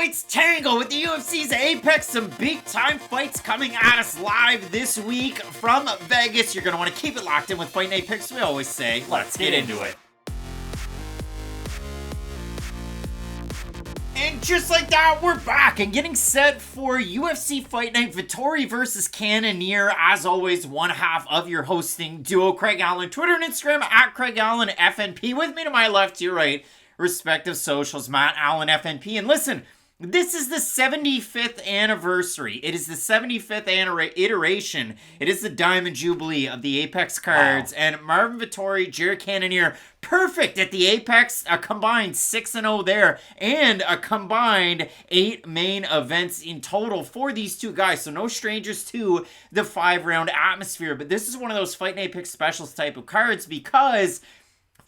heavyweights tango with the UFC's Apex. Some big-time fights coming at us live this week from Vegas. You're going to want to keep it locked in with Fight Night Picks. We always say, let's get into it. And just like that, we're back and getting set for UFC Fight Night Vettori versus Cannonier. As always, one half of your hosting duo, Craig Allen. Twitter and Instagram at Craig Allen FNP. With me to my left, to your right, respective socials, Matt Allen FNP. And listen, this is the 75th anniversary. It is the 75th iteration. It is the Diamond Jubilee of the Apex cards. Wow. And Marvin Vettori, Jared Cannonier, perfect at the Apex. A combined 6-0 there. And a combined 8 main events in total for these two guys. So no strangers to the 5-round atmosphere. But this is one of those Fight Night Pick specials type of cards because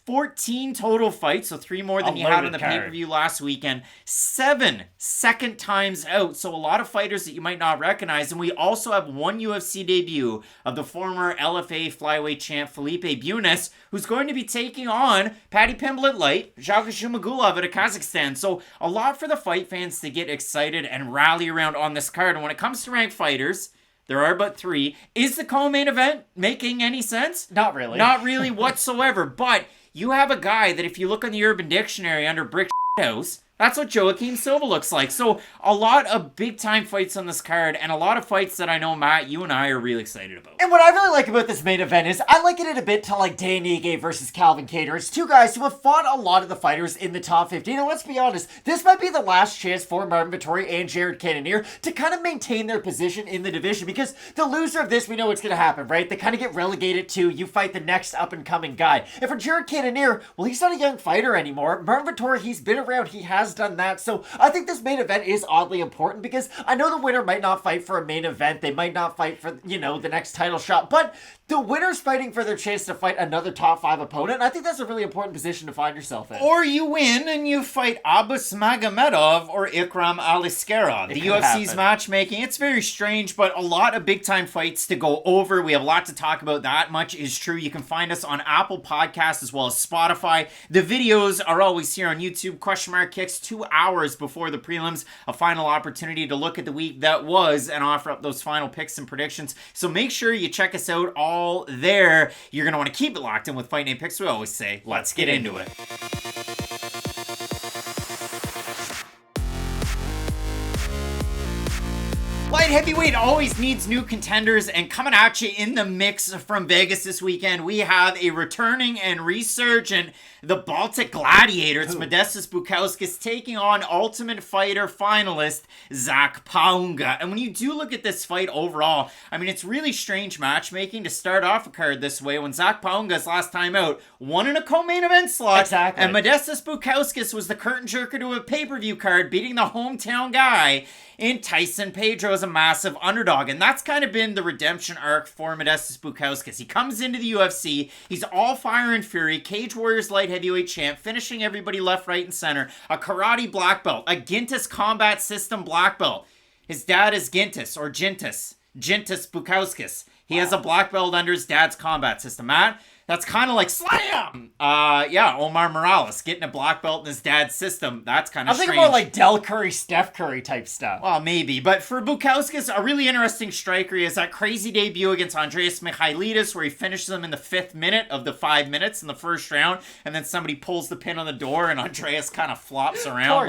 14 total fights, so 3 more than you had on the pay-per-view last weekend. 7 second times out, so a lot of fighters that you might not recognize. And we also have one UFC debut of the former LFA flyweight champ Felipe Bunes, who's going to be taking on Paddy Pimblett Light, Zhalgas Zhumagulov out of Kazakhstan. So a lot for the fight fans to get excited and rally around on this card. And when it comes to ranked fighters, there are but 3. Is the co-main event making any sense? Not really. Not really whatsoever, but you have a guy that if you look on the Urban Dictionary under Brick House, that's what Joaquin Silva looks like. So a lot of big-time fights on this card, and a lot of fights that I know, Matt, you and I are really excited about. And what I really like about this main event is I liken it a bit to like Dan Ige versus Calvin Kattar. It's two guys who have fought a lot of the fighters in the top 15. And let's be honest, this might be the last chance for Marvin Vettori and Jared Cannonier to kind of maintain their position in the division, because the loser of this, we know what's going to happen, right? They kind of get relegated to you fight the next up-and-coming guy. And for Jared Cannonier, well, he's not a young fighter anymore. Marvin Vettori, he's been around. He has done that. So I think this main event is oddly important because I know the winner might not fight for a main event. They might not fight for, the next title shot. But the winner's fighting for their chance to fight another top 5 opponent. And I think that's a really important position to find yourself in. Or you win and you fight Abbas Magomedov or Ikram Aliskerov. The UFC's matchmaking, it's very strange, but a lot of big-time fights to go over. We have a lot to talk about. That much is true. You can find us on Apple Podcasts as well as Spotify. The videos are always here on YouTube. Question Mark Kicks 2 hours before the prelims. A final opportunity to look at the week that was and offer up those final picks and predictions. So make sure you check us out all there. You're going to want to keep it locked in with Fight Night Picks. We always say, let's get into it. Light heavyweight always needs new contenders, and coming at you in the mix from Vegas this weekend, we have a returning and resurgent, the Baltic Gladiator. It's Modestas Bukauskas taking on Ultimate Fighter finalist Zach Pauga. And when you do look at this fight overall, I mean, it's really strange matchmaking to start off a card this way when Zach Pauga's last time out won in a co-main event slot. Exactly. And Modestas Bukauskas was the curtain jerker to a pay-per-view card, beating the hometown guy in Tyson Pedro as a massive underdog. And that's kind of been the redemption arc for Modestas Bukauskas. He comes into the UFC, he's all fire and fury, Cage Warriors light heavyweight champ, finishing everybody left, right, and center, a karate black belt, a Gintis combat system black belt. His dad is Gintis Bukauskas. He has a black belt under his dad's combat system. Matt, that's kind of like slam! Omar Morales getting a black belt in his dad's system. That's kind of strange. I'm thinking more like Del Curry, Steph Curry type stuff. Well, maybe. But for Bukauskas, a really interesting striker. He has that crazy debut against Andreas Michailidis where he finishes him in the 5th minute of the 5 minutes in the first round. And then somebody pulls the pin on the door and Andreas kind of flops around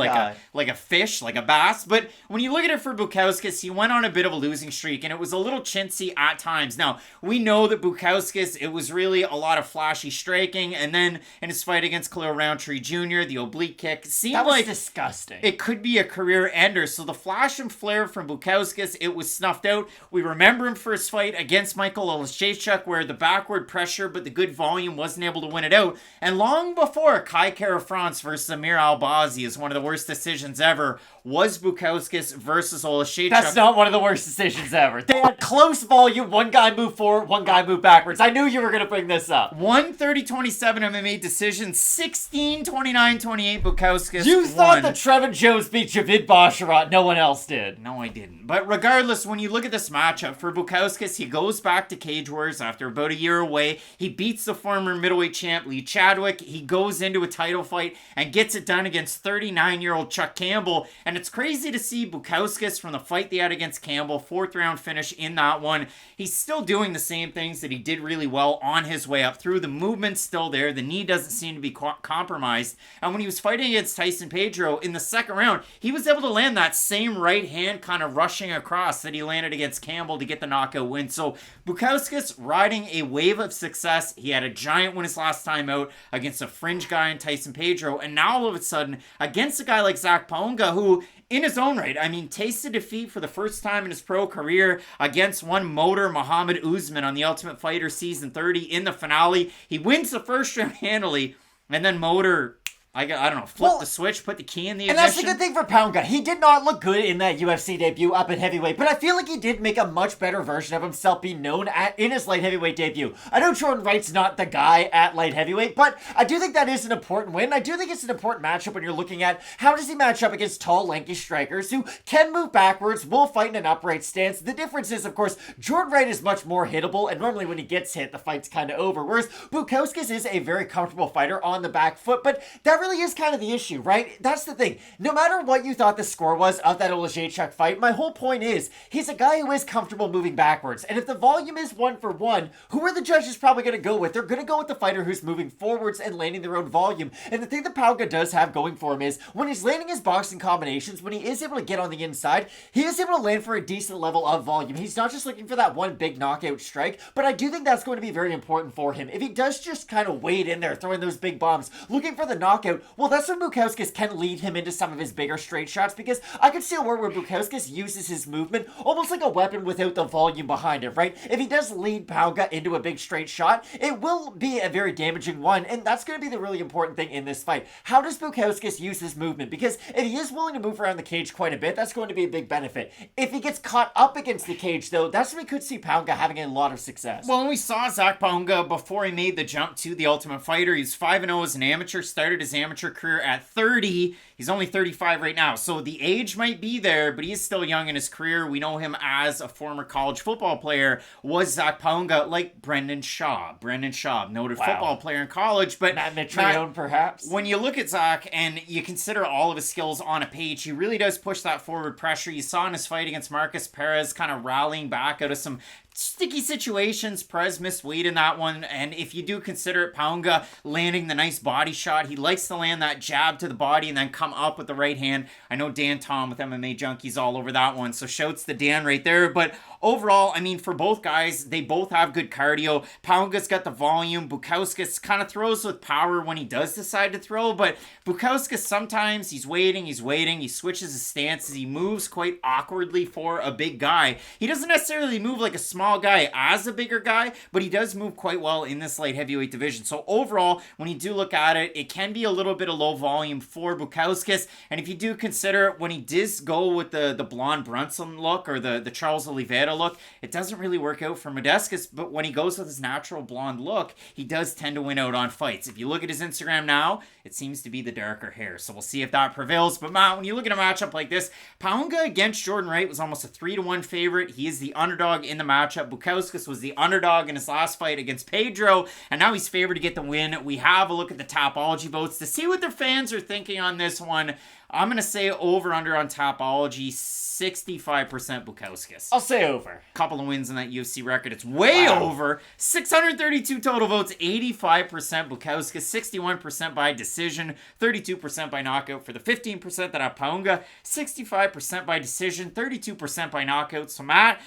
like a fish, like a bass. But when you look at it for Bukauskas, he went on a bit of a losing streak and it was a little chintzy at times. Now, we know that Bukauskas, it was really a lot of flashy striking, and then in his fight against Khalil Roundtree Jr., the oblique kick seemed like disgusting. It could be a career ender. So the flash and flare from Bukauskas, it was snuffed out. We remember him for his fight against Michael Oleksiejczuk, where the backward pressure but the good volume wasn't able to win it out. And long before Kai Kara France versus Amir Albazi is one of the worst decisions ever, was Bukauskas versus Oleksiejczuk. That's not one of the worst decisions ever. They had close volume. One guy moved forward, one guy moved backwards. I knew you were going to bring this up. up? 130-27 MMA decision, 16-29-28 Bukauskas You thought won. that Trevin Jones beat Javid Basharat. No one else did. No, I didn't. But regardless, when you look at this matchup, for Bukauskas, he goes back to Cage Wars after about a year away. He beats the former middleweight champ, Lee Chadwick. He goes into a title fight and gets it done against 39-year-old Chuck Campbell. And it's crazy to see Bukauskas from the fight they had against Campbell, 4th round finish in that one. He's still doing the same things that he did really well on his way up through. The movement's still there. The knee doesn't seem to be compromised. And when he was fighting against Tyson Pedro in the second round, he was able to land that same right hand kind of rushing across that he landed against Campbell to get the knockout win. So Bukauskas riding a wave of success. He had a giant win his last time out against a fringe guy in Tyson Pedro. And now all of a sudden, against a guy like Zach Pauga, who in his own right, I mean, tasted defeat for the first time in his pro career against one motor Muhammad Usman on The Ultimate Fighter Season 30 in the finale. He wins the first round handily, and then Motor, I don't know, flip the switch, put the key in the ignition. And that's the good thing for Pauga. He did not look good in that UFC debut up at heavyweight, but I feel like he did make a much better version of himself being known in his light heavyweight debut. I know Jordan Wright's not the guy at light heavyweight, but I do think that is an important win. I do think it's an important matchup when you're looking at how does he match up against tall, lanky strikers who can move backwards, will fight in an upright stance. The difference is, of course, Jordan Wright is much more hittable, and normally when he gets hit, the fight's kind of over, whereas Bukauskas is a very comfortable fighter on the back foot, but that really is kind of the issue, right? That's the thing. No matter what you thought the score was of that Olejniczak fight, my whole point is he's a guy who is comfortable moving backwards. And if the volume is 1-for-1, who are the judges probably going to go with? They're going to go with the fighter who's moving forwards and landing their own volume. And the thing that Pauga does have going for him is when he's landing his boxing combinations, when he is able to get on the inside, he is able to land for a decent level of volume. He's not just looking for that one big knockout strike, but I do think that's going to be very important for him. If he does just kind of wade in there, throwing those big bombs, looking for the knockout, well, that's when Bukauskas can lead him into some of his bigger straight shots, because I could see a world where Bukauskas uses his movement almost like a weapon without the volume behind it, right? If he does lead Pauga into a big straight shot, it will be a very damaging one, and that's going to be the really important thing in this fight. How does Bukauskas use his movement? Because if he is willing to move around the cage quite a bit, that's going to be a big benefit. If he gets caught up against the cage, though, that's when we could see Pauga having a lot of success. Well, we saw Zach Pauga before he made the jump to The Ultimate Fighter. He's 5-0 as an amateur, started his amateur career at 30. He's only 35 right now, so the age might be there, but he is still young in his career. We know him as a former college football player. Was Zach Pauga like Brendan Schaub? Brendan Schaub, noted football player in college, but Matt Mitrione, perhaps. When you look at Zach and you consider all of his skills on a page, he really does push that forward pressure. You saw in his fight against Marcus Perez kind of rallying back out of some sticky situations. Perez missed weight in that one, and if you do consider it, Pauga landing the nice body shot, he likes to land that jab to the body and then come up with the right hand. I know Dan Tom with MMA Junkies all over that one, so shouts to Dan right there. But overall, I mean, for both guys, they both have good cardio. Pauga's got the volume. Bukauskas kind of throws with power when he does decide to throw, but Bukauskas sometimes he's waiting, he switches his stances, he moves quite awkwardly for a big guy. He doesn't necessarily move like a small guy as a bigger guy, but he does move quite well in this light heavyweight division. So overall, when you do look at it, it can be a little bit of low volume for Bukauskas. And if you do consider when he does go with the blonde Brunson look or the Charles Oliveira look, it doesn't really work out for Modestas, but when he goes with his natural blonde look, he does tend to win out on fights. If you look at his Instagram now, it seems to be the darker hair. So we'll see if that prevails. But Matt, when you look at a matchup like this, Pauga against Jordan Wright was almost a 3-1 favorite. He is the underdog in the matchup. Bukauskas was the underdog in his last fight against Pedro, and now he's favored to get the win. We have a look at the Tapology votes to see what their fans are thinking on this one. I'm going to say over-under on Tapology, 65% Bukauskas. I'll say over. Couple of wins in that UFC record. It's way over. 632 total votes, 85% Bukauskas, 61% by decision, 32% by knockout for the 15% that have Pauga, 65% by decision, 32% by knockout. So Matt,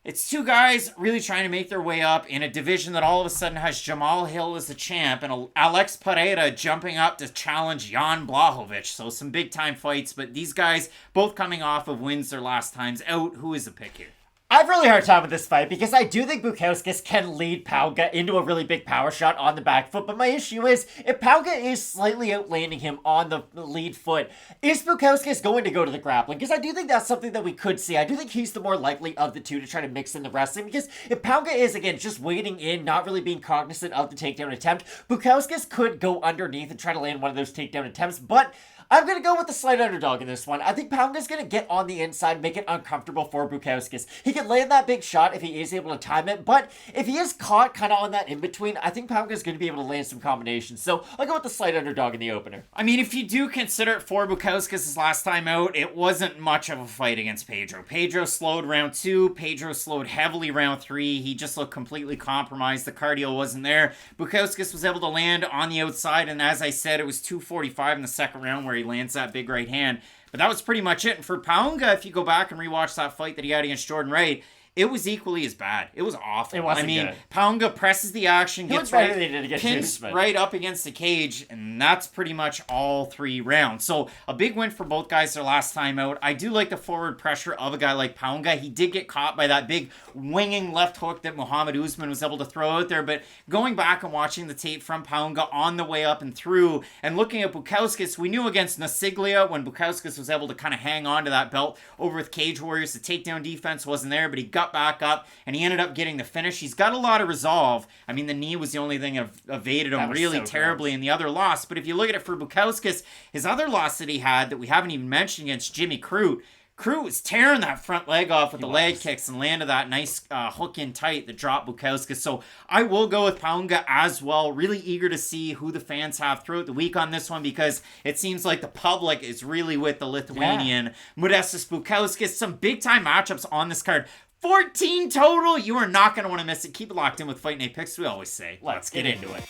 it's two guys really trying to make their way up in a division that all of a sudden has Jamal Hill as the champ and Alex Pereira jumping up to challenge Jan Blachowicz. So some big time fights, but these guys both coming off of wins their last times out. Who is the pick here? I've have a really hard time with this fight because I do think Bukauskas can lead Pauga into a really big power shot on the back foot, but my issue is, if Pauga is slightly outlanding him on the lead foot, is Bukauskas going to go to the grappling? Because I do think that's something that we could see. I do think he's the more likely of the two to try to mix in the wrestling, because if Pauga is, again, just waiting in, not really being cognizant of the takedown attempt, Bukauskas could go underneath and try to land one of those takedown attempts, but I'm going to go with the slight underdog in this one. I think Pauga's going to get on the inside, make it uncomfortable for Bukauskas. He can land that big shot if he is able to time it, but if he is caught kind of on that in-between, I think Pauga's going to be able to land some combinations. So I'll go with the slight underdog in the opener. I mean, if you do consider it for Bukauskas' last time out, it wasn't much of a fight against Pedro. Pedro slowed round 2. Pedro slowed heavily round 3. He just looked completely compromised. The cardio wasn't there. Bukauskas was able to land on the outside, and as I said, it was 2:45 in the second round where he lands that big right hand. But that was pretty much it. And for Pauga, if you go back and rewatch that fight that he had against Jordan Wright, it was equally as bad. It was awful. It wasn't good. Pauga presses the action, gets right, pins Usman. right up against the cage, and that's pretty much all 3 rounds. So a big win for both guys their last time out. I do like the forward pressure of a guy like Pauga. He did get caught by that big winging left hook that Muhammad Usman was able to throw out there, but going back and watching the tape from Pauga on the way up and through, and looking at Bukauskas, we knew against Nasiglia when Bukauskas was able to kind of hang on to that belt over with Cage Warriors, the takedown defense wasn't there, but he got back up, and he ended up getting the finish. He's got a lot of resolve. I mean, the knee was the only thing that evaded him really terribly in the other loss. But if you look at it for Bukauskas, his other loss that he had that we haven't even mentioned against Jimmy Crute was tearing that front leg off with the leg kicks and landed that nice hook in tight that dropped Bukauskas. So I will go with Pauga as well. Really eager to see who the fans have throughout the week on this one, because it seems like the public is really with the Lithuanian. Modestas Bukauskas, some big time matchups on this card. 14 total. You are not going to want to miss it. Keep it locked in with Fight Night Picks, we always say. Let's get into it.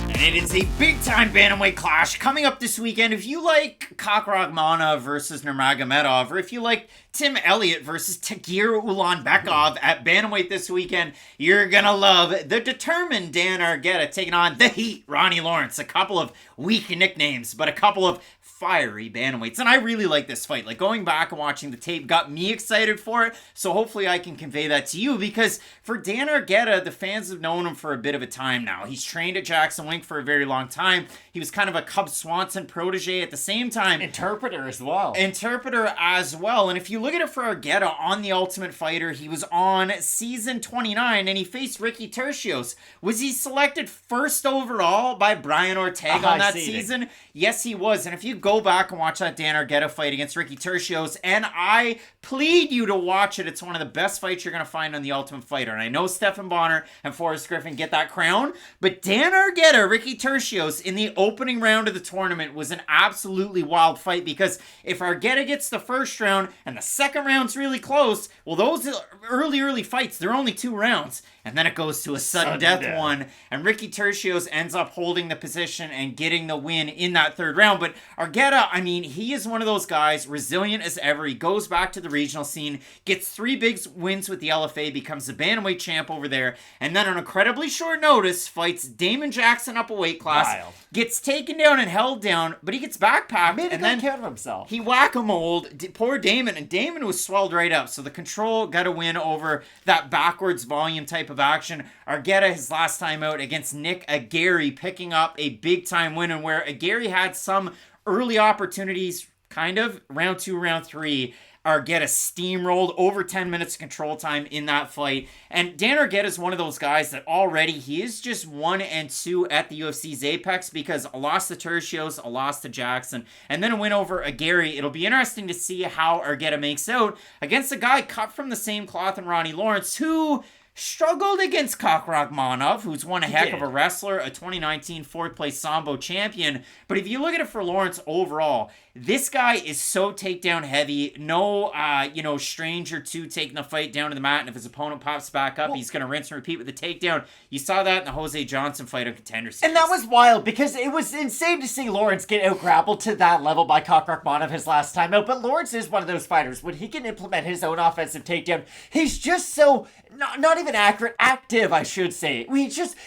And it is a big-time bantamweight clash coming up this weekend. If you like Kakhramonov versus Nurmagomedov, or if you like Tim Elliott versus Tagir Ulanbekov at bantamweight this weekend, you're gonna love the determined Dan Argueta taking on the Heat, Ronnie Lawrence. A couple of weak nicknames, but a couple of fiery bantamweights. And I really like this fight. Like, going back and watching the tape got me excited for it. So hopefully I can convey that to you, because for Dan Argueta, the fans have known him for a bit of a time now. He's trained at Jackson Wink for a very long time. He was kind of a Cub Swanson protege at the same time. Interpreter as well. And if you look at it for Argueta on The Ultimate Fighter, he was on season 29 and he faced Ricky Tercios. Was he selected first overall by Brian Ortega on that season? Yes, he was. And if you go back and watch that Dan Argueta fight against Ricky Tercios, and I plead you to watch it, it's one of the best fights you're going to find on The Ultimate Fighter. And I know Stephen Bonner and Forrest Griffin get that crown, but Dan Argueta, Ricky Tercios in the opening round of the tournament was an absolutely wild fight, because if Argueta gets the first round and the second round's really close, well, those early fights, they're only 2 rounds. And then it goes to a sudden death one. And Ricky Tercios ends up holding the position and getting the win in that third round. But Argueta, I mean, he is one of those guys, resilient as ever. He goes back to the regional scene, gets 3 big wins with the LFA, becomes the bantamweight champ over there. And then on incredibly short notice, fights Damon Jackson up a weight class. Gets taken down and held down, but he gets backpacked. And then count of himself. He whack-a-moled poor Damon, and Damon was swelled right up. So the Control got a win over that backwards volume type of action. Argueta, his last time out against Nick Aguirre, picking up a big time win, and where Aguirre had some early opportunities, kind of round 2, round 3. Argueta steamrolled over 10 minutes control time in that fight. And Dan Argueta is one of those guys that already he is just 1-2 at the UFC's apex, because a loss to Tercios, a loss to Jackson, and then a win over Aguirre. It'll be interesting to see how Argueta makes out against a guy cut from the same cloth in Ronnie Lawrence, who struggled against Kakhramonov, who's one heck of a wrestler, a 2019 4th-place Sambo champion. But if you look at it for Lawrence overall, this guy is so takedown heavy. No, stranger to taking the fight down to the mat, and if his opponent pops back up, he's going to rinse and repeat with the takedown. You saw that in the Jose Johnson fight on Contender Series. And that was wild, because it was insane to see Lawrence get out-grappled to that level by Kakhramonov his last time out. But Lawrence is one of those fighters, when he can implement his own offensive takedown, he's just so not even accurate, active, I should say.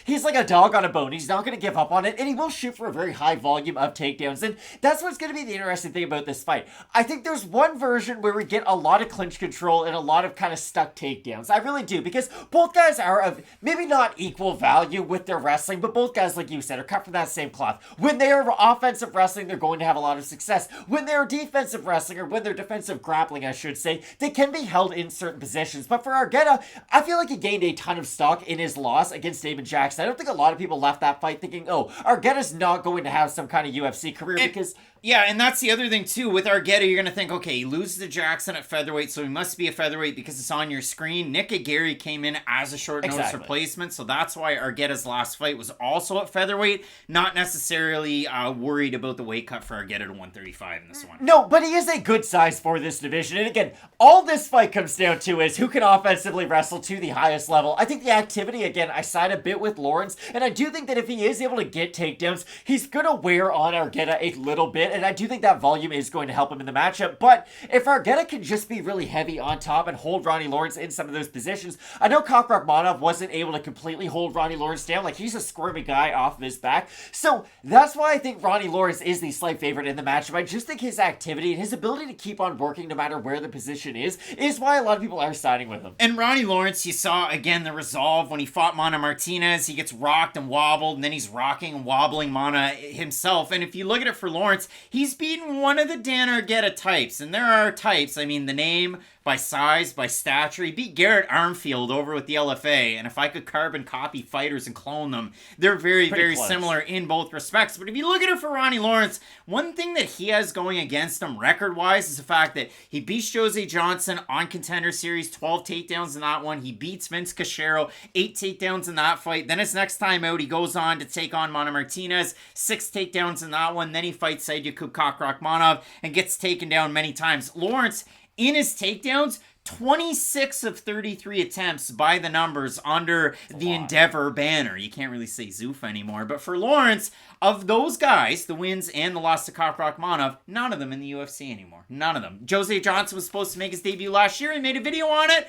He's like a dog on a bone. He's not going to give up on it, and he will shoot for a very high volume of takedowns, and that's what's going to be the interesting thing about this fight. I think there's one version where we get a lot of clinch control and a lot of kind of stuck takedowns. I really do, because both guys are of maybe not equal value with their wrestling, but both guys, like you said, are cut from that same cloth. When they are offensive wrestling, they're going to have a lot of success. When they're defensive wrestling, or when they're defensive grappling, I should say, they can be held in certain positions. But for Argueta, I feel like he gained a ton of stock in his loss against Damon Jackson. I don't think a lot of people left that fight thinking, oh, Argueta's not going to have some kind of UFC career, because... Yeah, and that's the other thing, too. With Argueta, you're going to think, okay, he loses to Jackson at featherweight, so he must be a featherweight because it's on your screen. Nick Aguirre came in as a short notice replacement, so that's why Argueta's last fight was also at featherweight. Not necessarily worried about the weight cut for Argueta to 135 in this one. No, but he is a good size for this division. And again, all this fight comes down to is who can offensively wrestle to the highest level. I think the activity, again, I side a bit with Lawrence, and I do think that if he is able to get takedowns, he's going to wear on Argueta a little bit, and I do think that volume is going to help him in the matchup. But if Argueta can just be really heavy on top and hold Ronnie Lawrence in some of those positions, I know Rakhmonov wasn't able to completely hold Ronnie Lawrence down. Like, he's a squirmy guy off of his back. So that's why I think Ronnie Lawrence is the slight favorite in the matchup. I just think his activity and his ability to keep on working no matter where the position is why a lot of people are siding with him. And Ronnie Lawrence, you saw, again, the resolve when he fought Mana Martinez. He gets rocked and wobbled, and then he's rocking and wobbling Mana himself. And if you look at it for Lawrence, he's beaten one of the Dan Argueta types. And there are types. I mean, the name, by size, by stature. He beat Garrett Armfield over with the LFA. And if I could carbon copy fighters and clone them, they're very, very similar in both respects. But if you look at it for Ronnie Lawrence, one thing that he has going against him record-wise is the fact that he beats Jose Johnson on Contender Series, 12 takedowns in that one. He beats Vince Cachero, 8 takedowns in that fight. Then his next time out, he goes on to take on Mana Martinez, 6 takedowns in that one. Then he fights Sadyakub Rakhmonov and gets taken down many times. Lawrence, in his takedowns, 26 of 33 attempts by the numbers under the Endeavor banner. You can't really say Zuffa anymore. But for Lawrence, of those guys, the wins and the loss to Rakhmonov, none of them in the UFC anymore. None of them. Jose Johnson was supposed to make his debut last year. He made a video on it.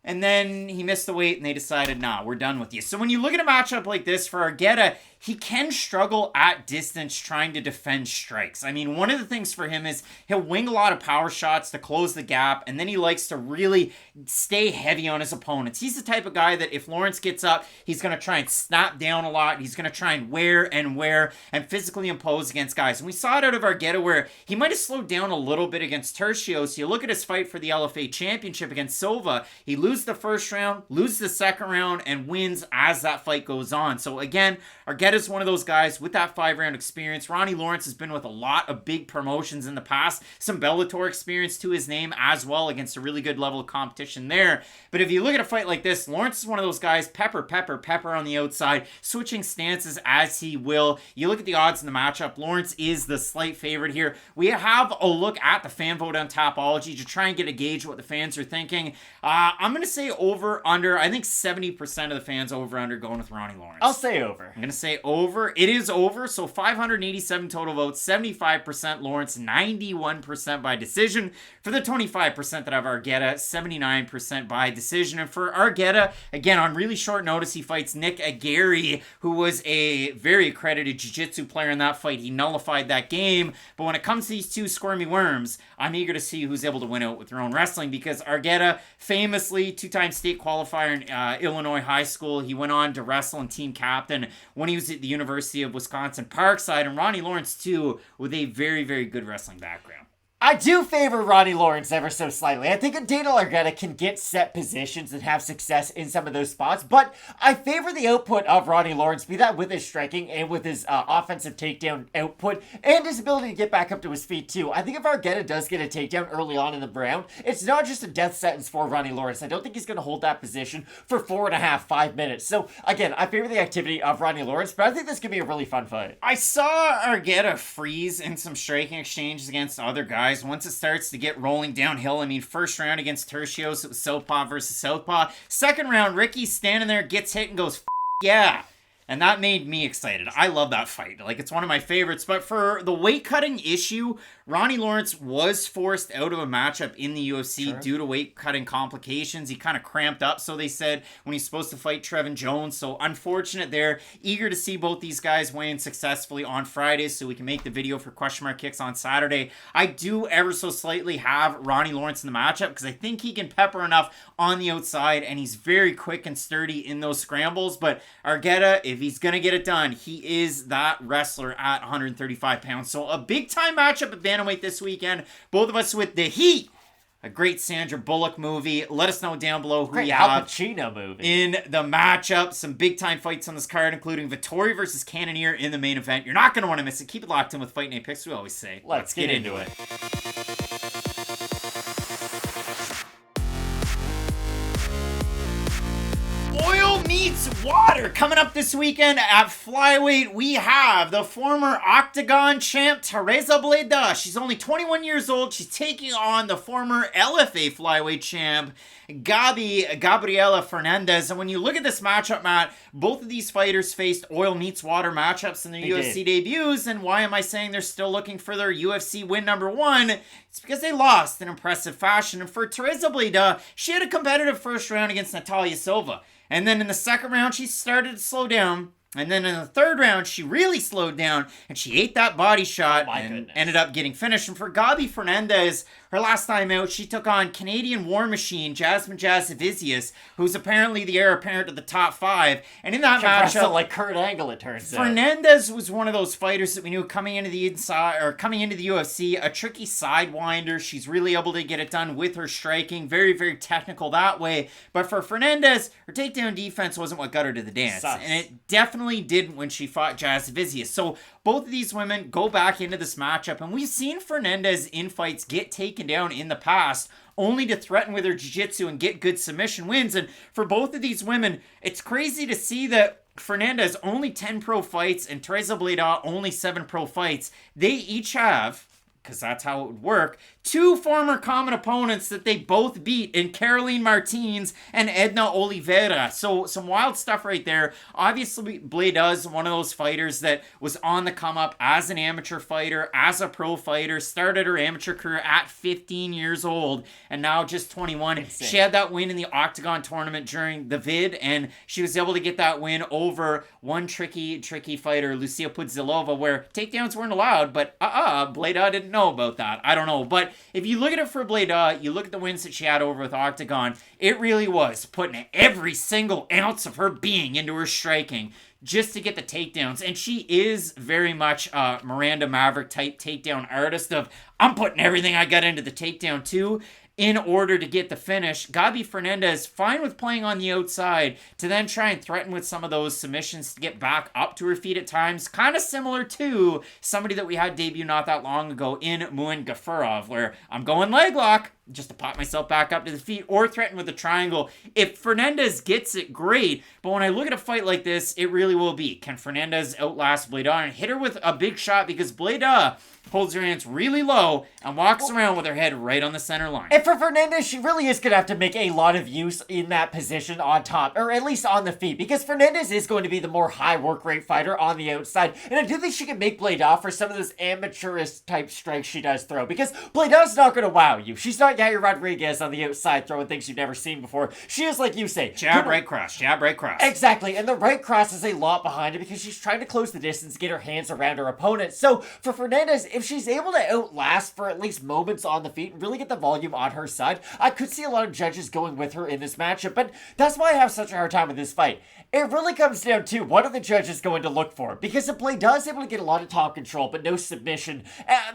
And then he missed the weight and they decided, nah, we're done with you. So when you look at a matchup like this for Argueta, he can struggle at distance trying to defend strikes. I mean, one of the things for him is he'll wing a lot of power shots to close the gap, and then he likes to really stay heavy on his opponents. He's the type of guy that if Lawrence gets up, he's going to try and snap down a lot. He's going to try and wear and physically impose against guys. And we saw it out of Argueta where he might have slowed down a little bit against Tercios. You look at his fight for the LFA championship against Silva. He loses the first round, loses the second round, and wins as that fight goes on. So again, Argueta's one of those guys with that 5-round experience. Ronnie Lawrence has been with a lot of big promotions in the past. Some Bellator experience to his name as well against a really good level of competition there. But if you look at a fight like this, Lawrence is one of those guys, pepper on the outside, switching stances as he will. You look at the odds in the matchup, Lawrence is the slight favorite here. We have a look at the fan vote on Tapology to try and get a gauge what the fans are thinking. I'm going to say over, under. I think 70% of the fans over, under going with Ronnie Lawrence. I'll say over. I'm going to say over. It is over, so 587 total votes, 75% Lawrence, 91% by decision. For the 25% that have Argueta, 79% by decision. And for Argueta, again, on really short notice, he fights Nick Aguirre, who was a very accredited jiu-jitsu player in that fight. He nullified that game. But when it comes to these two squirmy worms, I'm eager to see who's able to win out with their own wrestling, because Argueta, famously two-time state qualifier in Illinois high school, he went on to wrestle and team captain when he was at the University of Wisconsin Parkside, and Ronnie Lawrence too, with a very, very good wrestling background. I do favor Ronnie Lawrence ever so slightly. I think Daniel Argueta can get set positions and have success in some of those spots, but I favor the output of Ronnie Lawrence, be that with his striking and with his offensive takedown output and his ability to get back up to his feet too. I think if Argueta does get a takedown early on in the round, it's not just a death sentence for Ronnie Lawrence. I don't think he's going to hold that position for 4.5, 5 minutes. So again, I favor the activity of Ronnie Lawrence, but I think this could be a really fun fight. I saw Argueta freeze in some striking exchanges against other guys. Once it starts to get rolling downhill, I mean, first round against Tercios, it was southpaw versus southpaw. Second round, Ricky's standing there, gets hit and goes, yeah. And that made me excited. I love that fight. Like, it's one of my favorites. But for the weight cutting issue, Ronnie Lawrence was forced out of a matchup in the UFC due to weight cutting complications. He kind of cramped up, so they said, when he's supposed to fight Trevin Jones. So unfortunate there. Eager to see both these guys weigh in successfully on Friday so we can make the video for Question Mark Kicks on Saturday. I do ever so slightly have Ronnie Lawrence in the matchup because I think he can pepper enough on the outside, and he's very quick and sturdy in those scrambles. But Argueta, if he's going to get it done, he is that wrestler at 135 pounds. So a big-time matchup at bantamweight this weekend. Both of us with the heat. A great Sandra Bullock movie. Let us know down below who you have Al Pacino movie in the matchup. Some big-time fights on this card, including Vettori versus Cannonier in the main event. You're not going to want to miss it. Keep it locked in with Fight Night Picks, we always say. Let's get into it. Oil meets water. Coming up this weekend at flyweight, we have the former Octagon champ Tereza Bleda. She's only 21 years old. She's taking on the former LFA flyweight champ Gabriella Fernandes. And when you look at this matchup, Matt, both of these fighters faced oil meets water matchups in their UFC debuts. And why am I saying they're still looking for their UFC win number one? It's because they lost in impressive fashion. And for Tereza Bleda, she had a competitive first round against Natalia Silva. And then in the second round, she started to slow down. And then in the third round, she really slowed down, and she ate that body shot and ended up getting finished. And for Gabi Fernandes, her last time out, she took on Canadian war machine Jasmine Jasavicius, who's apparently the heir apparent to the top five. And in that matchup, like Kurt Angle, it turns out, Fernandes was one of those fighters that we knew coming into the UFC, a tricky sidewinder. She's really able to get it done with her striking, very, very technical that way. But for Fernandes, her takedown defense wasn't what got her to the dance, and it definitely didn't when she fought Jasavicius. So both of these women go back into this matchup, and we've seen Fernandes in fights get taken down in the past, only to threaten with her jiu-jitsu and get good submission wins. And for both of these women, it's crazy to see that Fernandes only 10 pro fights and Tereza Bleda only 7 pro fights. They each have, because that's how it would work, 2 former common opponents that they both beat in Caroline Martins and Edna Oliveira. So some wild stuff right there. Obviously, Bleda's one of those fighters that was on the come up as an amateur fighter, as a pro fighter, started her amateur career at 15 years old, and now just 21. Insane. She had that win in the Octagon tournament during the vid, and she was able to get that win over one tricky fighter, Lucia Pudzilova, where takedowns weren't allowed, but Bleda didn't know about that. I don't know, but if you look at it for Bleda, you look at the wins that she had over with Octagon, it really was putting every single ounce of her being into her striking just to get the takedowns. And she is very much a Miranda Maverick type takedown artist of, I'm putting everything I got into the takedown too, in order to get the finish. Gabi Fernandes, fine with playing on the outside, to then try and threaten with some of those submissions to get back up to her feet at times. Kind of similar to somebody that we had debut not that long ago in Muin Gafurov, where I'm going leg lock just to pop myself back up to the feet, or threaten with a triangle. If Fernandes gets it, great. But when I look at a fight like this, it really will be, can Fernandes outlast Bleda and hit her with a big shot? Because Bleda holds her hands really low and walks around with her head right on the center line. And for Fernandes, she really is going to have to make a lot of use in that position on top, or at least on the feet, because Fernandes is going to be the more high work rate fighter on the outside. And I do think she can make Bleda for some of those amateurist type strikes she does throw, because Bleda's not going to wow you. She's not Yair Rodriguez on the outside throwing things you've never seen before. She is, like you say, jab, right cross, jab, right cross. Exactly, and the right cross is a lot behind it because she's trying to close the distance, get her hands around her opponent. So for Fernandes, if she's able to outlast for at least moments on the feet and really get the volume on her side, I could see a lot of judges going with her in this matchup. But that's why I have such a hard time with this fight. It really comes down to what are the judges going to look for? Because if Bleda is able to get a lot of top control, but no submission,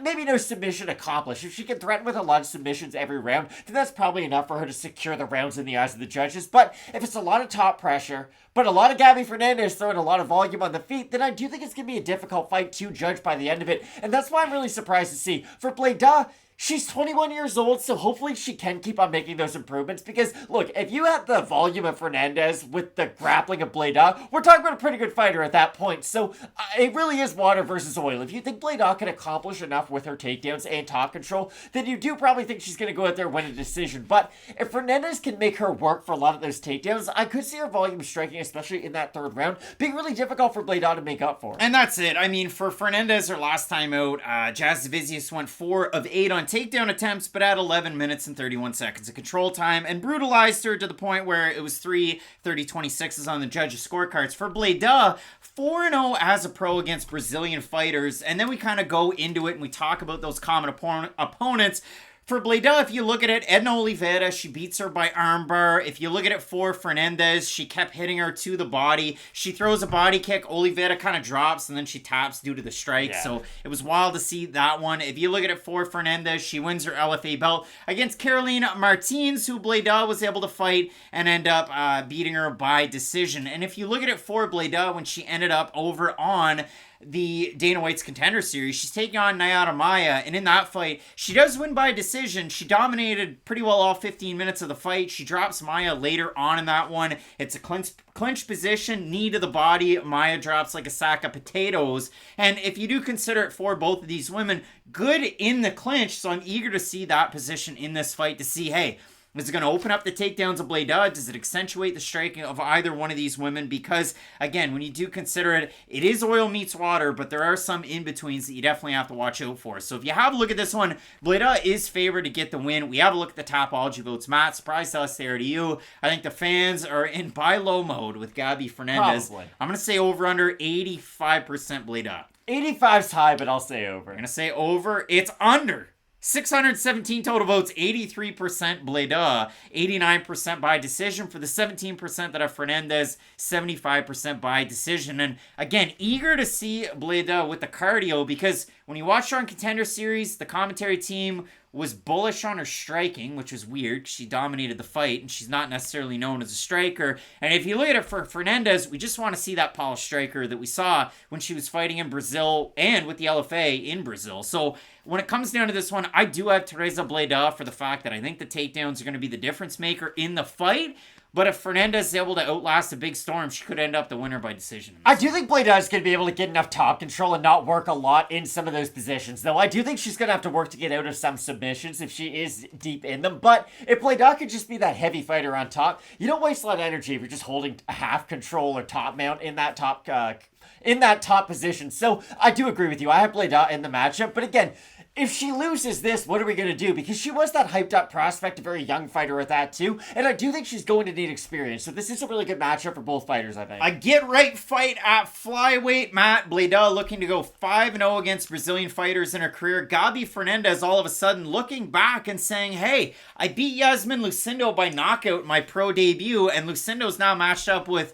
maybe no submission accomplished. If she can threaten with a lot of submissions every round, then that's probably enough for her to secure the rounds in the eyes of the judges. But if it's a lot of top pressure, but a lot of Gabi Fernandes throwing a lot of volume on the feet, then I do think it's going to be a difficult fight to judge by the end of it. And that's why I'm really surprised to see. For Bleda, She's 21 years old, so hopefully she can keep on making those improvements. Because, look, if you had the volume of Fernandes with the grappling of Bleda, we're talking about a pretty good fighter at that point. So, it really is water versus oil. If you think Bleda can accomplish enough with her takedowns and top control, then you do probably think she's going to go out there and win a decision. But if Fernandes can make her work for a lot of those takedowns, I could see her volume striking, especially in that third round, being really difficult for Bleda to make up for. And that's it. I mean, for Fernandes, her last time out, Jazz Vicious went 4 of 8 on takedown attempts, but had 11 minutes and 31 seconds of control time and brutalized her to the point where it was 3 30-26s on the judges' scorecards. For Bleda, 4-0 as a pro against Brazilian fighters, and then we kind of go into it and we talk about those common opponents. For Bleda, if you look at it, Edna Oliveira, she beats her by armbar. If you look at it for Fernandes, she kept hitting her to the body. She throws a body kick. Oliveira kind of drops, and then she taps due to the strike. Yeah. So it was wild to see that one. If you look at it for Fernandes, she wins her LFA belt against Caroline Martins, who Bleda was able to fight and end up beating her by decision. And if you look at it for Bleda, when she ended up over on the Dana White's Contender Series, she's taking on Nayara Maya, and in that fight, she does win by decision. She dominated pretty well all 15 minutes of the fight. She drops Maya later on in that one. It's a clinch position, knee to the body. Maya drops like a sack of potatoes. And if you do consider it for both of these women, good in the clinch, so I'm eager to see that position in this fight to see, hey, is it going to open up the takedowns of Bleda? Does it accentuate the striking of either one of these women? Because, again, when you do consider it, it is oil meets water, but there are some in-betweens that you definitely have to watch out for. So if you have a look at this one, Bleda is favored to get the win. We have a look at the Tapology votes. Matt, surprise us there to you. I think the fans are in buy low mode with Gabby Fernandes. Probably. I'm going to say over under 85% Bleda. 85's high, but I'll say over. I'm going to say over. It's under. 617 total votes, 83% Bleda, 89% by decision. For the 17% that are Fernandes, 75% by decision. And again, eager to see Bleda with the cardio, because when you watch her on Contender Series, the commentary team was bullish on her striking, which was weird. She dominated the fight, and she's not necessarily known as a striker. And if you look at it for Fernandes, we just want to see that polished striker that we saw when she was fighting in Brazil and with the LFA in Brazil. So when it comes down to this one, I do have Tereza Bleda for the fact that I think the takedowns are going to be the difference maker in the fight. But if Fernandes is able to outlast a big storm, she could end up the winner by decision. I do think Bleda is going to be able to get enough top control and not work a lot in some of those positions. Though I do think she's going to have to work to get out of some submissions if she is deep in them. But if Bleda could just be that heavy fighter on top, you don't waste a lot of energy if you're just holding a half control or top mount in that top position. So I do agree with you. I have Bleda in the matchup. But again, if she loses this, what are we going to do? Because she was that hyped up prospect, a very young fighter at that too. And I do think she's going to need experience. So this is a really good matchup for both fighters, I think. A get-right fight at flyweight. Matt, Bleda looking to go 5-0 against Brazilian fighters in her career. Gabi Fernandes all of a sudden looking back and saying, hey, I beat Yasmin Lucindo by knockout in my pro debut. And Lucindo's now matched up with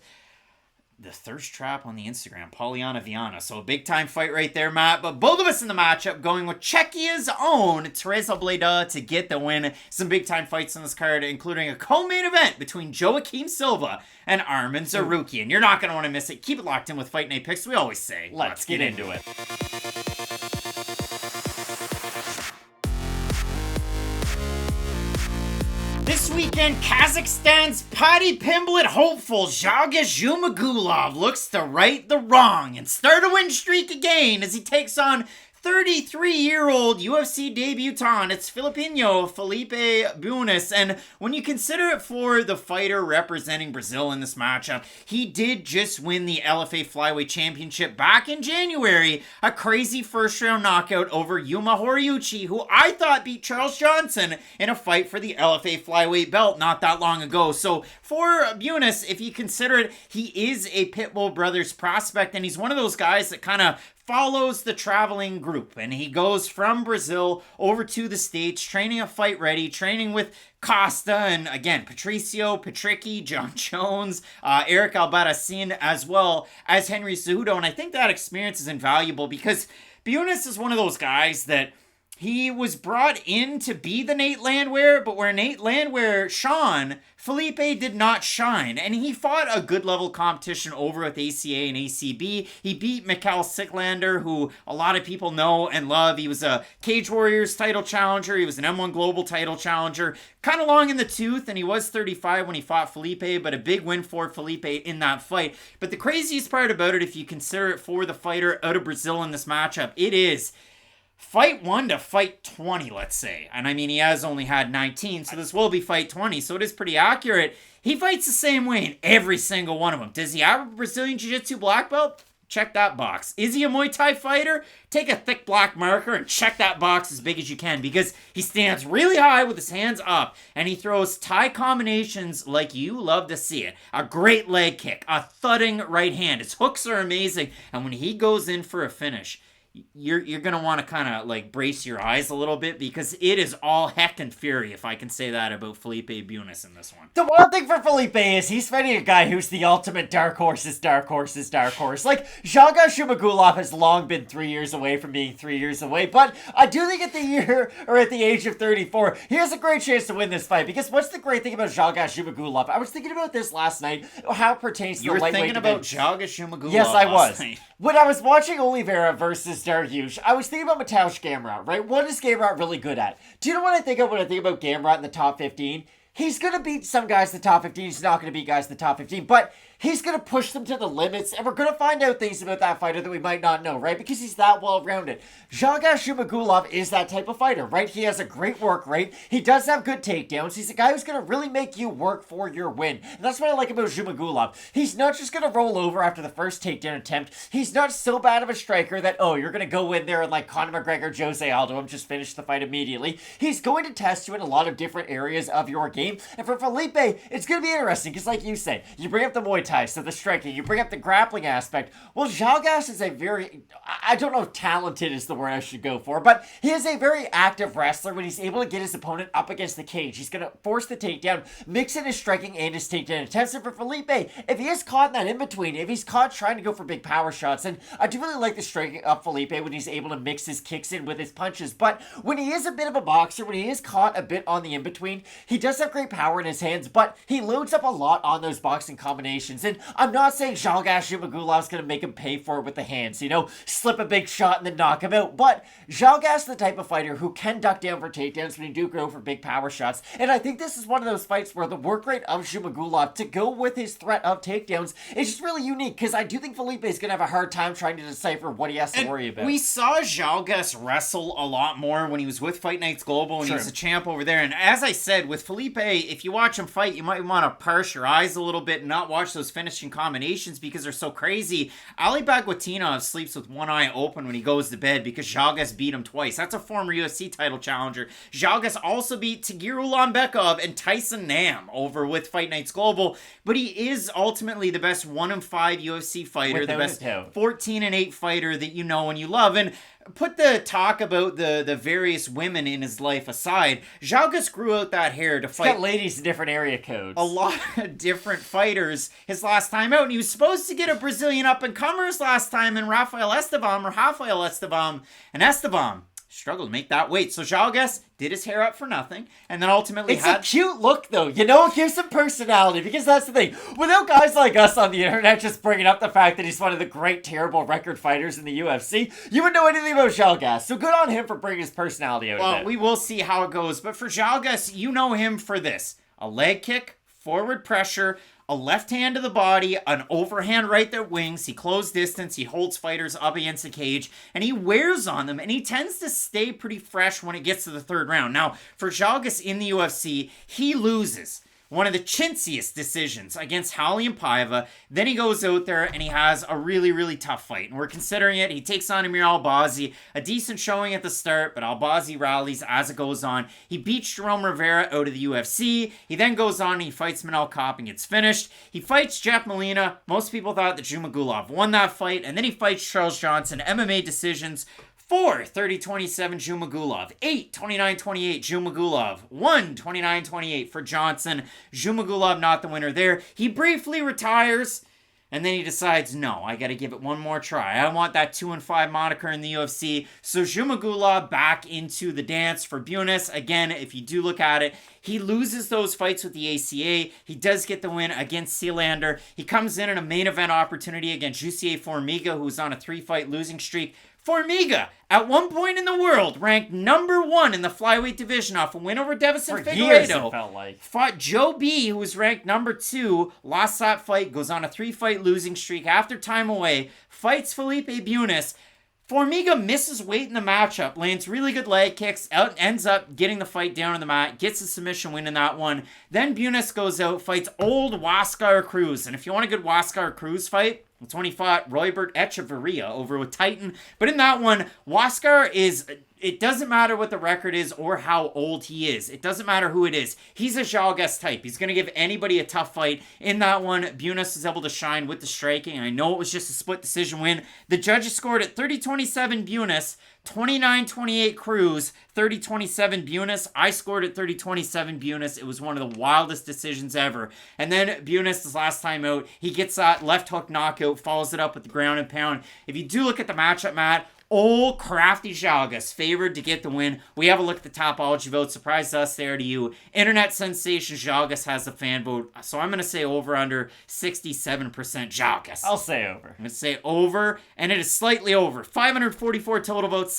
the thirst trap on the Instagram, Poliana Viana. So a big time fight right there, Matt. But both of us in the matchup going with Czechia's own Tereza Bleda to get the win. Some big time fights on this card, including a co-main event between Joaquim Silva and Arman Tsarukyan. You're not going to want to miss it. Keep it locked in with Fight Night Picks. We always say, let's get into it. This weekend, Kazakhstan's Paddy Pimblett hopeful Zhalgas Zhumagulov looks to right the wrong and start a win streak again as he takes on 33-year-old UFC debutant. It's Filipino Felipe Bunes. And when you consider it for the fighter representing Brazil in this matchup, he did just win the LFA Flyweight Championship back in January. A crazy first-round knockout over Yuma Horiuchi, who I thought beat Charles Johnson in a fight for the LFA Flyweight belt not that long ago. So for Bunes, if you consider it, he is a Pitbull Brothers prospect, and he's one of those guys that kind of follows the traveling group, and he goes from Brazil over to the States, training at Fight Ready, training with Costa, and again, Patricio, Patricki, John Jones, Eric Albarracin, as well as Henry Cejudo. And I think that experience is invaluable because Bunes is one of those guys that He was brought in to be the Nate Landwehr, but where Nate Landwehr shone, Felipe did not shine. And he fought a good level competition over with ACA and ACB. He beat Mikhail Sicklander, who a lot of people know and love. He was a Cage Warriors title challenger. He was an M1 Global title challenger. Kind of long in the tooth, and he was 35 when he fought Felipe, but a big win for Felipe in that fight. But the craziest part about it, if you consider it for the fighter out of Brazil in this matchup, it is fight 1 to fight 20, let's say. And I mean, he has only had 19, so this will be fight 20, so it is pretty accurate. He fights the same way in every single one of them. Does he have a Brazilian Jiu-Jitsu black belt? Check that box. Is he a Muay Thai fighter? Take a thick black marker and check that box as big as you can, because he stands really high with his hands up and he throws Thai combinations like you love to see it. A great leg kick, a thudding right hand. His hooks are amazing, and when he goes in for a finish, you're going to want to kind of like brace your eyes a little bit, because it is all heck and fury, if I can say that about Felipe Bunes in this one. The one thing for Felipe is he's fighting a guy who's the ultimate dark horse's dark horse's dark horse. Like, Zhalgas Zhumagulov has long been 3 years away from being 3 years away, but I do think at the age of 34, he has a great chance to win this fight, because what's the great thing about Zhalgas Zhumagulov? I was thinking about this last night, how it pertains to the lightweight You were thinking about division. Zhalgas Zhumagulov. Yes, I was. Night. When I was watching Oliveira versus Dariush, I was thinking about Mateusz Gamrot, right? What is Gamrot really good at? Do you know what I think of when I think about Gamrot in the top 15? He's going to beat some guys in the top 15. He's not going to beat guys in the top 15, but he's going to push them to the limits, and we're going to find out things about that fighter that we might not know, right? Because he's that well-rounded. Zhalgas Zhumagulov is that type of fighter, right? He has a great work rate. He does have good takedowns. He's a guy who's going to really make you work for your win. And that's what I like about Zhumagulov. He's not just going to roll over after the first takedown attempt. He's not so bad of a striker that, oh, you're going to go in there and like Conor McGregor, Jose Aldo, and just finish the fight immediately. He's going to test you in a lot of different areas of your game. And for Felipe, it's going to be interesting because, like you say, you bring up the Muay Thai, so the striking, you bring up the grappling aspect. Well, Zhalgas is a very, I don't know if talented is the word I should go for, but he is a very active wrestler when he's able to get his opponent up against the cage. He's going to force the takedown, mix in his striking and his takedown attempts. And for Felipe, if he is caught in that in-between, if he's caught trying to go for big power shots, and I do really like the striking of Felipe when he's able to mix his kicks in with his punches, but when he is a bit of a boxer, when he is caught a bit on the in-between, he does have great power in his hands, but he loads up a lot on those boxing combinations. And I'm not saying Zhalgas Zhumagulov's going to make him pay for it with the hands, you know, slip a big shot and then knock him out, but Zhalgas is the type of fighter who can duck down for takedowns when you do go for big power shots, and I think this is one of those fights where the work rate of Zhumagulov to go with his threat of takedowns is just really unique, because I do think Felipe is going to have a hard time trying to decipher what he has to worry about. We saw Zhalgas wrestle a lot more when he was with Fight Nights Global, and he was a champ over there, and as I said, with Felipe, if you watch him fight, you might want to parse your eyes a little bit and not watch those finishing combinations because they're so crazy. Ali Bagwatinov sleeps with one eye open when he goes to bed because Zhalgas beat him twice. That's a former UFC title challenger. Zhalgas also beat Tagir Ulanbekov and Tyson Nam over with Fight Nights Global, but he is ultimately the best 1-5 UFC fighter, the best 14-8 fighter that you know and you love. And put the talk about the various women in his life aside, Zhalgas grew out that hair to fight. He's got ladies in different area codes. A lot of different fighters his last time out. And he was supposed to get a Brazilian up-and-comer his last time in Rafael Estevam. And Estevam struggled to make that weight. So Zhalgas did his hair up for nothing, and then ultimately It's a cute look, though. You know, it gives him personality, because that's the thing. Without guys like us on the internet just bringing up the fact that he's one of the great, terrible record fighters in the UFC, you wouldn't know anything about Zhalgas. So good on him for bringing his personality out of it. Well, we will see how it goes. But for Zhalgas, you know him for this. A leg kick, forward pressure, a left hand to the body, an overhand right that wings. He close distance. He holds fighters up against the cage, and he wears on them, and he tends to stay pretty fresh when it gets to the third round. Now, for Zhalgas in the UFC, he loses one of the chintziest decisions against Raulian Paiva. Then he goes out there and he has a really, really tough fight. And we're considering it. He takes on Amir Albazi. A decent showing at the start, but Albazi rallies as it goes on. He beats Jerome Rivera out of the UFC. He then goes on and he fights Manel Kopp and gets finished. He fights Jeff Molina. Most people thought that Zhumagulov won that fight. And then he fights Charles Johnson. MMA decisions. 4, 30-27 Zhumagulov. 8, 29-28 Zhumagulov. 1, 29-28 for Johnson. Zhumagulov not the winner there. He briefly retires. And then he decides, no, I got to give it one more try. I want that 2-5 moniker in the UFC. So Zhumagulov back into the dance for Bunes. Again, if you do look at it, he loses those fights with the ACA. He does get the win against Sealander. He comes in a main event opportunity against Jussier Formiga, who's on a 3-fight losing streak. Formiga, at one point in the world, ranked number 1 in the flyweight division off a win over Davison Figueiredo. Years, it felt like. Fought Joe B, who was ranked number 2, lost that fight, goes on a 3-fight losing streak after time away, fights Felipe Bunes. Formiga misses weight in the matchup, lands really good leg kicks, ends up getting the fight down on the mat, gets a submission win in that one. Then Bunes goes out, fights old Huáscar Cruz. And if you want a good Huáscar Cruz fight, it's when he fought Roybert Echeverria over with Titan. But in that one, Huáscar is... It doesn't matter what the record is or how old he is. It doesn't matter who it is. He's a Zhalgas type. He's going to give anybody a tough fight. In that one, Bunes is able to shine with the striking. I know it was just a split decision win. The judges scored at 30-27 Bunes, 29-28 Cruz, 30-27 Bunes. I scored at 30-27 Bunes. It was one of the wildest decisions ever. And then Bunes, his last time out, he gets that left hook knockout, follows it up with the ground and pound. If you do look at the matchup, Matt, old crafty Zhalgas favored to get the win. We have a look at the Topology vote. Surprised us there to you. Internet sensation Zhalgas has the fan vote. So I'm going to say over under 67% Zhalgas. I'll say over. I'm going to say over, and it is slightly over. 544 total votes,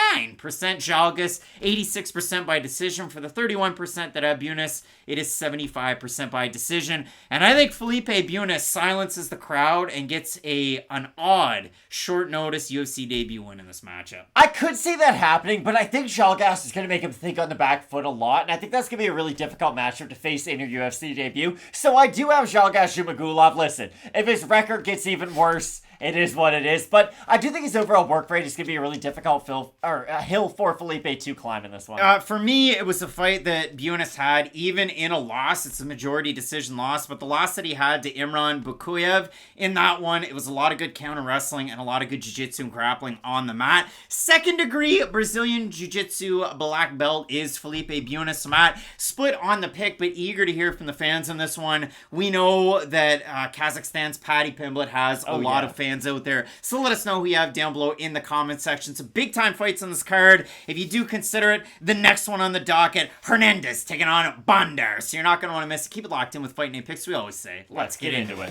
69% Zhalgas, 86% by decision. For the 31% that have Bunes, it is 75% by decision. And I think Felipe Bunes silences the crowd and gets an odd short notice UFC debut win in this matchup. I could see that happening, but I think Zhalgas is going to make him think on the back foot a lot, and I think that's going to be a really difficult matchup to face in your UFC debut. So I do have Zhalgas Zhumagulov. Listen, if his record gets even worse, it is what it is, but I do think his overall work rate is going to be a really difficult hill for Felipe to climb in this one. For me, it was a fight that Bunes had, even in a loss. It's a majority decision loss, but the loss that he had to Imran Bukauskas, in that one, it was a lot of good counter wrestling and a lot of good jiu-jitsu and grappling on the mat. Second degree Brazilian jiu-jitsu black belt is Felipe Bunes. Matt, split on the pick, but eager to hear from the fans on this one. We know that Kazakhstan's Paddy Pimblett has a lot of fans out there, so let us know who you have down below in the comment section. Some big time fights on this card. If you do consider it, the next one on the docket, Hernandez taking on Bondar, so you're not going to want to miss it. Keep it locked in with Fight Night Picks. We always say, let's get into it.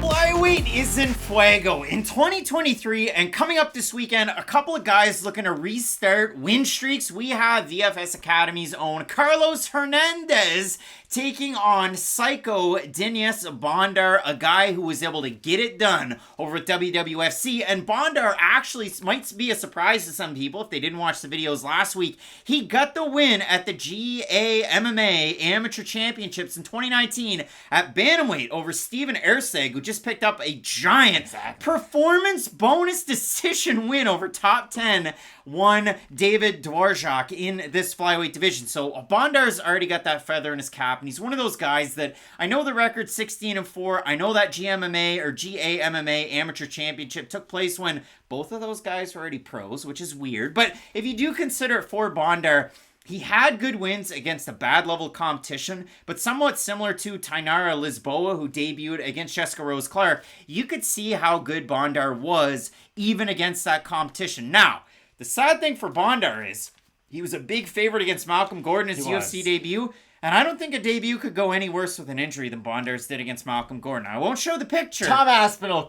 Flyweight is in fuego in 2023, and coming up this weekend, a couple of guys looking to restart win streaks. We have VFS Academy's own Carlos Hernandez taking on Psycho Diniz Bondar, a guy who was able to get it done over at WWFC. And Bondar actually might be a surprise to some people if they didn't watch the videos last week. He got the win at the GA Amateur Championships in 2019 at Bantamweight over Steven Erceg, who just picked up a giant performance bonus decision win over top 10 David Dvorak in this flyweight division. So Bondar's already got that feather in his cap, and he's one of those guys that I know the record 16-4. I know that GMMA or GAMMA Amateur Championship took place when both of those guys were already pros, which is weird. But if you do consider it for Bondar, he had good wins against a bad level competition, but somewhat similar to Tainara Lisboa, who debuted against Jessica Rose Clark. You could see how good Bondar was even against that competition. Now, the sad thing for Bondar is he was a big favorite against Malcolm Gordon in his UFC debut. And I don't think a debut could go any worse with an injury than Bondar's did against Malcolm Gordon. I won't show the picture. Tom Aspinall,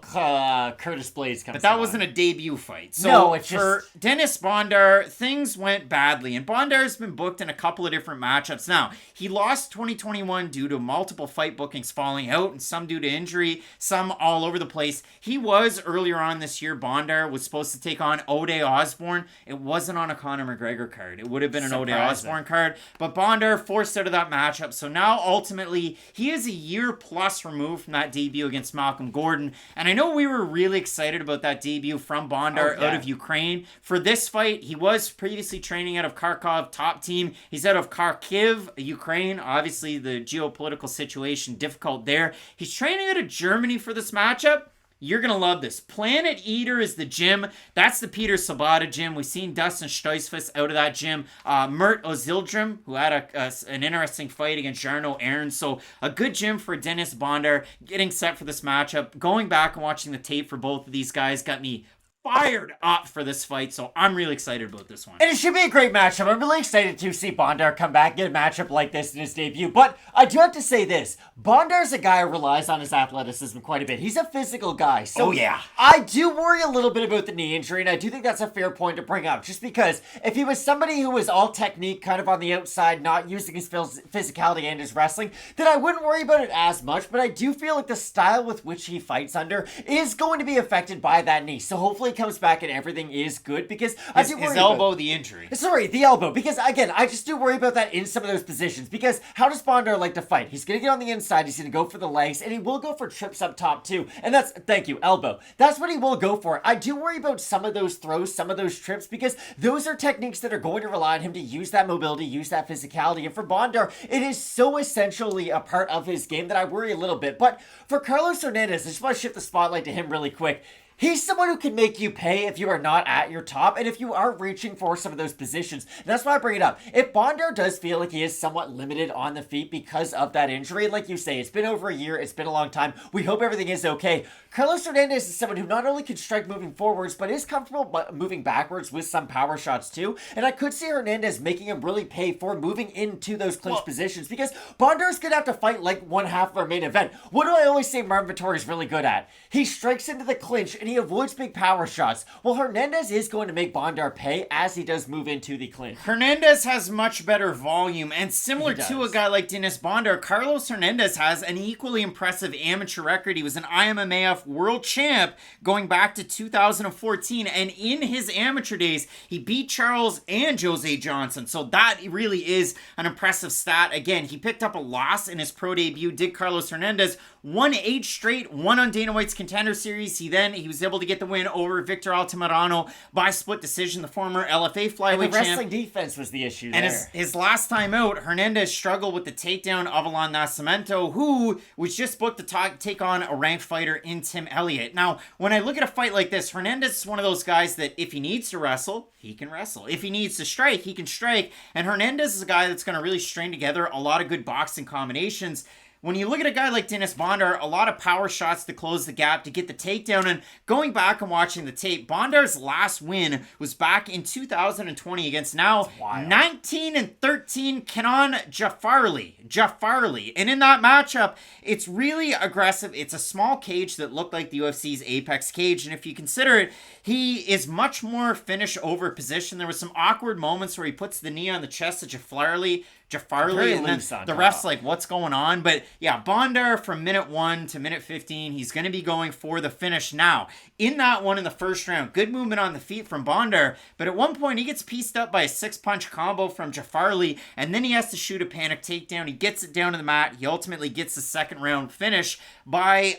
Curtis Blades comes. But that wasn't a debut fight. So no, it's for Diniz Bondar, things went badly. And Bondar's been booked in a couple of different matchups. Now, he lost 2021 due to multiple fight bookings falling out, and some due to injury, some all over the place. He was, earlier on this year, Bondar was supposed to take on Ode Osborne. It wasn't on a Conor McGregor card. It would have been an Ode Osborne card. But Bondar forced out of that matchup. So now ultimately he is a year plus removed from that debut against Malcolm Gordon. And I know we were really excited about that debut from Bondar out of Ukraine. For this fight, he was previously training out of Kharkov top team. He's out of Kharkiv, Ukraine. Obviously the geopolitical situation difficult there. He's training out of Germany for this matchup. You're going to love this. Planet Eater is the gym. That's the Peter Sabata gym. We've seen Dustin Stoisfus out of that gym. Mert Ozildrim, who had an interesting fight against Jarno Aaron. So a good gym for Dennis Bondar. Getting set for this matchup. Going back and watching the tape for both of these guys got me fired up for this fight, so I'm really excited about this one. And it should be a great matchup. I'm really excited to see Bondar come back and get a matchup like this in his debut. But I do have to say this. Bondar's a guy who relies on his athleticism quite a bit. He's a physical guy. So yeah. I do worry a little bit about the knee injury, and I do think that's a fair point to bring up. Just because if he was somebody who was all technique, kind of on the outside, not using his physicality and his wrestling, then I wouldn't worry about it as much. But I do feel like the style with which he fights under is going to be affected by that knee. So hopefully comes back and everything is good, because I do worry his elbow, the injury. Sorry, the elbow. Because again, I just do worry about that in some of those positions. Because how does Bondar like to fight? He's gonna get on the inside, he's gonna go for the legs, and he will go for trips up top too. And that's, thank you, elbow. That's what he will go for. I do worry about some of those throws, some of those trips, because those are techniques that are going to rely on him to use that mobility, use that physicality. And for Bondar, it is so essentially a part of his game that I worry a little bit. But for Carlos Hernandez, I just want to shift the spotlight to him really quick. He's someone who can make you pay if you are not at your top and if you are reaching for some of those positions. And that's why I bring it up. If Bondar does feel like he is somewhat limited on the feet because of that injury, like you say, it's been over a year, it's been a long time, we hope everything is okay. Carlos Hernandez is someone who not only can strike moving forwards, but is comfortable moving backwards with some power shots too. And I could see Hernandez making him really pay for moving into those clinch positions, because Bondar's going to have to fight like one half of our main event. What do I always say Marvin Vettori is really good at? He strikes into the clinch and he avoids big power shots. Well, Hernandez is going to make Bondar pay as he does move into the clinch. Hernandez has much better volume, and similar to a guy like Dennis Bondar, Carlos Hernandez has an equally impressive amateur record. He was an IMMAF world champ going back to 2014, and in his amateur days, he beat Charles and Jose Johnson, so that really is an impressive stat. Again, he picked up a loss in his pro debut, did Carlos Hernandez, won 8 straight, won on Dana White's Contender Series. He was able to get the win over Victor Altamirano by split decision, the former LFA flyweight champ. And the wrestling defense was the issue there. And his last time out, Hernandez struggled with the takedown of Alan Nascimento, who was just booked to take on a ranked fighter in Tim Elliott. Now, when I look at a fight like this, Hernandez is one of those guys that if he needs to wrestle, he can wrestle. If he needs to strike, he can strike. And Hernandez is a guy that's going to really string together a lot of good boxing combinations. When you look at a guy like Dennis Bondar, a lot of power shots to close the gap, to get the takedown. And going back and watching the tape, Bondar's last win was back in 2020 against now 19-13 Kenan Jaffarli. And in that matchup, it's really aggressive. It's a small cage that looked like the UFC's Apex cage. And if you consider it, he is much more finish over position. There was some awkward moments where he puts the knee on the chest of Jaffarli, and then the ref's like, what's going on? But yeah, Bondar from minute 1 to minute 15, he's going to be going for the finish now. In that one in the first round, good movement on the feet from Bondar, but at one point he gets pieced up by a 6-punch combo from Jaffarli, and then he has to shoot a panic takedown. He gets it down to the mat. He ultimately gets the second round finish by,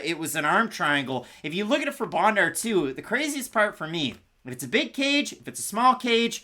it was an arm triangle. If you look at it for Bondar too, the craziest part for me, if it's a big cage, if it's a small cage,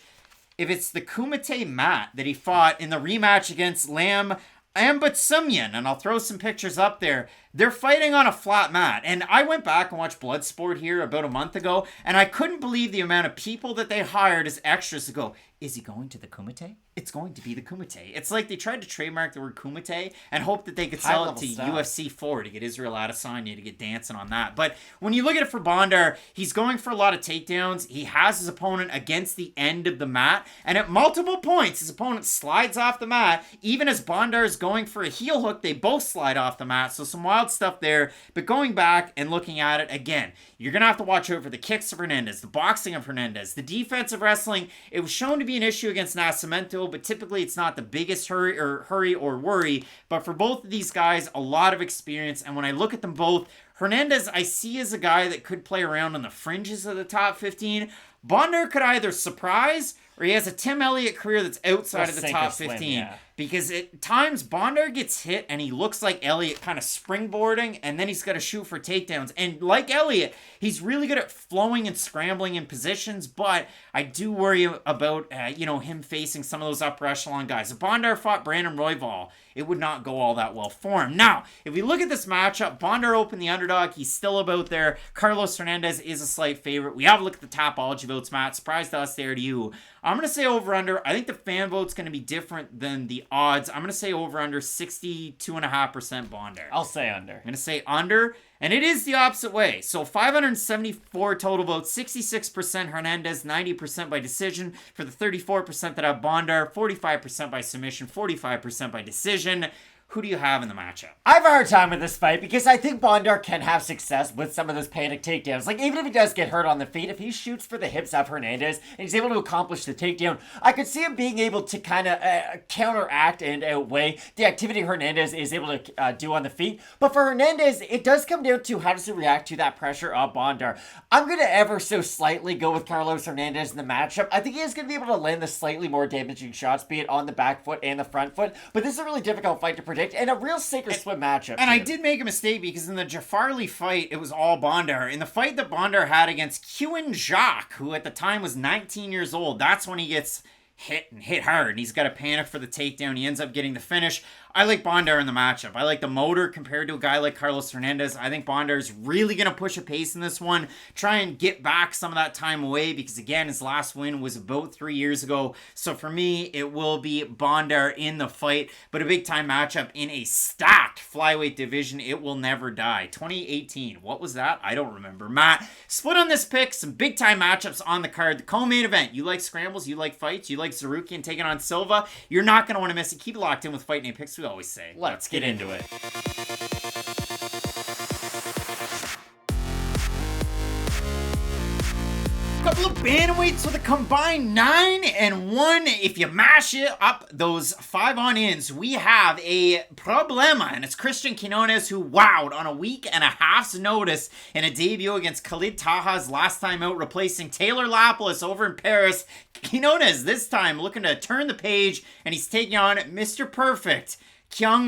if it's the Kumite mat that he fought in the rematch against Lam Ambatsumyan, and I'll throw some pictures up there, they're fighting on a flat mat. And I went back and watched Bloodsport here about a month ago, and I couldn't believe the amount of people that they hired as extras to go, is he going to the Kumite? It's going to be the Kumite. It's like they tried to trademark the word Kumite and hope that they could sell it to UFC 4 to get Israel Adesanya to get dancing on that. But when you look at it for Bondar, he's going for a lot of takedowns. He has his opponent against the end of the mat, and at multiple points, his opponent slides off the mat. Even as Bondar is going for a heel hook, they both slide off the mat. So some wild stuff there. But going back and looking at it again, you're going to have to watch out for the kicks of Hernandez, the boxing of Hernandez, the defensive wrestling. It was shown to be an issue against Nascimento, but typically it's not the biggest hurry or worry. But for both of these guys, a lot of experience. And when I look at them both, Hernandez I see as a guy that could play around on the fringes of the top 15. Bondar could either surprise, or he has a Tim Elliott career that's outside of the top 15. Because at times, Bondar gets hit and he looks like Elliott kind of springboarding, and then he's got to shoot for takedowns. And like Elliott, he's really good at flowing and scrambling in positions, but I do worry about him facing some of those upper echelon guys. If Bondar fought Brandon Royval it would not go all that well for him. Now, if we look at this matchup, Bondar opened the underdog. He's still about there. Carlos Hernandez is a slight favorite. We have a look at the Tapology votes, Matt. Surprise to us there to you. I'm going to say over-under. I think the fan vote's going to be different than the odds. I'm going to say over-under 62.5% Bondar. I'll say under. I'm going to say under. And it is the opposite way. So 574 total votes, 66% Hernandez, 90% by decision. For the 34% that have Bondar, 45% by submission, 45% by decision. Who do you have in the matchup? I have a hard time with this fight because I think Bondar can have success with some of those panic takedowns. Like, even if he does get hurt on the feet, if he shoots for the hips of Hernandez and he's able to accomplish the takedown, I could see him being able to kind of counteract and outweigh the activity Hernandez is able to do on the feet. But for Hernandez, it does come down to how does he react to that pressure of Bondar. I'm going to ever so slightly go with Carlos Hernandez in the matchup. I think he is going to be able to land the slightly more damaging shots, be it on the back foot and the front foot. But this is a really difficult fight to predict. And a real sink or swim matchup. And I did make a mistake because in the Jafarli fight, it was all Bondar. In the fight that Bondar had against Kyung, who at the time was 19 years old, that's when he gets hit hard. And he's got to panic for the takedown. He ends up getting the finish. I like Bondar in the matchup. I like the motor compared to a guy like Carlos Hernandez. I think Bondar is really going to push a pace in this one. Try and get back some of that time away because, again, his last win was about 3 years ago. So for me, it will be Bondar in the fight. But a big-time matchup in a stacked flyweight division. It will never die. 2018. What was that? I don't remember. Matt, split on this pick. Some big-time matchups on the card. The co-main event. You like scrambles. You like fights. You like Zarukian taking on Silva. You're not going to want to miss it. Keep it locked in with Fight Name Picks. We always say. Let's get into it. Couple of bantamweights with a combined 9-1. If you mash it up those 5 on-ins, we have a problema, and it's Cristian Quinonez who wowed on a week and a half's notice in a debut against Khalid Taha's last time out, replacing Taylor Lapilus over in Paris. Quinonez this time looking to turn the page, and he's taking on Mr. Perfect, Kyung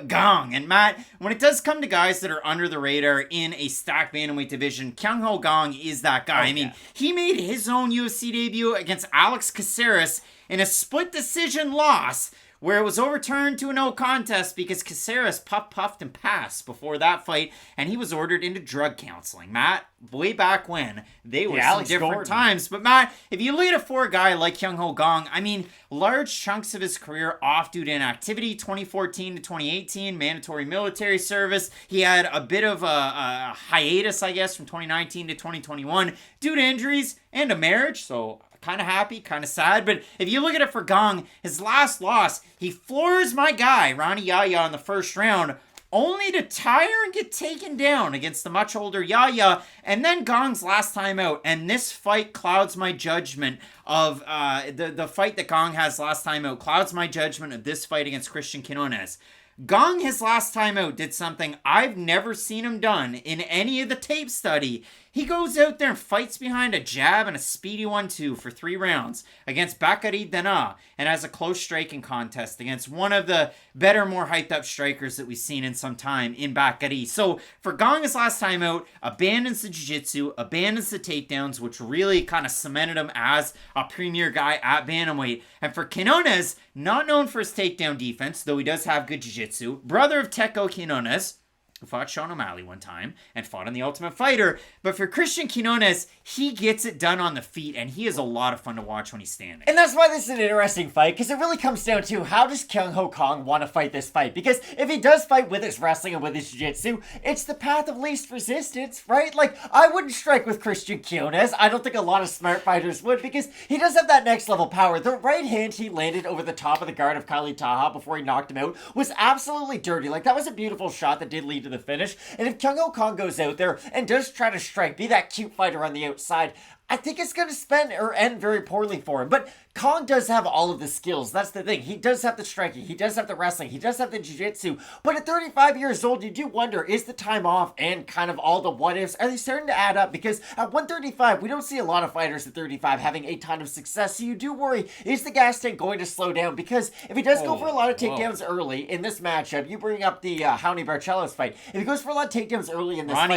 Gang. And Matt, when it does come to guys that are under the radar in a stacked bantamweight division, Kyung Gang is that guy. I mean, he made his own UFC debut against Alex Caceres in a split decision loss where it was overturned to a no contest because Caceres puffed and passed before that fight, and he was ordered into drug counseling. Matt, way back when, they were some different times. But Matt, if you look at it for a guy like Kyung Gang, I mean, large chunks of his career off due to inactivity, 2014 to 2018, mandatory military service. He had a bit of a hiatus, I guess, from 2019 to 2021 due to injuries and a marriage, so kind of happy, kind of sad. But if you look at it for Gang, his last loss, he floors my guy, Ronnie in the first round, only to tire and get taken down against the much older Yaya. And then Gang's last time out. And this fight clouds my judgment of the fight that Gang has last time out, clouds my judgment of this fight against Cristian Quinonez. Gang, his last time out, did something I've never seen him done in any of the tape study. He goes out there and fights behind a jab and a speedy 1-2 for 3 rounds against Bakary Dana and has a close striking contest against one of the better, more hyped up strikers that we've seen in some time in Bakary. So for Gang, his last time out, abandons the jiu-jitsu, abandons the takedowns, which really kind of cemented him as a premier guy at bantamweight. And for Quinonez, not known for his takedown defense, though he does have good jiu-jitsu, brother of Teco Quinonez, who fought Sean O'Malley one time and fought on The Ultimate Fighter. But for Cristian Quinonez, he gets it done on the feet, and he is a lot of fun to watch when he's standing. And that's why this is an interesting fight, because it really comes down to how does Kyung Gang want to fight this fight? Because if he does fight with his wrestling and with his jiu-jitsu, it's the path of least resistance, right? Like, I wouldn't strike with Cristian Quinonez. I don't think a lot of smart fighters would, because he does have that next level power. The right hand he landed over the top of the guard of Khalid Taha before he knocked him out was absolutely dirty. Like, that was a beautiful shot that did lead to the finish. And if Kyung Gang goes out there and does try to strike, be that cute fighter on the outside, I think it's going to end very poorly for him. But Kang does have all of the skills. That's the thing. He does have the striking. He does have the wrestling. He does have the jiu-jitsu. But at 35 years old, you do wonder, is the time off and kind of all the what-ifs, are they starting to add up? Because at 135, we don't see a lot of fighters at 35 having a ton of success. So you do worry, is the gas tank going to slow down? Because if he does go for a lot of takedowns early in this matchup, you bring up the Raoni Barcelos fight. If he goes for a lot of takedowns early in this fight...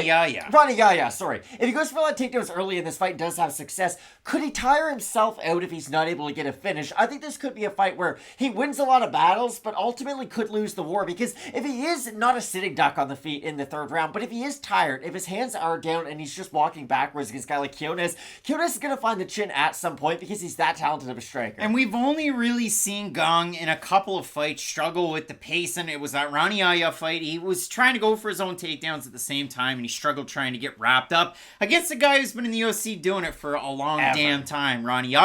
Ronnie Yaya, sorry. If he goes for a lot of takedowns early in this fight, does have have success. Could he tire himself out if he's not able to get a finish? I think this could be a fight where he wins a lot of battles, but ultimately could lose the war, because if he is not a sitting duck on the feet in the third round, but if he is tired, if his hands are down and he's just walking backwards against a guy like Quinonez is going to find the chin at some point because he's that talented of a striker. And we've only really seen Kang in a couple of fights struggle with the pace, and it was that Ronnie fight. He was trying to go for his own takedowns at the same time, and he struggled trying to get wrapped up against a guy who's been in the UFC doing it for a long damn time, Ronnie.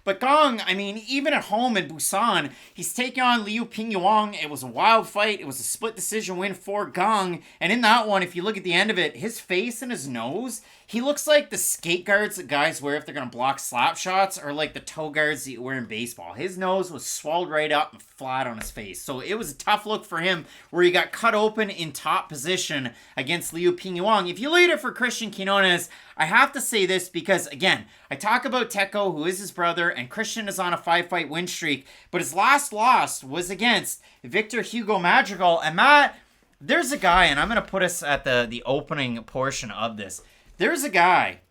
But Kang, I mean, even at home in Busan, he's taking on Liu Pingyuan. It was a wild fight. It was a split decision win for Kang. And in that one, if you look at the end of it, his face and his nose, he looks like the skate guards that guys wear if they're going to block slap shots, or like the toe guards that you wear in baseball. His nose was swelled right up and flat on his face. So it was a tough look for him where he got cut open in top position against Liu Pingyuan. If you look at it for Cristian Quinonez, I have to say this because, again, I talk about Teko, who is his brother, and Cristian is on a 5-fight win streak, but his last loss was against Victor Hugo Madrigal. And Matt, there's a guy, and I'm going to put us at the opening portion of this. There's a guy.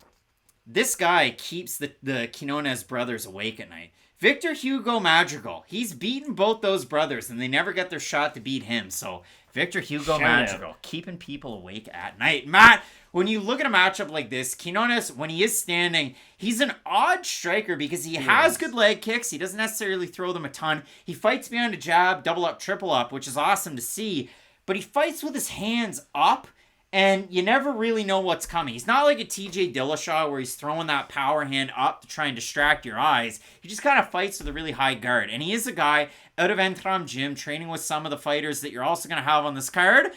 This guy keeps the Quinonez brothers awake at night. Victor Hugo Madrigal. He's beaten both those brothers, and they never got their shot to beat him. So, Victor Hugo Madrigal, keeping people awake at night. Matt, when you look at a matchup like this, Quinonez, when he is standing, he's an odd striker because he has good leg kicks. He doesn't necessarily throw them a ton. He fights behind a jab, double up, triple up, which is awesome to see. But he fights with his hands up, and you never really know what's coming. He's not like a TJ Dillashaw where he's throwing that power hand up to try and distract your eyes. He just kind of fights with a really high guard. And he is a guy out of Entram Gym training with some of the fighters that you're also going to have on this card,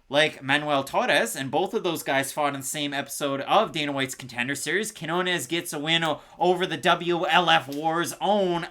like Manuel Torres, and both of those guys fought in the same episode of Dana White's Contender Series. Quinonez gets a win over the WLF War's own.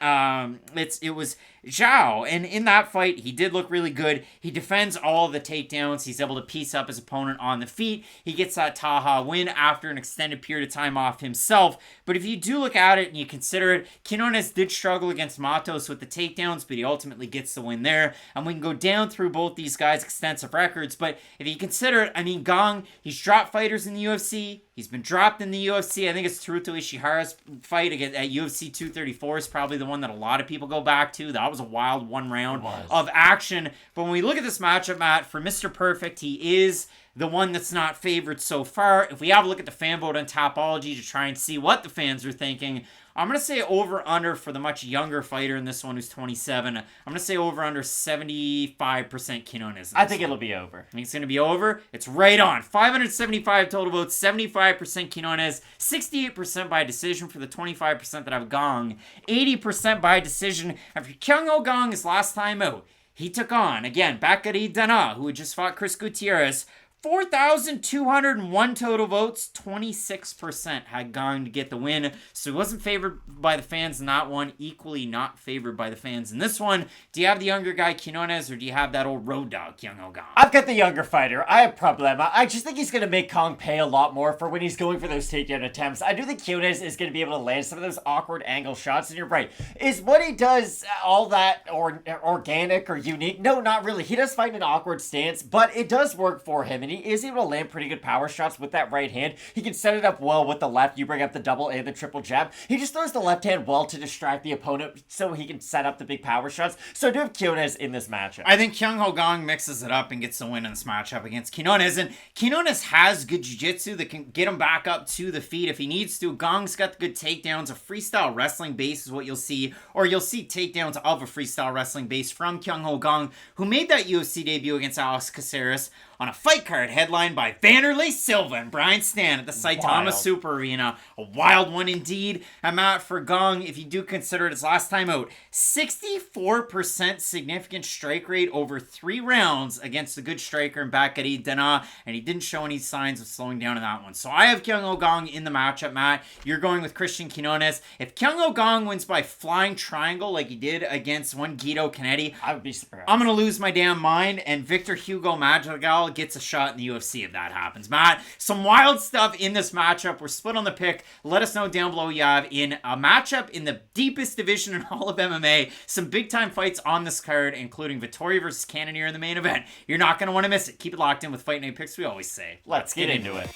It was Zhao, and in that fight, he did look really good. He defends all the takedowns. He's able to piece up his opponent on the feet. He gets that Taha win after an extended period of time off himself. But if you do look at it and you consider it, Quinonez did struggle against Matos with the takedowns, but he ultimately gets the win there. And we can go down through both these guys' extensive records, but if you consider it, I mean, Kang, he's dropped fighters in the UFC. He's been dropped in the UFC. I think it's Teruto Ishihara's fight at UFC 234 is probably the one that a lot of people go back to. That was a wild one round of action. But when we look at this matchup, Matt, for Mr. Perfect, he is the one that's not favored so far. If we have a look at the fan vote on Tapology to try and see what the fans are thinking, I'm going to say over-under for the much younger fighter in this one who's 27. I'm going to say over-under 75% Quinonez. I think it'll be over. I think it's going to be over. It's right on. 575 total votes, 75% Quinonez, 68% by decision for the 25% that have Kang, 80% by decision after Kyung Kang his last time out. He took on, again, Bakary Dana, who had just fought Chris Gutierrez. 4,201 total votes, 26% had Kang to get the win. So he wasn't favored by the fans in that one, equally not favored by the fans in this one. Do you have the younger guy, Quinonez, or do you have that old road dog, Kyung Kang? I've got the younger fighter. I have problema. I just think he's going to make Kang pay a lot more for when he's going for those takedown attempts. I do think Quinonez is going to be able to land some of those awkward angle shots, and you're right. Is what he does all that organic or unique? No, not really. He does fight in an awkward stance, but it does work for him, and he is able to land pretty good power shots with that right hand. He can set it up well with the left. You bring up the double and the triple jab. He just throws the left hand well to distract the opponent so he can set up the big power shots. So I do have Quinonez in this matchup. I think Kyung Kang mixes it up and gets the win in this matchup against Quinonez. And Quinonez has good jiu-jitsu that can get him back up to the feet if he needs to. Kang's got the good takedowns. A freestyle wrestling base is what you'll see. Or you'll see takedowns of a freestyle wrestling base from Kyung Kang, who made that UFC debut against Alex Caceres on a fight card headlined by Vanderlei Silva and Brian Stan at the Saitama Super Arena. A wild one indeed. I'm out for Kang. If you do consider it his last time out, 64% significant strike rate over 3 rounds against a good striker in Bakary Dana, and he didn't show any signs of slowing down in that one. So I have Kyung Kang in the matchup, Matt. You're going with Cristian Quinonez. If Kyung Kang wins by flying triangle like he did against one Guido Canetti, I would be surprised. I'm going to lose my damn mind, and Victor Hugo Madrigal gets a shot in the UFC if that happens. Matt, some wild stuff in this matchup. We're split on the pick. Let us know down below you have in a matchup in the deepest division in all of MMA. Some big time fights on this card, including Vettori versus Cannonier in the main event. You're not going to want to miss it. Keep it locked in with Fight Night Picks, we always say. Let's get into it.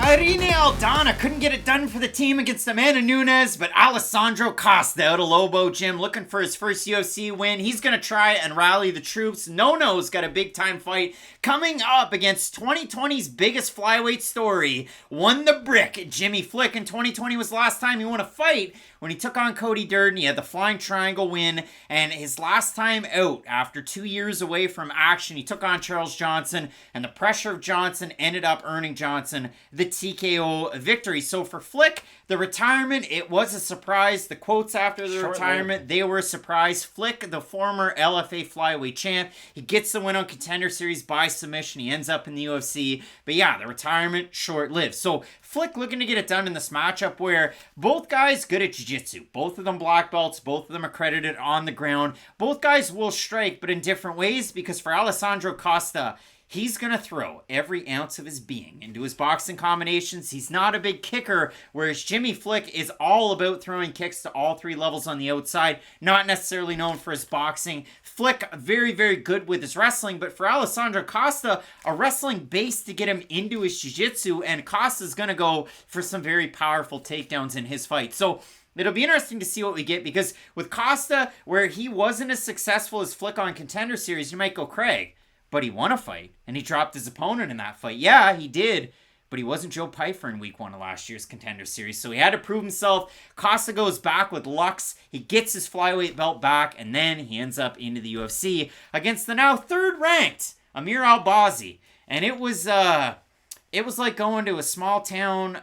Irene Aldana couldn't get it done for the team against Amanda Nunes, but Alessandro Costa out of Lobo Gym looking for his first UFC win. He's going to try and rally the troops. No-No's got a big-time fight coming up against 2020's biggest flyweight story. Won the brick. Jimmy Flick in 2020 was the last time he won a fight when he took on Cody Durden. He had the Flying Triangle win, and his last time out after 2 years away from action, he took on Charles Johnson, and the pressure of Johnson ended up earning Johnson the TKO victory. So for Flick, the retirement, it was a surprise. The quotes after the retirement, they were a surprise. Flick, the former LFA flyweight champ, he gets the win on Contender Series by submission. He ends up in the UFC. But yeah, the retirement, short-lived. So Flick looking to get it done in this matchup where both guys good at jiu-jitsu. Both of them black belts. Both of them accredited on the ground. Both guys will strike, but in different ways, because for Alessandro Costa, he's going to throw every ounce of his being into his boxing combinations. He's not a big kicker, whereas Jimmy Flick is all about throwing kicks to all three levels on the outside, not necessarily known for his boxing. Flick, very, very good with his wrestling, but for Alessandro Costa, a wrestling base to get him into his jiu-jitsu, and Costa's going to go for some very powerful takedowns in his fight. So it'll be interesting to see what we get, because with Costa, where he wasn't as successful as Flick on Contender Series, you might go, Craig, but he won a fight, and he dropped his opponent in that fight. Yeah, he did, but he wasn't Joe Pyfer in week 1 of last year's Contender Series, so he had to prove himself. Costa goes back with Lux. He gets his flyweight belt back, and then he ends up into the UFC against the now third-ranked Amir Albazi. And it was like going to a small town,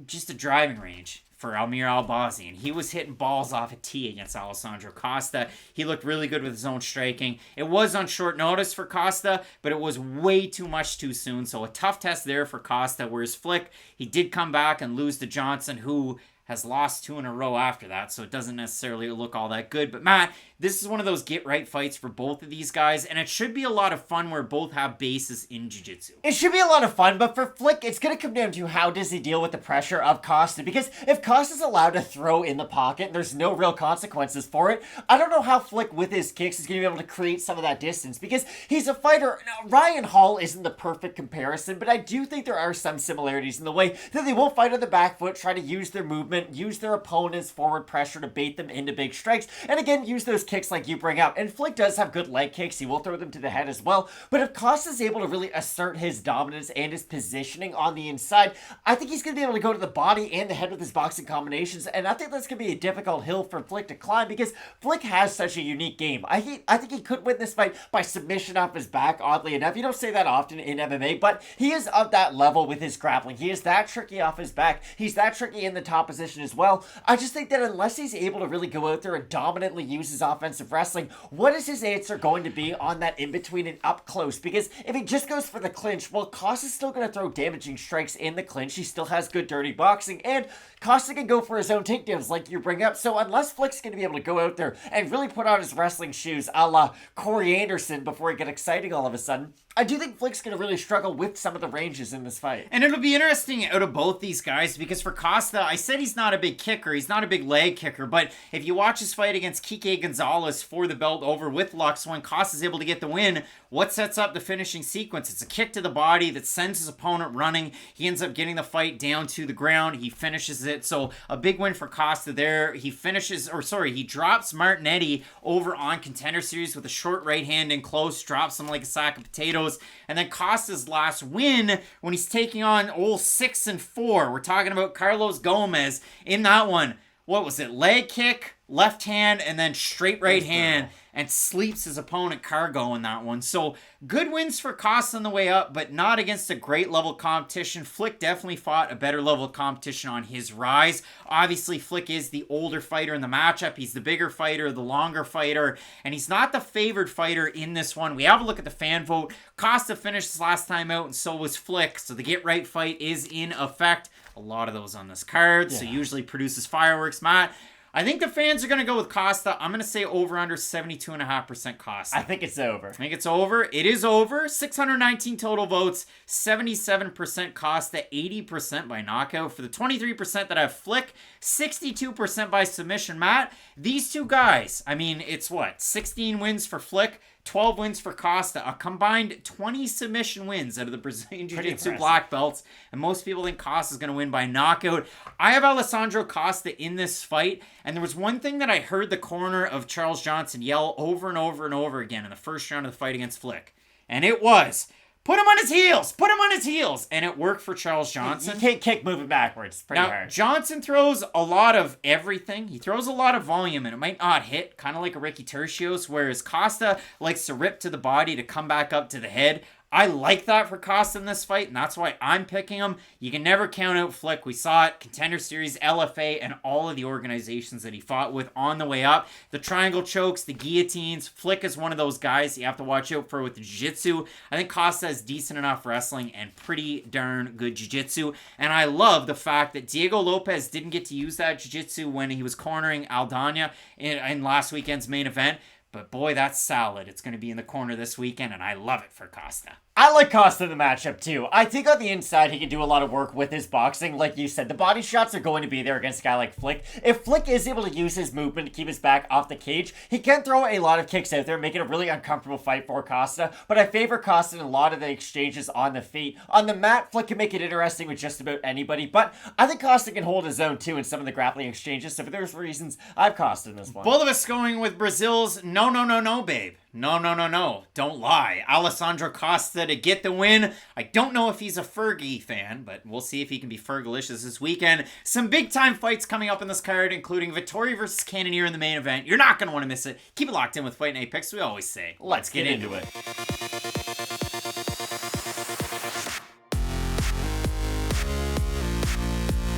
just a driving range for Amir Albazi, and he was hitting balls off a tee against Alessandro Costa. He looked really good with his own striking. It was on short notice for Costa, but it was way too much too soon, so a tough test there for Costa, whereas Flick, he did come back and lose to Johnson, who has lost 2 in a row after that, so it doesn't necessarily look all that good. But Matt, this is one of those get-right fights for both of these guys, and it should be a lot of fun where both have bases in jiu-jitsu. It should be a lot of fun, but for Flick, it's going to come down to how does he deal with the pressure of Costa, because if Costa's allowed to throw in the pocket, there's no real consequences for it. I don't know how Flick, with his kicks, is going to be able to create some of that distance, because he's a fighter. Now, Ryan Hall isn't the perfect comparison, but I do think there are some similarities in the way that they will fight on the back foot, try to use their movement, use their opponent's forward pressure to bait them into big strikes, and again, use those kicks like you bring up. And Flick does have good leg kicks. He will throw them to the head as well. But if Costa's able to really assert his dominance and his positioning on the inside, I think he's going to be able to go to the body and the head with his boxing combinations, and I think that's going to be a difficult hill for Flick to climb, because Flick has such a unique game. I think he could win this fight by submission off his back, oddly enough. You don't say that often in MMA, but he is of that level with his grappling. He is that tricky off his back. He's that tricky in the top position as well. I just think that unless he's able to really go out there and dominantly use his offensive wrestling, what is his answer going to be on that in-between and up close? Because if he just goes for the clinch, well, Costa's still going to throw damaging strikes in the clinch. He still has good dirty boxing, and Costa can go for his own takedowns like you bring up. So unless Flick's going to be able to go out there and really put on his wrestling shoes a la Corey Anderson before he get exciting all of a sudden, I do think Flick's going to really struggle with some of the ranges in this fight. And it'll be interesting out of both these guys, because for Costa, I said he's not a big kicker. He's not a big leg kicker. But if you watch his fight against Kike Gonzalez for the belt over with Lux, when Costa's able to get the win, what sets up the finishing sequence? It's a kick to the body that sends his opponent running. He ends up getting the fight down to the ground. He finishes it. So a big win for Costa there. He drops Martinetti over on Contender Series with a short right hand in close, drops him like a sack of potatoes. And then Costa's last win when he's taking on old 6-4. We're talking about Carlos Gomez in that one. What was it? Leg kick, left hand, and then straight right hand, and sleeps his opponent Cargo in that one. So good wins for Costa on the way up, but not against a great level competition. Flick definitely fought a better level of competition on his rise. Obviously, Flick is the older fighter in the matchup. He's the bigger fighter, the longer fighter, and he's not the favored fighter in this one. We have a look at the fan vote. Costa finished his last time out, and so was Flick. So the get-right fight is in effect. A lot of those on this card, so usually produces fireworks. Matt, I think the fans are going to go with Costa. I'm going to say over under 72.5% Costa. I think it's over. I think it's over. It is over. 619 total votes. 77% Costa. 80% by knockout. For the 23% that have Flick, 62% by submission. Matt, these two guys, I mean, it's what? 16 wins for Flick, 12 wins for Costa, a combined 20 submission wins out of the Brazilian Jiu-Jitsu black belts, and most people think Costa's going to win by knockout. I have Alessandro Costa in this fight, and there was one thing that I heard the corner of Charles Johnson yell over and over and over again in the first round of the fight against Flick, and it was, put him on his heels! Put him on his heels! And it worked for Charles Johnson. You can't kick moving backwards. Pretty hard. Johnson throws a lot of everything. He throws a lot of volume, and it might not hit, kind of like a Ricky Tercios, whereas Costa likes to rip to the body to come back up to the head. I like that for Costa in this fight, and that's why I'm picking him. You can never count out Flick. We saw it, Contender Series, LFA, and all of the organizations that he fought with on the way up. The triangle chokes, the guillotines. Flick is one of those guys you have to watch out for with the jiu-jitsu. I think Costa has decent enough wrestling and pretty darn good jiu-jitsu. And I love the fact that Diego Lopez didn't get to use that jiu-jitsu when he was cornering Aldana in last weekend's main event. But boy, that's solid. It's going to be in the corner this weekend, and I love it for Costa. I like Costa in the matchup, too. I think on the inside, he can do a lot of work with his boxing. Like you said, the body shots are going to be there against a guy like Flick. If Flick is able to use his movement to keep his back off the cage, he can throw a lot of kicks out there, making it a really uncomfortable fight for Costa. But I favor Costa in a lot of the exchanges on the feet. On the mat, Flick can make it interesting with just about anybody. But I think Costa can hold his own, too, in some of the grappling exchanges. So for those reasons, I've Costa in this one. Both of us going with Brazil's no, babe. No. Don't lie. Alessandro Costa to get the win. I don't know if he's a Fergie fan, but we'll see if he can be Fergalicious this weekend. Some big-time fights coming up in this card, including Vettori versus Cannonier in the main event. You're not going to want to miss it. Keep it locked in with Fight Night Picks. We always say, let's get into it.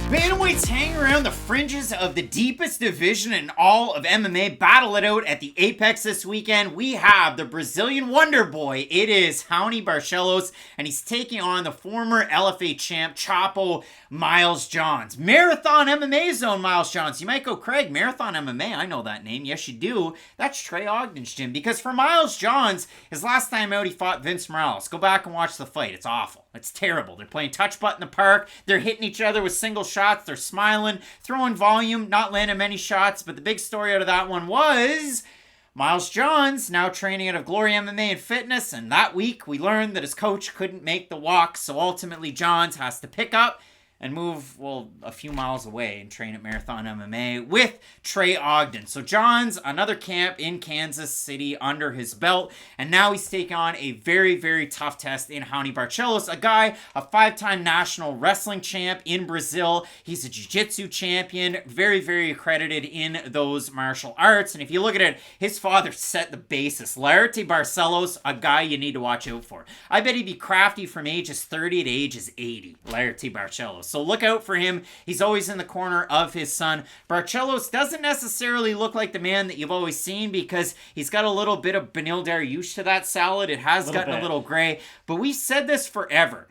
Bantamweights hang around the fringes of the deepest division in all of MMA. Battle it out at the Apex this weekend. We have the Brazilian Wonder Boy. It is Raoni Barcelos, and he's taking on the former LFA champ, Chapo Miles Johns. Marathon MMA Zone Miles Johns. You might go, Craig, Marathon MMA, I know that name. Yes, you do. That's Trey Ogden's gym, because for Miles Johns, his last time out, he fought Vince Morales. Go back and watch the fight. It's awful. It's terrible. They're playing touch butt in the park. They're hitting each other with single shots. They're smiling, throwing volume, not landing many shots. But the big story out of that one was Miles Johns now training out of Glory MMA and Fitness. And that week we learned that his coach couldn't make the walk. So ultimately Johns has to pick up and move, well, a few miles away and train at Marathon MMA with Trey Ogden. So Johns, another camp in Kansas City under his belt, and now he's taking on a very, very tough test in Raoni Barcelos, a guy, a 5-time national wrestling champ in Brazil. He's a jiu-jitsu champion, very, very accredited in those martial arts, and if you look at it, his father set the basis. Laerte Barcelos, a guy you need to watch out for. I bet he'd be crafty from ages 30 to ages 80, Laerte Barcelos. So look out for him. He's always in the corner of his son. Barcelos doesn't necessarily look like the man that you've always seen because he's got a little bit of Benil Dariush to that salad. It has gotten a little gray. But we've said this forever.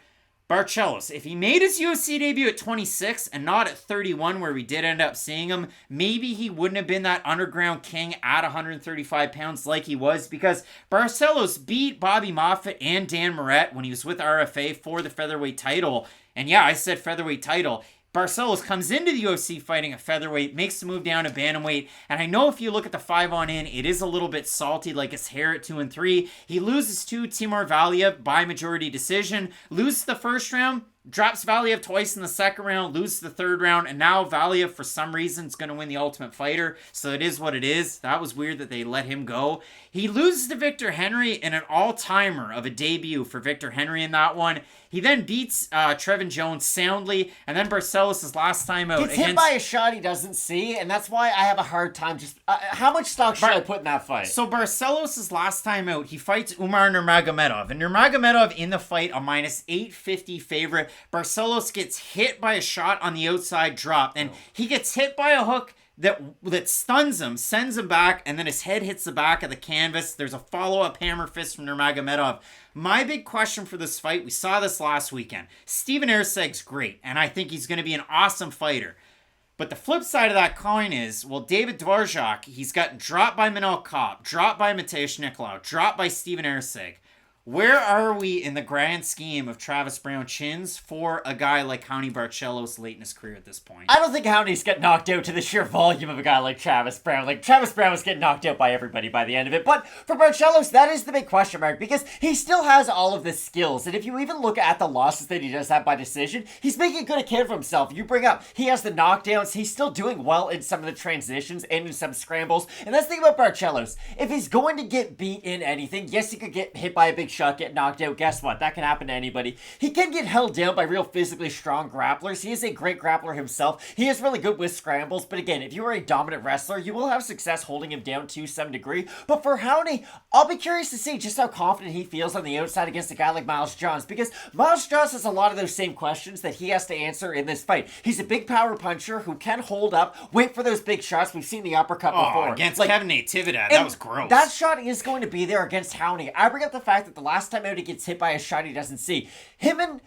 Barcelos, if he made his UFC debut at 26 and not at 31 where we did end up seeing him, maybe he wouldn't have been that underground king at 135 pounds like he was, because Barcelos beat Bobby Moffett and Dan Moret when he was with RFA for the featherweight title. And yeah, I said featherweight title. Barcelos comes into the UFC fighting at featherweight, makes the move down to bantamweight, and I know if you look at the 5-on-in, it is a little bit salty, like his hair at 2 and 3. He loses to Timur Valiev by majority decision, loses the first round, drops Valiev twice in the second round, loses the third round, and now Valiev, for some reason, is going to win the Ultimate Fighter, so it is what it is. That was weird that they let him go. He loses to Victor Henry in an all-timer of a debut for Victor Henry in that one. He then beats Trevin Jones soundly, and then Barcelos' last time out gets hit by a shot he doesn't see, and that's why I have a hard time just... how much stock should I put in that fight? So Barcelos' last time out, he fights Umar Nurmagomedov, and Nurmagomedov in the fight, a minus 850 favorite. Barcelos gets hit by a shot on the outside drop, and he gets hit by a hook that stuns him, sends him back, and then his head hits the back of the canvas. There's a follow-up hammer fist from Nurmagomedov. My big question for this fight, we saw this last weekend. Steven Erceg's great, and I think he's going to be an awesome fighter. But the flip side of that coin is, well, David Dvorak, he's gotten dropped by Manel Kopp, dropped by Mateusz Nicolau, dropped by Steven Erceg. Where are we in the grand scheme of Travis Brown chins for a guy like Raoni Barcelos late in his career at this point? I don't think Raoni's getting knocked out to the sheer volume of a guy like Travis Brown. Like, Travis Brown was getting knocked out by everybody by the end of it. But for Barcelos, that is the big question mark, because he still has all of the skills. And if you even look at the losses that he does have by decision, he's making a good account of himself. You bring up, he has the knockdowns. He's still doing well in some of the transitions and in some scrambles. And that's the thing about Barcelos. If he's going to get beat in anything, yes, he could get hit by a big shot, get knocked out. Guess what? That can happen to anybody. He can get held down by real physically strong grapplers. He is a great grappler himself. He is really good with scrambles. But again, if you are a dominant wrestler, you will have success holding him down to some degree. But for Raoni, I'll be curious to see just how confident he feels on the outside against a guy like Miles Johns, because Miles Johns has a lot of those same questions that he has to answer in this fight. He's a big power puncher who can hold up, wait for those big shots. We've seen the uppercut before. Against Kevin Natividad, that was gross. That shot is going to be there against Raoni. I bring up the fact that the last time out he gets hit by a shot he doesn't see. Him and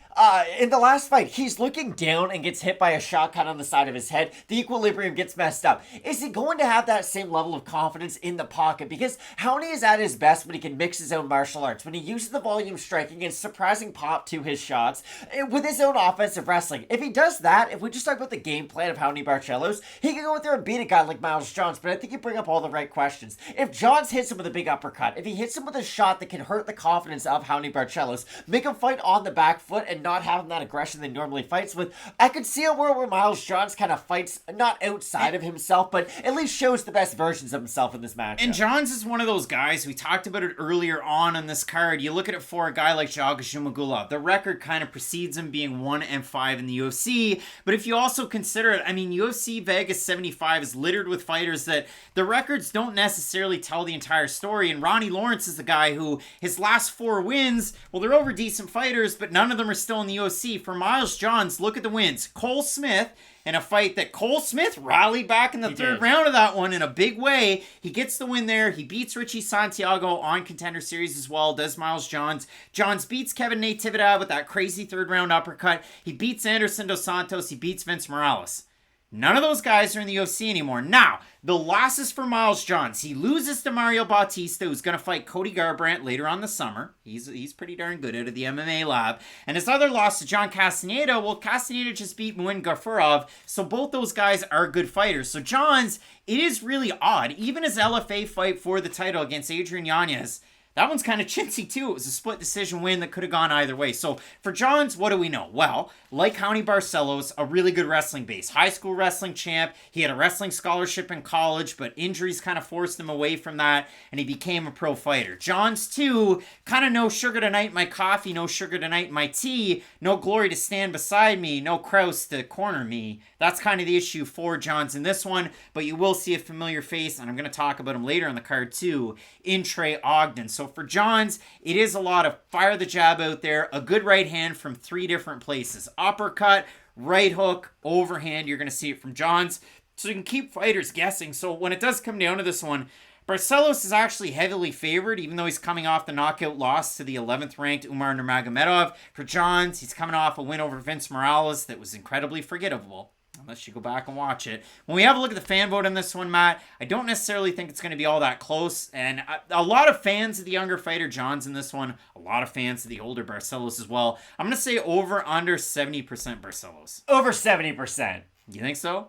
in the last fight, he's looking down and gets hit by a shot cut on the side of his head. The equilibrium gets messed up. Is he going to have that same level of confidence in the pocket? Because Raoni is at his best when he can mix his own martial arts, when he uses the volume striking and surprising pop to his shots with his own offensive wrestling. If he does that, if we just talk about the game plan of Raoni Barcelos, he can go out there and beat a guy like Miles Johns. But I think you bring up all the right questions. If Johns hits him with a big uppercut, if he hits him with a shot that can hurt the confidence of Raoni Barcelos, make him fight on the back foot and not have him that aggression that he normally fights with, I could see a world where Miles Johns kind of fights not outside of himself, but at least shows the best versions of himself in this match. And Johns is one of those guys, we talked about it earlier on this card. You look at it for a guy like Zhalgas Zhumagulov. The record kind of precedes him being 1-5 in the UFC, but if you also consider it, I mean, UFC Vegas 75 is littered with fighters that the records don't necessarily tell the entire story, and Ronnie Lawrence is the guy who, his last 4 wins, well, they're over decent fighters, but none of them are still in the UFC. For Miles Johns, look at the wins. Cole Smith, in a fight that Cole Smith rallied back in the third round of that one in a big way. He gets the win there. He beats Richie Santiago on Contender Series as well, does Miles Johns. Johns beats Kevin Natividad with that crazy third round uppercut. He beats Anderson Dos Santos. He beats Vince Morales. None of those guys are in the UFC anymore. Now, the losses for Miles Johns. He loses to Mario Bautista, who's going to fight Cody Garbrandt later on this summer. He's pretty darn good out of the MMA lab. And his other loss to John Castaneda, well, Castaneda just beat Muin Gafurov, so both those guys are good fighters. So Johns, it is really odd. Even his LFA fight for the title against Adrian Yanez, that one's kind of chintzy too. It was a split decision win that could have gone either way. So for Johns, what do we know? Well, like Raoni Barcelos, a really good wrestling base. High school wrestling champ. He had a wrestling scholarship in college, but injuries kind of forced him away from that, and he became a pro fighter. Johns, too, kind of no sugar tonight in my coffee, no sugar tonight in my tea, no Glory to stand beside me, no Kraus to corner me. That's kind of the issue for Johns in this one, but you will see a familiar face, and I'm going to talk about him later on the card, too, in Trey Ogden. So for Johns, it is a lot of fire the jab out there, a good right hand from 3 different places. Uppercut, right hook, overhand. You're going to see it from Johns. So you can keep fighters guessing. So when it does come down to this one, Barcelos is actually heavily favored, even though he's coming off the knockout loss to the 11th ranked Umar Nurmagomedov. For Johns, he's coming off a win over Vince Morales that was incredibly forgettable, unless you go back and watch it. When we have a look at the fan vote on this one, Matt, I don't necessarily think it's going to be all that close. And a lot of fans of the younger fighter Johns in this one, a lot of fans of the older Barcelos as well. I'm going to say over under 70% Barcelos. Over 70%. You think so?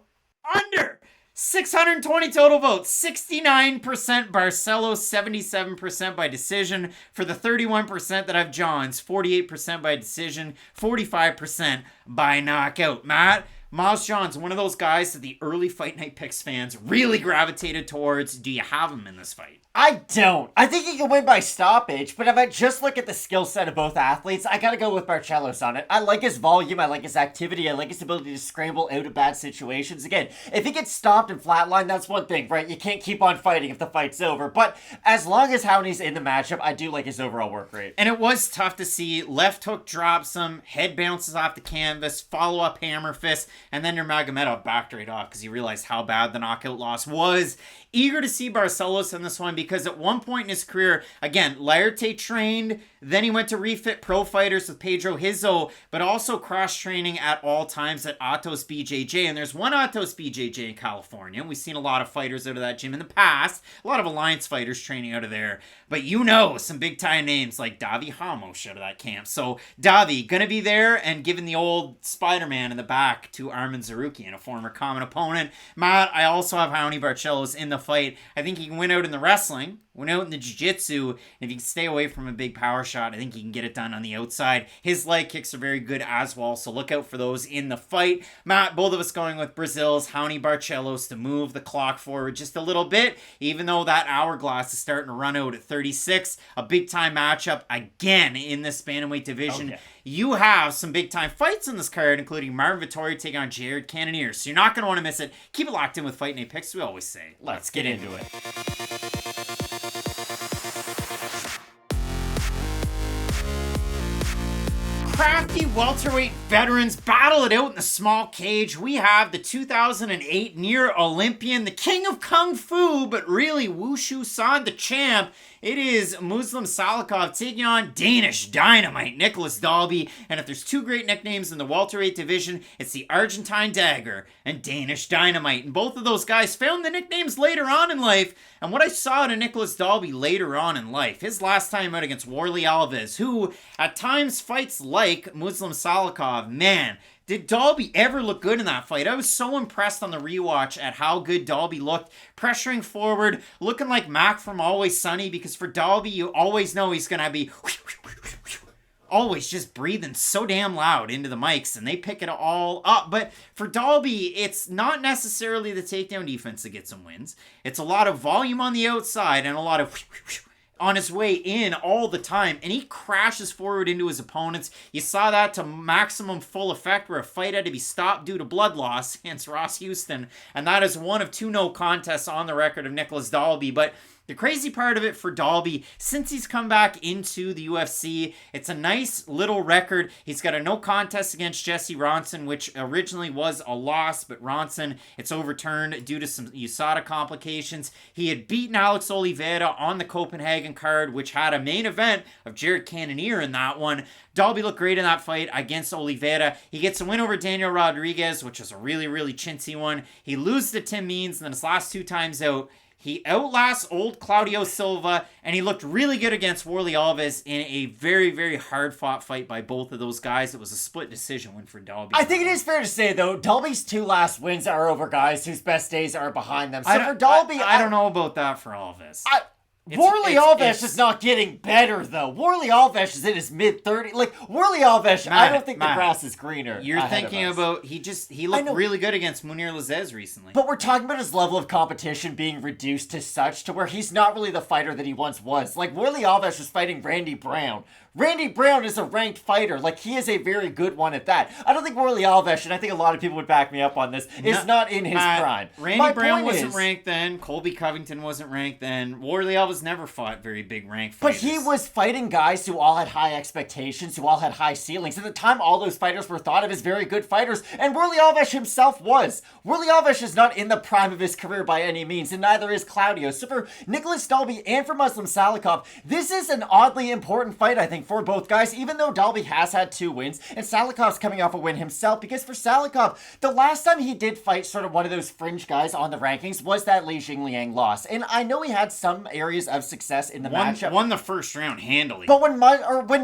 Under! 620 total votes, 69% Barcelos, 77% by decision. For the 31% that have Johns, 48% by decision, 45% by knockout. Matt, Miles Johns, one of those guys that the early Fight Night Picks fans really gravitated towards. Do you have him in this fight? I don't. I think he can win by stoppage, but if I just look at the skill set of both athletes, I gotta go with Barcelos on it. I like his volume, I like his activity, I like his ability to scramble out of bad situations. Again, if he gets stopped and flatlined, that's one thing, right? You can't keep on fighting if the fight's over, but as long as Raoni's in the matchup, I do like his overall work rate. And it was tough to see. Left hook drops him, head bounces off the canvas, follow-up hammer fist, and then Nurmagomedov backed right off because he realized how bad the knockout loss was. eager to see Barcelos in this one because at one point in his career, again, Laerte trained, then he went to refit pro fighters with Pedro Hizzo, but also cross-training at all times at Atos BJJ. And there's one Atos BJJ in California. We've seen a lot of fighters out of that gym in the past. A lot of Alliance fighters training out of there. But some big-time names like Davi Ramos out of that camp. So Davi, gonna be there and giving the old Spider-Man in the back to Arman Zarukian, a former common opponent. Matt, I also have Raoni Barcelos in the fight. I think he can win out in the wrestling, win out in the jiu-jitsu, and if he can stay away from a big power shot, I think he can get it done on the outside. His leg kicks are very good as well, so look out for those in the fight. Matt, both of us going with Brazil's Raoni Barcelos to move the clock forward just a little bit, even though that hourglass is starting to run out at 36. A big-time matchup again in this bantamweight division. Okay. You have some big-time fights in this card, including Marvin Vettori taking on Jared Cannonier, so you're not going to want to miss it. Keep it locked in with Fight Night Picks, we always say. Let's get into it. Crafty welterweight veterans battle it out in the small cage. We have the 2008 near Olympian, the king of Kung Fu, but really Wushu San, the champ. It is Muslim Salikhov taking on Danish Dynamite, Nicolas Dalby. And if there's two great nicknames in the welterweight division, it's the Argentine Dagger and Danish Dynamite. And both of those guys found the nicknames later on in life. And what I saw to Nicolas Dalby later on in life, his last time out against Warlley Alves, who at times fights like Muslim Salikhov, man, did Dalby ever look good in that fight? I was so impressed on the rewatch at how good Dalby looked, pressuring forward, looking like Mac from Always Sunny, because for Dalby, you always know he's going to be always just breathing so damn loud into the mics, and they pick it all up. But for Dalby, it's not necessarily the takedown defense that gets him wins. It's a lot of volume on the outside and a lot of on his way in all the time, and he crashes forward into his opponents. You saw that to maximum full effect where a fight had to be stopped due to blood loss against Ross Houston, and that is one of 2 no contests on the record of Nicolas Dalby. But the crazy part of it for Dalby, since he's come back into the UFC, it's a nice little record. He's got a no contest against Jesse Ronson, which originally was a loss, but Ronson, it's overturned due to some USADA complications. He had beaten Alex Oliveira on the Copenhagen card, which had a main event of Jared Cannonier in that one. Dalby looked great in that fight against Oliveira. He gets a win over Daniel Rodriguez, which was a really, really chintzy one. He loses to Tim Means, and then his last 2 times out, he outlasts old Claudio Silva, and he looked really good against Warlley Alves in a very, very hard-fought fight by both of those guys. It was a split decision win for Dalby. I think it is fair to say, though, Dalby's 2 last wins are over guys whose best days are behind them. So for Dalby, I don't know about that for Alves. Warlley Alves is not getting better, though. Warlley Alves is in his mid-30s. Like, Warlley Alves, I don't think the grass is greener. You're thinking about, he looked really good against Munir Lazez recently. But we're talking about his level of competition being reduced to such to where he's not really the fighter that he once was. Like, Warlley Alves was fighting Randy Brown. Randy Brown is a ranked fighter. Like, he is a very good one at that. I don't think Warlley Alves, and I think a lot of people would back me up on this, is not in his prime. Randy Brown wasn't ranked then. Colby Covington wasn't ranked then. Warlley Alves never fought very big ranked fighters. But he was fighting guys who all had high expectations, who all had high ceilings. At the time, all those fighters were thought of as very good fighters, and Warlley Alves himself was. Warlley Alves is not in the prime of his career by any means, and neither is Claudio. So for Nicolas Dalby and for Muslim Salikhov, this is an oddly important fight, I think, for both guys, even though Dalby has had 2 wins, and Salikhov's coming off a win himself, because for Salikhov, the last time he did fight sort of one of those fringe guys on the rankings was that Li Jingliang loss. And I know he had some areas of success in the matchup. Won the first round handily. But when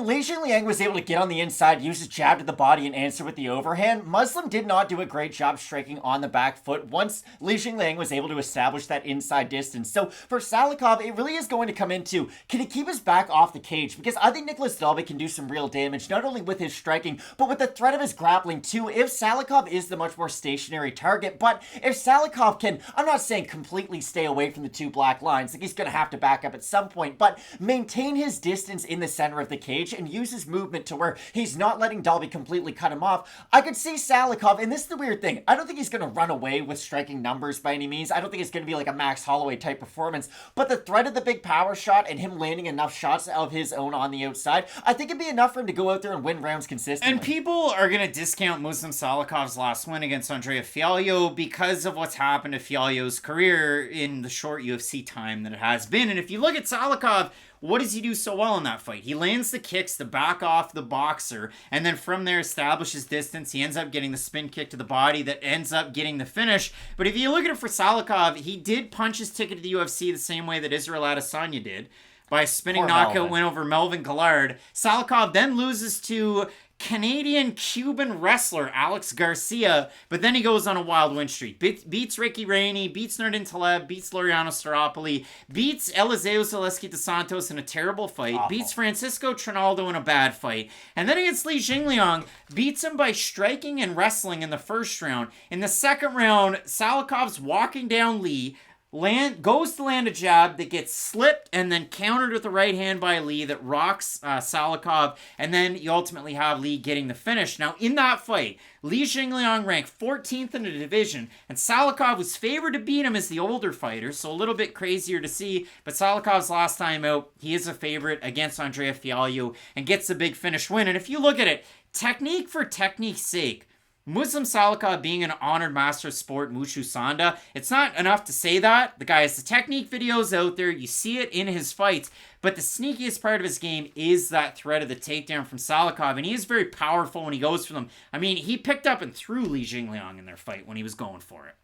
Li Jingliang was able to get on the inside, use his jab to the body, and answer with the overhand, Muslim did not do a great job striking on the back foot once Li Jingliang was able to establish that inside distance. So for Salikhov, it really is going to come into, can he keep his back off the cage? Because I think Nicolas Dalby can do some real damage, not only with his striking, but with the threat of his grappling too, if Salikhov is the much more stationary target. But if Salikhov can, I'm not saying completely stay away from the 2 black lines, like he's going to have to back up at some point, but maintain his distance in the center of the cage and use his movement to where he's not letting Dalby completely cut him off, I could see Salikhov, and this is the weird thing, I don't think he's going to run away with striking numbers by any means. I don't think it's going to be like a Max Holloway type performance, but the threat of the big power shot and him landing enough shots of his own on the outside, side, I think it'd be enough for him to go out there and win rounds consistently. And people are going to discount Muslim Salikhov's last win against Andrea Fialho because of what's happened to Fialho's career in the short UFC time that it has been. And if you look at Salikhov, what does he do so well in that fight? He lands the kicks to back off the boxer, and then from there establishes distance. He ends up getting the spin kick to the body that ends up getting the finish. But if you look at it for Salikhov, he did punch his ticket to the UFC the same way that Israel Adesanya did, by a spinning knockout win over Melvin Gillard. Salikhov then loses to Canadian-Cuban wrestler Alex Garcia, but then he goes on a wild win streak. Beats Ricky Rainey, beats Nurdin Taleb, beats Laureano Staropoli, beats Eliseo Zaleski dos Santos in a terrible fight, beats Francisco Trinaldo in a bad fight, and then against Li Jingliang, beats him by striking and wrestling in the first round. In the second round, Salikhov's walking down Li, goes to land a jab that gets slipped and then countered with the right hand by Li that rocks Salikhov, and then you ultimately have Li getting the finish. Now, in that fight, Li Jingliang ranked 14th in the division, and Salikhov was favored to beat him as the older fighter, so a little bit crazier to see, but Salikhov's last time out, he is a favorite against Andrea Fialho and gets the big finish win. And if you look at it, technique for technique's sake, Muslim Salikhov being an honored master of sport, Mushu Sanda, it's not enough to say that. The guy has the technique videos out there. You see it in his fights. But the sneakiest part of his game is that threat of the takedown from Salikhov. And he is very powerful when he goes for them. I mean, he picked up and threw Li Jingliang in their fight when he was going for it.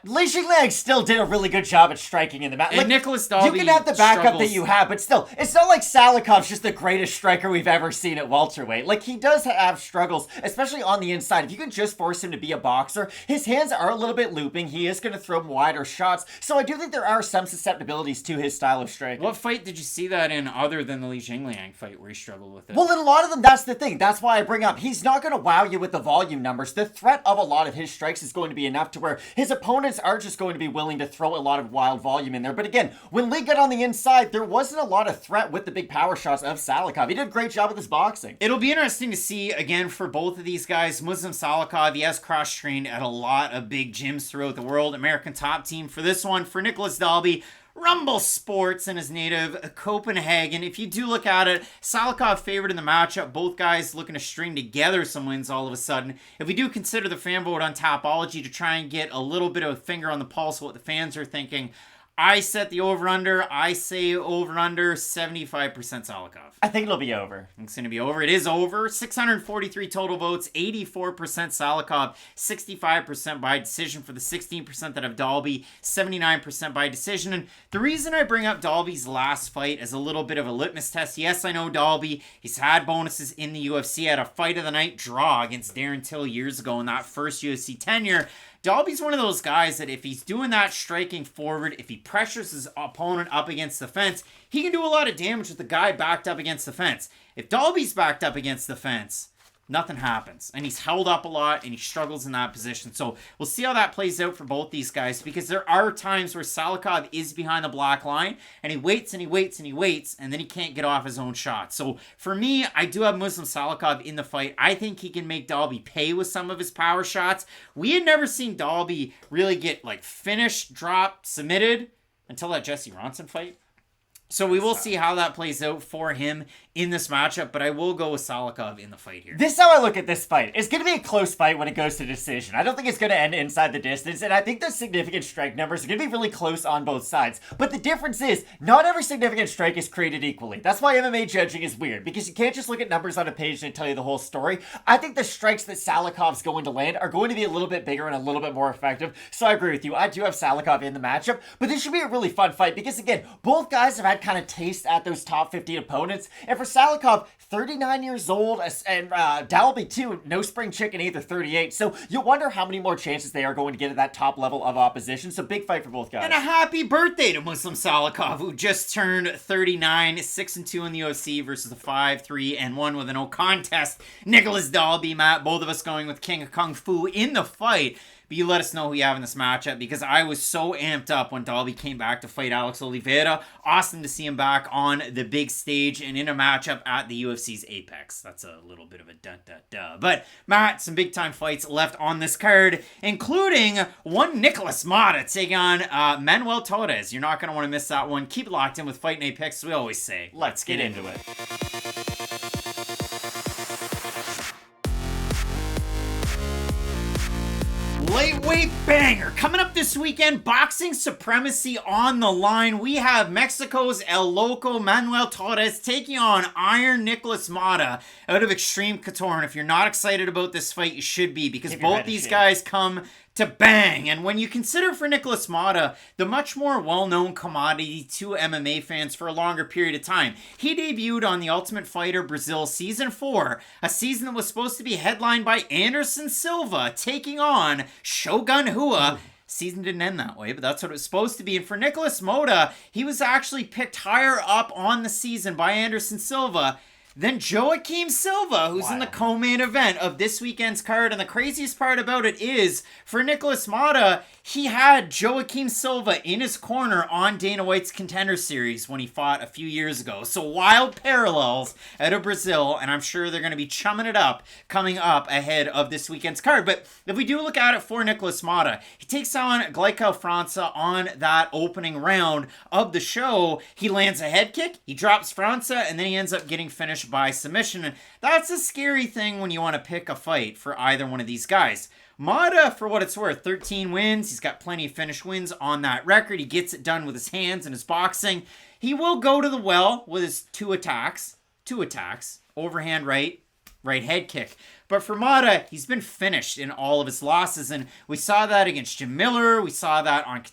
Li Jingliang still did a really good job at striking in the match. And Nicolas Dalby, you can have the backup that you have, but still, it's not like Salikhov's just the greatest striker we've ever seen at welterweight. Like, he does have struggles, especially on the inside. If you can just force him to be a boxer, his hands are a little bit looping. He is going to throw wider shots. So I do think there are some susceptibilities to his style of striking. What fight did you see that in other than the Li Jingliang fight where he struggled with it? Well, in a lot of them, that's the thing. That's why I bring up, he's not going to wow you with the volume numbers. The threat of a lot of his strikes is going to be enough to where his opponents are just going to be willing to throw a lot of wild volume in there. But again, when Lee got on the inside, there wasn't a lot of threat with the big power shots of Salikhov. He did a great job with his boxing. It'll be interesting to see, again, for both of these guys. Muslim Salikhov, he has cross-trained at a lot of big gyms throughout the world. American Top Team for this one. For Nicolas Dalby, Rumble Sports in his native Copenhagen. If you do look at it, Salikhov favored in the matchup. Both guys looking to string together some wins all of a sudden. If we do consider the fan vote on Tapology to try and get a little bit of a finger on the pulse of what the fans are thinking, I set the over-under. I say over-under 75% Salikhov. I think it'll be over. It's going to be over. It is over. 643 total votes, 84% Salikhov, 65% by decision for the 16% that have Dalby, 79% by decision. And the reason I bring up Dalby's last fight as a little bit of a litmus test, yes, I know Dalby, he's had bonuses in the UFC, had a fight of the night draw against Darren Till years ago in that first UFC tenure. Dalby's one of those guys that if he's doing that striking forward, if he pressures his opponent up against the fence, he can do a lot of damage with the guy backed up against the fence. If Dalby's backed up against the fence, nothing happens. And he's held up a lot, and he struggles in that position. So we'll see how that plays out for both these guys, because there are times where Salikhov is behind the black line, and he waits and he waits and he waits, and then he can't get off his own shot. So for me, I do have Muslim Salikhov in the fight. I think he can make Dalby pay with some of his power shots. We had never seen Dalby really get like finished, dropped, submitted until that Jesse Ronson fight. So we will see how that plays out for him in this matchup, but I will go with Salikhov in the fight here. This is how I look at this fight. It's going to be a close fight when it goes to decision. I don't think it's going to end inside the distance, and I think the significant strike numbers are going to be really close on both sides. But the difference is, not every significant strike is created equally. That's why MMA judging is weird, because you can't just look at numbers on a page and tell you the whole story. I think the strikes that Salikhov's going to land are going to be a little bit bigger and a little bit more effective, so I agree with you. I do have Salikhov in the matchup, but this should be a really fun fight, because again, both guys have had kind of taste at those top 15 opponents, and for Salikhov, 39 years old, and Dalby too, no spring chicken either, 38. So you wonder how many more chances they are going to get at that top level of opposition. So big fight for both guys. And a happy birthday to Muslim Salikhov, who just turned 39, 6-2 in the UFC versus the 5-3-1 with a no contest. Nicolas Dalby, Matt, both of us going with King of Kung Fu in the fight. But you let us know who you have in this matchup, because I was so amped up when Dalby came back to fight Alex Oliveira. Awesome to see him back on the big stage and in a matchup at the UFC's Apex. That's a little bit of a dun-dun-dun. But, Matt, some big-time fights left on this card, including one Nicolas Mata taking on Manuel Torres. You're not going to want to miss that one. Keep it locked in with Fight Night Picks, as we always say. Let's get into it. Heavyweight banger coming up this weekend. Boxing supremacy on the line. We have Mexico's El Loco Manuel Torres taking on Iron Nicolas Mata out of Extreme Couture. And if you're not excited about this fight, you should be, because both these guys come to bang. And when you consider for Nicolas Mata, the much more well-known commodity to MMA fans for a longer period of time, he debuted on The Ultimate Fighter Brazil Season 4, a season that was supposed to be headlined by Anderson Silva taking on Shogun Rua. Season didn't end that way, but that's what it was supposed to be. And for Nicolas Mata, he was actually picked higher up on the season by Anderson Silva than Joaquim Silva, who's in the co-main event of this weekend's card. And the craziest part about it is, for Nicolas Mata, he had Joaquim Silva in his corner on Dana White's Contender Series when he fought a few years ago. So wild parallels out of Brazil, and I'm sure they're going to be chumming it up coming up ahead of this weekend's card. But if we do look at it for Nicolas Mata, he takes on Gleico França on that opening round of the show. He lands a head kick, he drops França, and then he ends up getting finished by submission. And that's a scary thing when you want to pick a fight for either one of these guys. Mata, for what it's worth, 13 wins. He's got plenty of finished wins on that record. He gets it done with his hands and his boxing. He will go to the well with his two attacks. Overhand right head kick. But for Mata, he's been finished in all of his losses, and we saw that against Jim Miller. We saw that on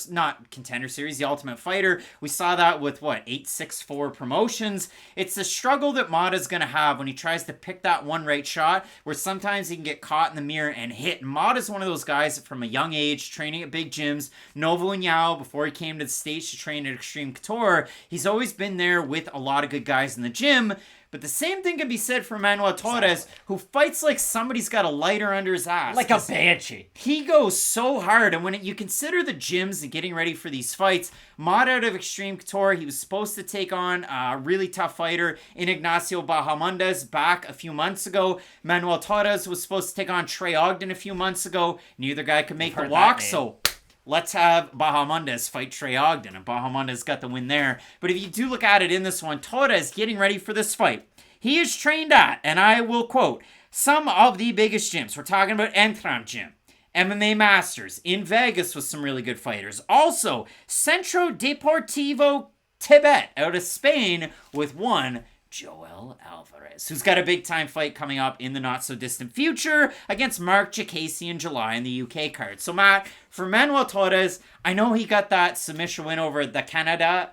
not Contender Series, The Ultimate Fighter. We saw that with, 864 promotions. It's the struggle that Mata's going to have when he tries to pick that one right shot, where sometimes he can get caught in the mirror and hit. And Mata's one of those guys from a young age, training at big gyms. Novo and Yao, before he came to the States to train at Extreme Couture, he's always been there with a lot of good guys in the gym. But the same thing can be said for Manuel Torres, who fights like somebody's got a lighter under his ass. Like a banshee. He goes so hard, and when you consider the gyms and getting ready for these fights, Mata out of Extreme Couture, he was supposed to take on a really tough fighter in Ignacio Bahamondes back a few months ago. Manuel Torres was supposed to take on Trey Ogden a few months ago. Neither guy could make the walk, so let's have Bahamondes fight Trey Ogden, and Bahamondes got the win there. But if you do look at it in this one, Torres getting ready for this fight. He is trained at, and I will quote, some of the biggest gyms. We're talking about Entram Gym, MMA Masters, in Vegas with some really good fighters. Also, Centro Deportivo Tibet out of Spain with one Joel Alvarez, who's got a big-time fight coming up in the not-so-distant future against Mark Jacasey in July in the UK card. So, Matt, for Manuel Torres, I know he got that submission win over the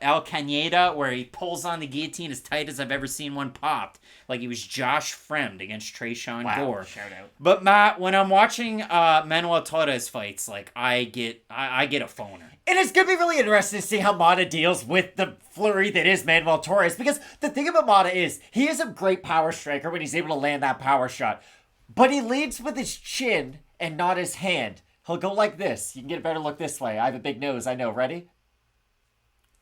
El Caneda, where he pulls on the guillotine as tight as I've ever seen one popped, like he was Josh Fremd against Tresean Gore. Shout out. But, Matt, when I'm watching Manuel Torres fights, I get a phoner. And it's going to be really interesting to see how Mata deals with the flurry that is Manuel Torres. Because the thing about Mata is, he is a great power striker when he's able to land that power shot. But he leads with his chin and not his hand. He'll go like this. You can get a better look this way. I have a big nose, I know. Ready?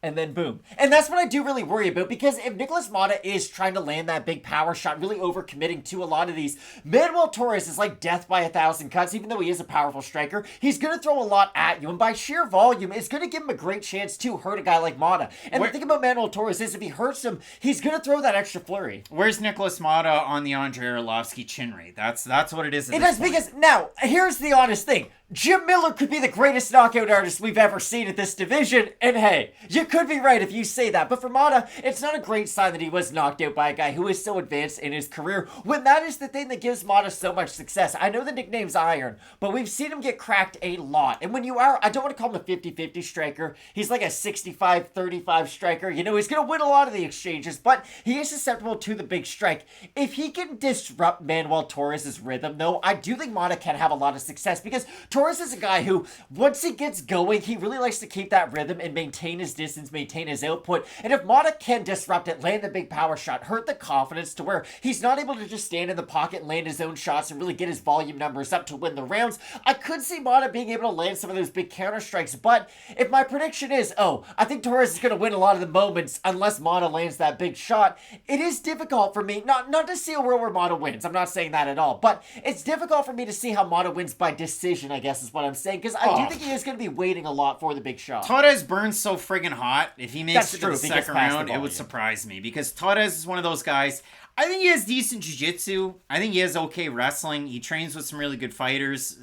And then boom. And that's what I do really worry about, because if Nicolas Mata is trying to land that big power shot, really overcommitting to a lot of these, Manuel Torres is like death by 1,000 cuts. Even though he is a powerful striker, he's going to throw a lot at you, and by sheer volume, it's going to give him a great chance to hurt a guy like Mata. And the thing about Manuel Torres is, if he hurts him, he's going to throw that extra flurry. Where's Nicolas Mata on the Andrei Arlovsky chin rate? That's what it is at It this is, point. because, now, here's the honest thing. Jim Miller could be the greatest knockout artist we've ever seen at this division, and hey, you could be right if you say that, but for Mata, it's not a great sign that he was knocked out by a guy who is so advanced in his career, when that is the thing that gives Mata so much success. I know the nickname's Iron, but we've seen him get cracked a lot, and when you are, I don't want to call him a 50-50 striker, he's like a 65-35 striker, you know, he's going to win a lot of the exchanges, but he is susceptible to the big strike. If he can disrupt Manuel Torres' rhythm, though, I do think Mata can have a lot of success, because Torres is a guy who, once he gets going, he really likes to keep that rhythm and maintain his distance, maintain his output. And if Mata can disrupt it, land the big power shot, hurt the confidence to where he's not able to just stand in the pocket and land his own shots and really get his volume numbers up to win the rounds, I could see Mata being able to land some of those big counter strikes. But if my prediction is, I think Torres is going to win a lot of the moments unless Mata lands that big shot, it is difficult for me, not to see a world where Mata wins. I'm not saying that at all. But it's difficult for me to see how Mata wins by decision, I guess is what I'm saying, because I do think he is going to be waiting a lot for the big shot. Torres burns so friggin' hot. If he makes it to the second round, it would surprise me, because Torres is one of those guys. I think he has decent jiu-jitsu. I think he has okay wrestling. He trains with some really good fighters.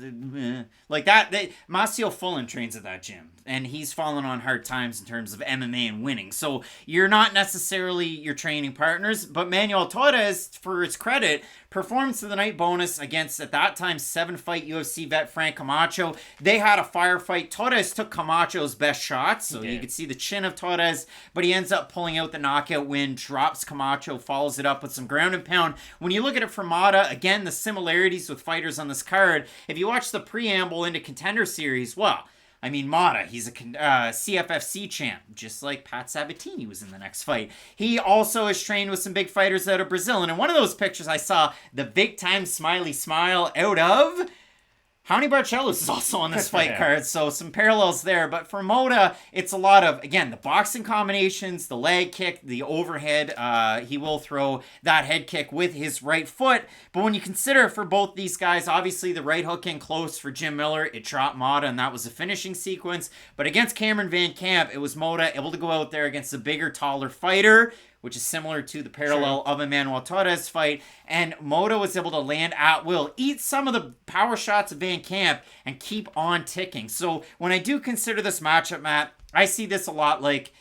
Like that. Masio Fullen trains at that gym. And he's fallen on hard times in terms of MMA and winning. So you're not necessarily your training partners. But Manuel Torres, for his credit, performance of the night bonus against, at that time, 7-fight UFC vet Frank Camacho. They had a firefight. Torres took Camacho's best shots. So you could see the chin of Torres. But he ends up pulling out the knockout win, drops Camacho, follows it up with some ground and pound. When you look at it from Mata, again, the similarities with fighters on this card. If you watch the preamble into Contender Series, well, I mean, Mata, he's a CFFC champ, just like Pat Sabatini was in the next fight. He also has trained with some big fighters out of Brazil. And in one of those pictures, I saw the big-time smiley smile out of Raoni Barcelos is also on this fight card, so some parallels there. But for Mota, it's a lot of, again, the boxing combinations, the leg kick, the overhead. He will throw that head kick with his right foot. But when you consider for both these guys, obviously the right hook in close for Jim Miller. It dropped Mota, and that was a finishing sequence. But against Cameron Van Camp, it was Mota able to go out there against a bigger, taller fighter, which is similar to the parallel of Emmanuel Torres' fight. And Mota was able to land at will, eat some of the power shots of Van Camp, and keep on ticking. So when I do consider this matchup, Matt, I see this a lot like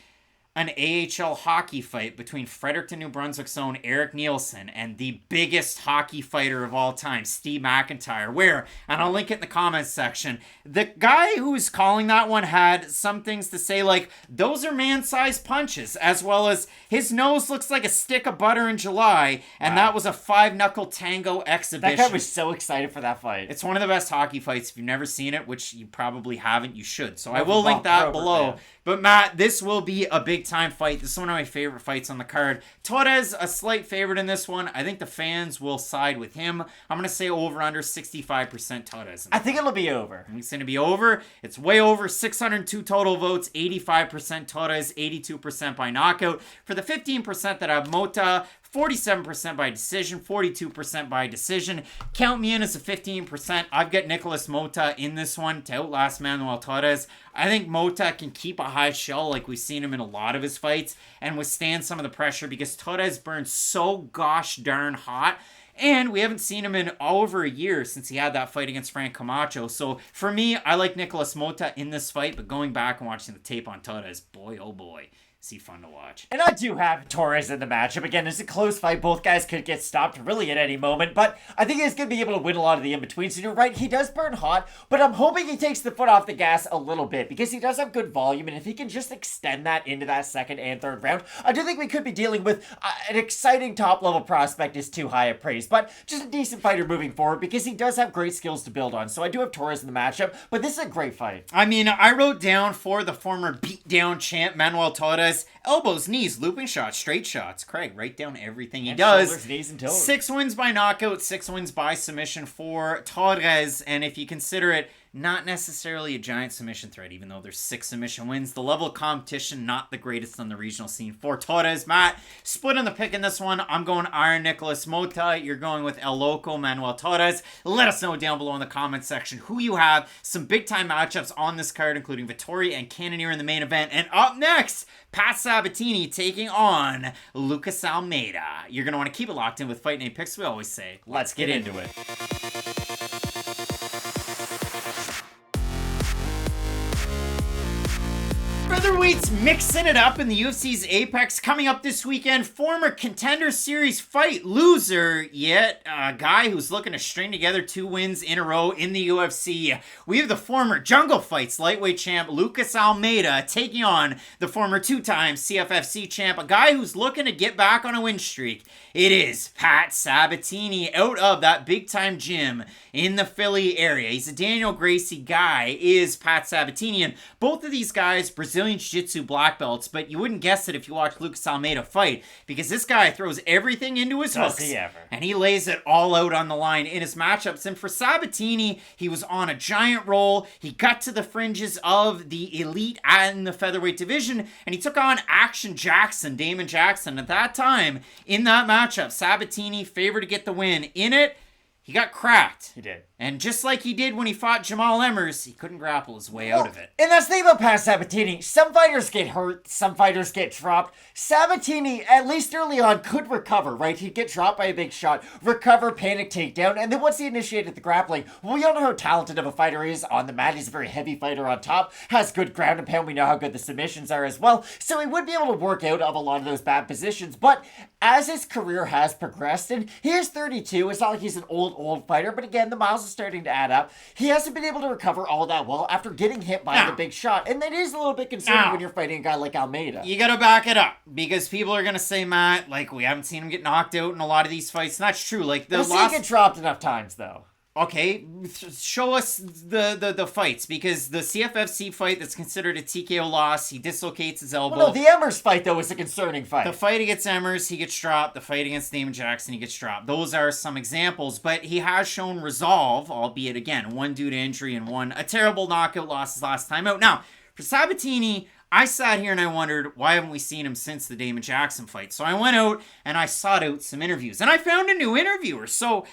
an AHL hockey fight between Fredericton, New Brunswick's own Eric Nielsen and the biggest hockey fighter of all time, Steve McIntyre, where, and I'll link it in the comments section, the guy who's calling that one had some things to say like, those are man-sized punches, as well as his nose looks like a stick of butter in July, and that was a 5-knuckle tango exhibition. That guy was so excited for that fight. It's one of the best hockey fights. If you've never seen it, which you probably haven't, you should. So I will link that below. But Matt, this will be a big-time fight. This is one of my favorite fights on the card. Torres, a slight favorite in this one. I think the fans will side with him. I'm going to say over under 65% Torres. I think it'll be over. I think it's going to be over. It's way over. 602 total votes. 85% Torres, 82% by knockout. For the 15% that have Mota, 47% by decision, 42% by decision. Count me in as a 15%. I've got Nicolas Mota in this one to outlast Manuel Torres. I think Mota can keep a high shell like we've seen him in a lot of his fights and withstand some of the pressure because Torres burns so gosh darn hot. And we haven't seen him in over a year since he had that fight against Frank Camacho. So for me, I like Nicolas Mota in this fight, but going back and watching the tape on Torres, boy, oh boy. Is he fun to watch. And I do have Torres in the matchup. Again, it's a close fight. Both guys could get stopped really at any moment, but I think he's going to be able to win a lot of the in-betweens. So you're right, he does burn hot, but I'm hoping he takes the foot off the gas a little bit because he does have good volume, and if he can just extend that into that second and third round, I do think we could be dealing with an exciting top-level prospect is too high a praise, but just a decent fighter moving forward because he does have great skills to build on. So I do have Torres in the matchup, but this is a great fight. I mean, I wrote down for the former beatdown champ, Manuel Torres, elbows, knees, looping shots, straight shots. Craig, write down everything he does. Shoulders, knees, and toes. 6 wins by knockout, 6 wins by submission for Torres. And if you consider it not necessarily a giant submission threat, even though there's 6 submission wins, the level of competition not the greatest on the regional scene for Torres. Matt, split on the pick in this one. I'm going Iron Nicolas Mota. You're going with El Loco Manuel Torres. Let us know down below in the comments section who you have. Some big-time matchups on this card, including Vettori and Cannonier in the main event. And up next, Pat Sabatini taking on Lucas Almeida. You're going to want to keep it locked in with Fight Night Picks. We always say, let's get into it. Featherweights mixing it up in the UFC's Apex coming up this weekend. Former Contender Series fight loser, yet a guy who's looking to string together 2 wins in a row in the UFC. We have the former Jungle Fights lightweight champ Lucas Almeida taking on the former 2-time CFFC champ, a guy who's looking to get back on a win streak. It is Pat Sabatini out of that big-time gym in the Philly area. He's a Daniel Gracie guy, is Pat Sabatini, and both of these guys, Brazilian Jiu-Jitsu black belts, but you wouldn't guess it if you watch Lucas Almeida fight, because this guy throws everything into his hooks, and he lays it all out on the line in his matchups. And for Sabatini, he was on a giant roll. He got to the fringes of the elite in the featherweight division, and he took on Action Jackson, Damon Jackson. At that time, in that matchup, Sabatini favored to get the win. In it, he got cracked. He did. And just like he did when he fought Jamal Emmers, he couldn't grapple his way out of it. And that's the thing about Pat Sabatini. Some fighters get hurt, some fighters get dropped. Sabatini, at least early on, could recover, right? He'd get dropped by a big shot, recover, panic takedown, and then once he initiated the grappling, well, we all know how talented of a fighter he is on the mat. He's a very heavy fighter on top, has good ground and pound. We know how good the submissions are as well. So he would be able to work out of a lot of those bad positions. But as his career has progressed, and he is 32, it's not like he's an old fighter, but again, the miles are starting to add up. He hasn't been able to recover all that well after getting hit by the big shot, and that is a little bit concerning when you're fighting a guy like Almeida. You gotta back it up, because people are gonna say, Matt, like, we haven't seen him get knocked out in a lot of these fights. And that's true. Like, We'll see him get dropped enough times, though. Okay, show us the fights, because the CFFC fight that's considered a TKO loss, he dislocates his elbow. Well, no, the Emmers fight, though, is a concerning fight. The fight against Emmers, he gets dropped. The fight against Damon Jackson, he gets dropped. Those are some examples, but he has shown resolve, albeit, again, one due to injury and one a terrible knockout loss his last time out. Now, for Sabatini, I sat here and I wondered, why haven't we seen him since the Damon Jackson fight? So I went out and I sought out some interviews. And I found a new interviewer. So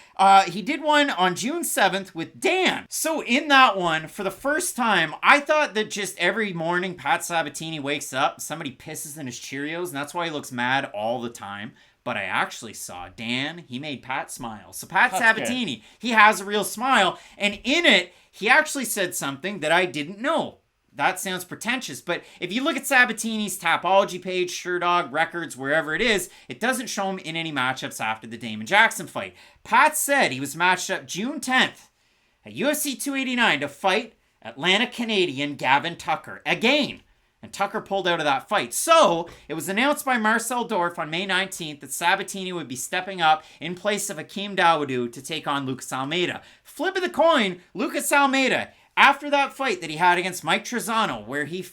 he did one on June 7th with Dan. So in that one, for the first time, I thought that just every morning Pat Sabatini wakes up, somebody pisses in his Cheerios, and that's why he looks mad all the time. But I actually saw Dan. He made Pat smile. So Pat Sabatini, he has a real smile. And in it, he actually said something that I didn't know. That sounds pretentious, but if you look at Sabatini's Tapology page, Sherdog, records, wherever it is, it doesn't show him in any matchups after the Damon Jackson fight. Pat said he was matched up June 10th at UFC 289 to fight Atlanta Canadian Gavin Tucker again. And Tucker pulled out of that fight. So, it was announced by Marcel Dorf on May 19th that Sabatini would be stepping up in place of Hakeem Dawodu to take on Lucas Almeida. Flip of the coin, Lucas Almeida, after that fight that he had against Mike Trezano, where he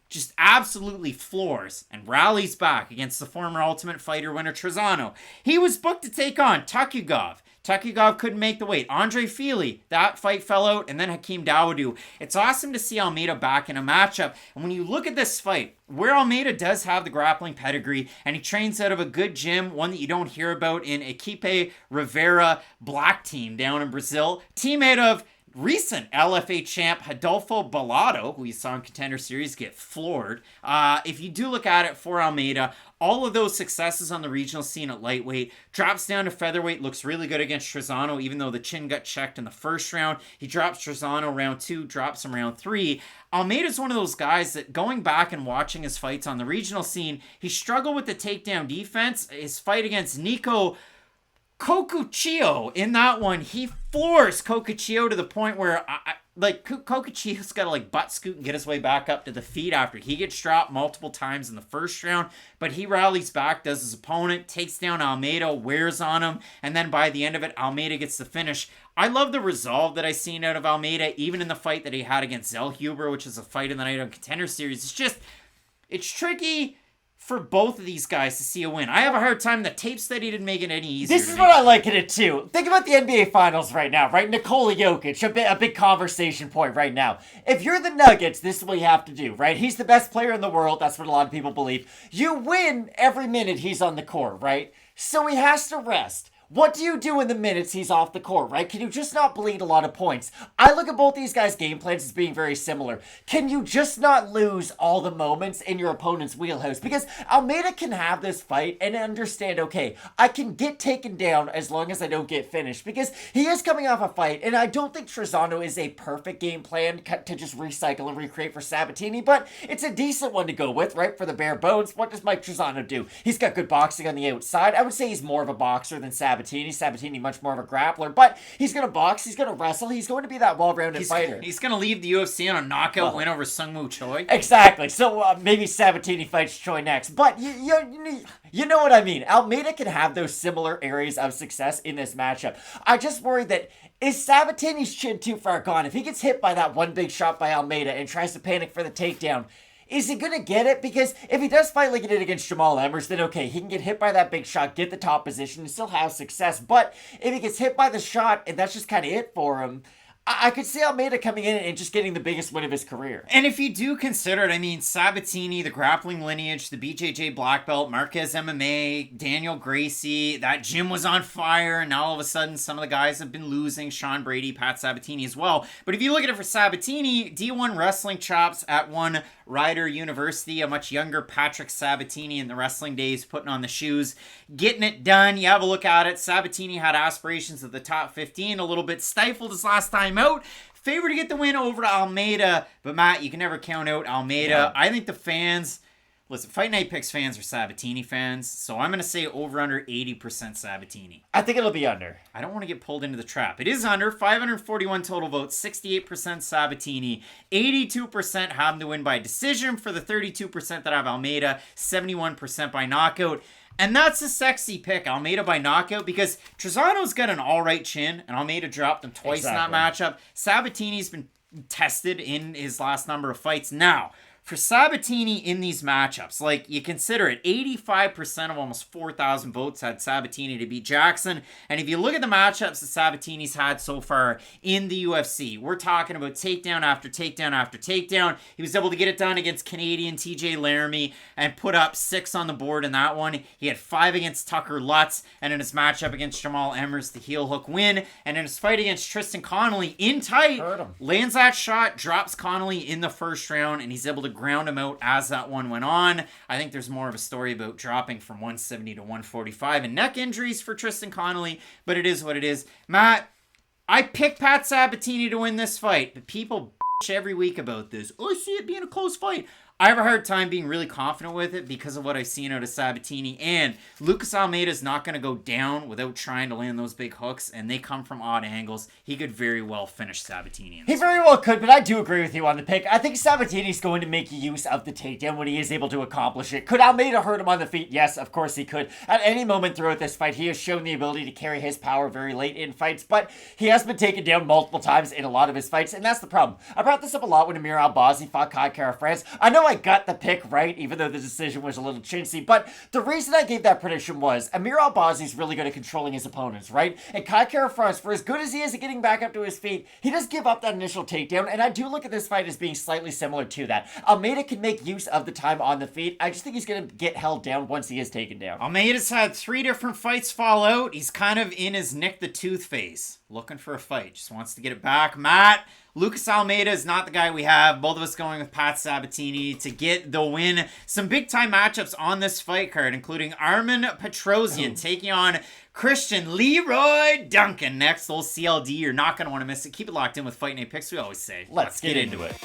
just absolutely floors and rallies back against the former Ultimate Fighter winner Trezano, he was booked to take on Takugov. Takugov couldn't make the weight. Andre Fili, that fight fell out, and then Hakeem Dawodu. It's awesome to see Almeida back in a matchup. And when you look at this fight, where Almeida does have the grappling pedigree, and he trains out of a good gym, one that you don't hear about in Equipe Rivera Black Team down in Brazil, teammate of recent LFA champ Rodolfo Bellado, who you saw in Contender Series get floored. If you do look at it for Almeida, all of those successes on the regional scene at lightweight, drops down to featherweight, looks really good against Trezano, even though the chin got checked in the first round. He drops Trezano round 2, drops him round 3. Almeida's one of those guys that, going back and watching his fights on the regional scene, he struggled with the takedown defense. His fight against Nico Cocuccio, in that one, he floors Cocuccio to the point where, Cocuccio's got to, butt scoot and get his way back up to the feet after he gets dropped multiple times in the first round. But he rallies back, does his opponent, takes down Almeida, wears on him, and then by the end of it, Almeida gets the finish. I love the resolve that I seen out of Almeida, even in the fight that he had against Zellhuber, which is a fight in the night on Contender Series. It's tricky for both of these guys to see a win. I have a hard time. The tape study didn't make it any easier. This is what I like in it too. Think about the NBA Finals right now, right? Nikola Jokic, a big conversation point right now. If you're the Nuggets, this is what you have to do, right? He's the best player in the world. That's what a lot of people believe. You win every minute he's on the court, right? So he has to rest. What do you do in the minutes he's off the court, right? Can you just not bleed a lot of points? I look at both these guys' game plans as being very similar. Can you just not lose all the moments in your opponent's wheelhouse? Because Almeida can have this fight and understand, okay, I can get taken down as long as I don't get finished. Because he is coming off a fight, and I don't think Trezano is a perfect game plan to just recycle and recreate for Sabatini, but it's a decent one to go with, right? For the bare bones. What does Mike Trezano do? He's got good boxing on the outside. I would say he's more of a boxer than Sabatini. Sabatini much more of a grappler, but he's going to box, he's going to wrestle, he's going to be that well-rounded fighter. He's going to leave the UFC on a knockout win over Sungwoo Choi. Exactly. So maybe Sabatini fights Choi next, but you know what I mean. Almeida can have those similar areas of success in this matchup. I just worry that is Sabatini's chin too far gone? If he gets hit by that one big shot by Almeida and tries to panic for the takedown, is he going to get it? Because if he does fight like he did against Jamal Emmers, then okay, he can get hit by that big shot, get the top position, and still have success. But if he gets hit by the shot, and that's just kind of it for him, I could see Almeida coming in and just getting the biggest win of his career. And if you do consider it, I mean, Sabatini, the grappling lineage, the BJJ black belt, Marquez MMA, Daniel Gracie, that gym was on fire, and now all of a sudden some of the guys have been losing, Sean Brady, Pat Sabatini as well. But if you look at it for Sabatini, D1 wrestling chops at one Rider University, a much younger Patrick Sabatini in the wrestling days, putting on the shoes, getting it done. You have a look at it. Sabatini had aspirations of the top 15, a little bit stifled his last time out. Favored to get the win over to Almeida, but Matt, you can never count out Almeida. Yeah. I think the fans, listen, Fight Night Picks fans are Sabatini fans, so I'm going to say over under 80% Sabatini. I think it'll be under. I don't want to get pulled into the trap. It is under, 541 total votes, 68% Sabatini, 82% have him to win by decision for the 32% that have Almeida, 71% by knockout. And that's a sexy pick, Almeida by knockout, because Trezano's got an all-right chin, and Almeida dropped him twice in that matchup. Sabatini's been tested in his last number of fights. Now, for Sabatini in these matchups, like, you consider it, 85% of almost 4,000 votes had Sabatini to beat Jackson. And if you look at the matchups that Sabatini's had so far in the UFC, we're talking about takedown after takedown after takedown. He was able to get it done against Canadian TJ Laramie and put up 6 on the board in that one. He had 5 against Tucker Lutz, and in his matchup against Jamal Emmers, the heel hook win. And in his fight against Tristan Connolly, in tight, lands that shot, drops Connolly in the first round, and he's able to ground him out as that one went on. I think there's more of a story about dropping from 170 to 145 and neck injuries for Tristan Connolly, but it is what it is. Matt, I picked Pat Sabatini to win this fight, but people bitch every week about this. Oh, I see it being a close fight. I have a hard time being really confident with it because of what I've seen out of Sabatini. And Lucas Almeida is not going to go down without trying to land those big hooks, and they come from odd angles. He could very well finish Sabatini. He very well could, but I do agree with you on the pick. I think Sabatini's going to make use of the takedown when he is able to accomplish it. Could Almeida hurt him on the feet? Yes, of course he could. At any moment throughout this fight, he has shown the ability to carry his power very late in fights, but he has been taken down multiple times in a lot of his fights, and that's the problem. I brought this up a lot when Amir Albazi fought Kai Kara-France. I know I got the pick right, even though the decision was a little chintzy, but the reason I gave that prediction was Amir Albazi's really good at controlling his opponents, right? And Kai Kara-France, for as good as he is at getting back up to his feet, he does give up that initial takedown, and I do look at this fight as being slightly similar to that. Almeida can make use of the time on the feet. I just think he's going to get held down once he is taken down. Almeida's had 3 different fights fall out. He's kind of in his Nick the Tooth phase, looking for a fight. Just wants to get it back. Matt, Lucas Almeida is not the guy we have. Both of us going with Pat Sabatini to get the win. Some big-time matchups on this fight card, including Armen Petrosyan taking on Christian Leroy Duncan next. Old CLD, you're not going to want to miss it. Keep it locked in with Fight Night Picks, we always say. Let's get into it.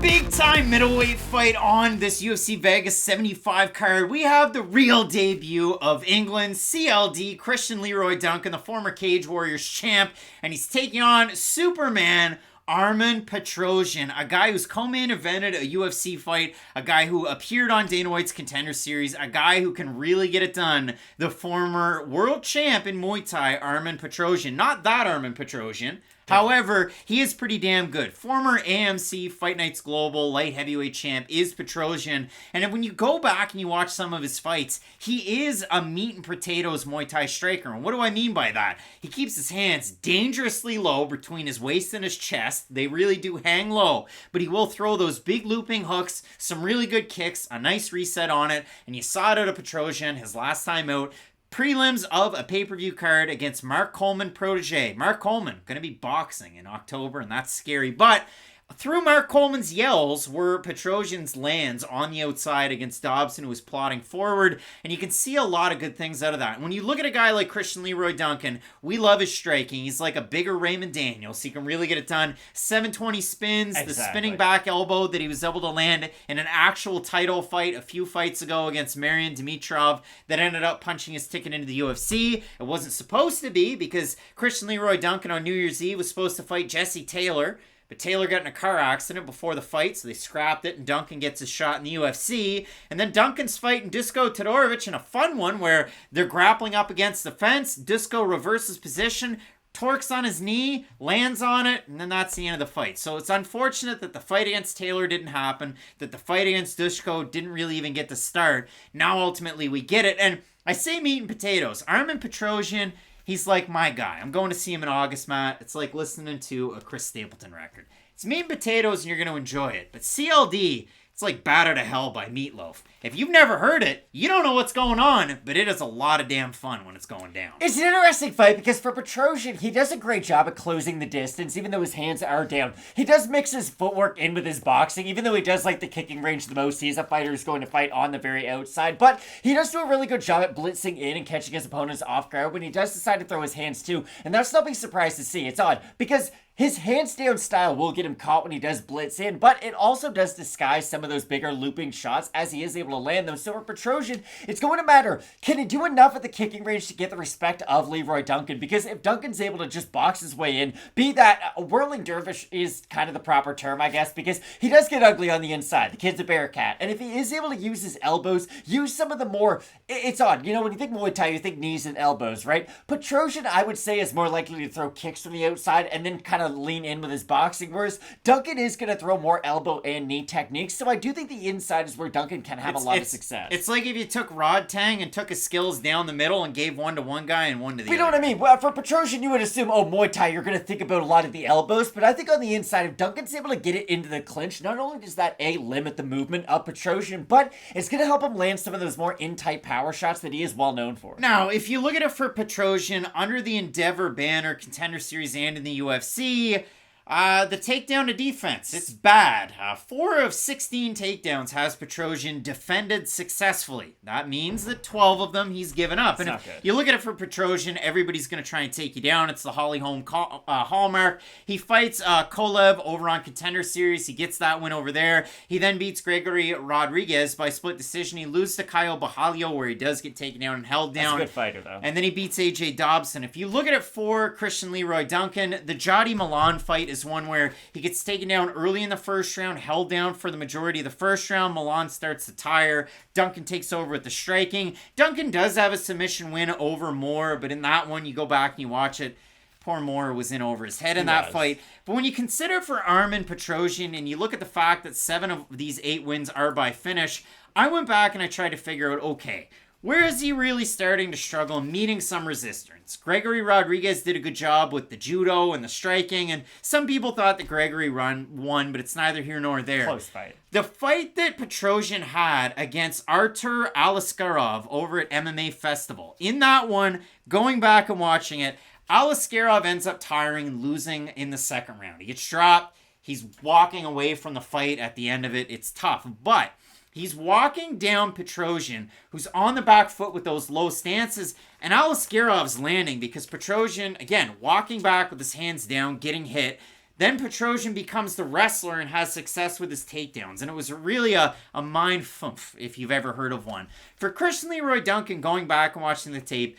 Big time middleweight fight on this UFC Vegas 75 card. We have the real debut of England, CLD, Christian Leroy Duncan, the former Cage Warriors champ, and he's taking on Superman Armen Petrosyan, a guy who's co-main evented a UFC fight, a guy who appeared on Dana White's Contender Series, a guy who can really get it done, the former world champ in Muay Thai, Armen Petrosyan. Not that Armen Petrosyan. However, he is pretty damn good. Former AMC Fight Nights Global light heavyweight champ is Petrosyan. And when you go back and you watch some of his fights, he is a meat and potatoes Muay Thai striker. And what do I mean by that? He keeps his hands dangerously low between his waist and his chest. They really do hang low. But he will throw those big looping hooks, some really good kicks, a nice reset on it. And you saw it out of Petrosyan his last time out. Prelims of a pay-per-view card against Mark Coleman protege. Mark Coleman going to be boxing in October, and that's scary. But through Mark Coleman's yells were Petrosyan's lands on the outside against Dobson, who was plotting forward, and you can see a lot of good things out of that. And when you look at a guy like Christian Leroy Duncan, we love his striking. He's like a bigger Raymond Daniels. He can really get it done. 720 spins, the spinning back elbow that he was able to land in an actual title fight a few fights ago against Marion Dimitrov that ended up punching his ticket into the UFC. It wasn't supposed to be because Christian Leroy Duncan on New Year's Eve was supposed to fight Jesse Taylor. But Taylor got in a car accident before the fight, so they scrapped it, and Duncan gets his shot in the UFC. And then Duncan's fighting Dusko Todorovic in a fun one where they're grappling up against the fence. Dusko reverses position, torques on his knee, lands on it, and then that's the end of the fight. So it's unfortunate that the fight against Taylor didn't happen, that the fight against Dushko didn't really even get to start. Now ultimately we get it. And I say meat and potatoes. Armen Petrosyan, he's like my guy. I'm going to see him in August, Matt. It's like listening to a Chris Stapleton record. It's meat and potatoes and you're going to enjoy it. But CLD, it's like Bat Out of Hell by Meatloaf. If you've never heard it, you don't know what's going on, but it is a lot of damn fun when it's going down. It's an interesting fight because for Petrosyan, he does a great job at closing the distance, even though his hands are down. He does mix his footwork in with his boxing, even though he does like the kicking range the most. He's a fighter who's going to fight on the very outside, but he does do a really good job at blitzing in and catching his opponents off guard when he does decide to throw his hands too, and that's not being surprised to see. It's odd because his hands down style will get him caught when he does blitz in, but it also does disguise some of those bigger looping shots as he is able to land them. So for Petrosyan, it's going to matter, can he do enough at the kicking range to get the respect of Leroy Duncan? Because if Duncan's able to just box his way in, be that whirling dervish is kind of the proper term, I guess, because he does get ugly on the inside. The kid's a bearcat. And if he is able to use his elbows, use some of the more, it's odd. You know, when you think Muay Thai, you think knees and elbows, right? Petrosyan, I would say, is more likely to throw kicks from the outside and then kind of lean in with his boxing, whereas Duncan is going to throw more elbow and knee techniques, so I do think the inside is where Duncan can have a lot of success. It's like if you took Rod Tang and took his skills down the middle and gave one to one guy and one to the other. You know what I mean? Well, for Petrosyan, you would assume, Muay Thai, you're going to think about a lot of the elbows, but I think on the inside, if Duncan's able to get it into the clinch, not only does that, limit the movement of Petrosyan, but it's going to help him land some of those more in-tight power shots that he is well known for. Now, if you look at it for Petrosyan, under the Endeavor banner, Contender Series, and in the UFC, the takedown to defense, it's bad. 4 of 16 takedowns has Petrosyan defended successfully. That means that 12 of them he's given up. And if you look at it for Petrosyan, everybody's going to try and take you down. It's the Holly Holm hallmark. He fights Kolev over on Contender Series. He gets that win over there. He then beats Gregory Rodriguez by split decision. He loses to Caio Bajalio, where he does get taken down and held down. That's a good fighter, though. And then he beats AJ Dobson. If you look at it for Christian Leroy Duncan, the Jadi Milan fight is one where he gets taken down early in the first round, held down for the majority of the first round. Milan starts to tire. Duncan takes over with the striking. Duncan does have a submission win over Moore, but in that one, you go back and you watch it, poor Moore was in over his head in that fight. But when you consider for Armen Petrosyan and you look at the fact that 7 of these 8 wins are by finish, I went back and I tried to figure out, okay, where is he really starting to struggle, meeting some resistance? Gregory Rodriguez did a good job with the judo and the striking, and some people thought that Gregory won, but it's neither here nor there. Close fight. The fight that Petrosyan had against Artur Alaskarov over at MMA Festival, in that one, going back and watching it, Alaskarov ends up tiring and losing in the second round. He gets dropped. He's walking away from the fight at the end of it. It's tough, but he's walking down Petrosyan, who's on the back foot with those low stances, and Alaskarov's landing because Petrosyan, again, walking back with his hands down, getting hit. Then Petrosyan becomes the wrestler and has success with his takedowns, and it was really a mind fumf, if you've ever heard of one. For Christian Leroy Duncan, going back and watching the tape,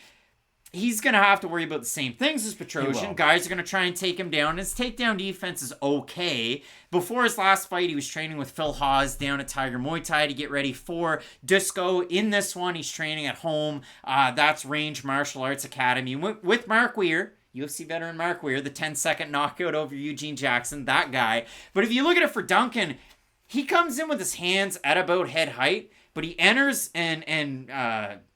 he's going to have to worry about the same things as Petrosyan. Guys are going to try and take him down. His takedown defense is okay. Before his last fight, he was training with Phil Hawes down at Tiger Muay Thai to get ready for Dusko. In this one, he's training at home. That's Range Martial Arts Academy with Mark Weir. UFC veteran Mark Weir, the 10-second knockout over Eugene Jackson, that guy. But if you look at it for Duncan, he comes in with his hands at about head height, but he enters and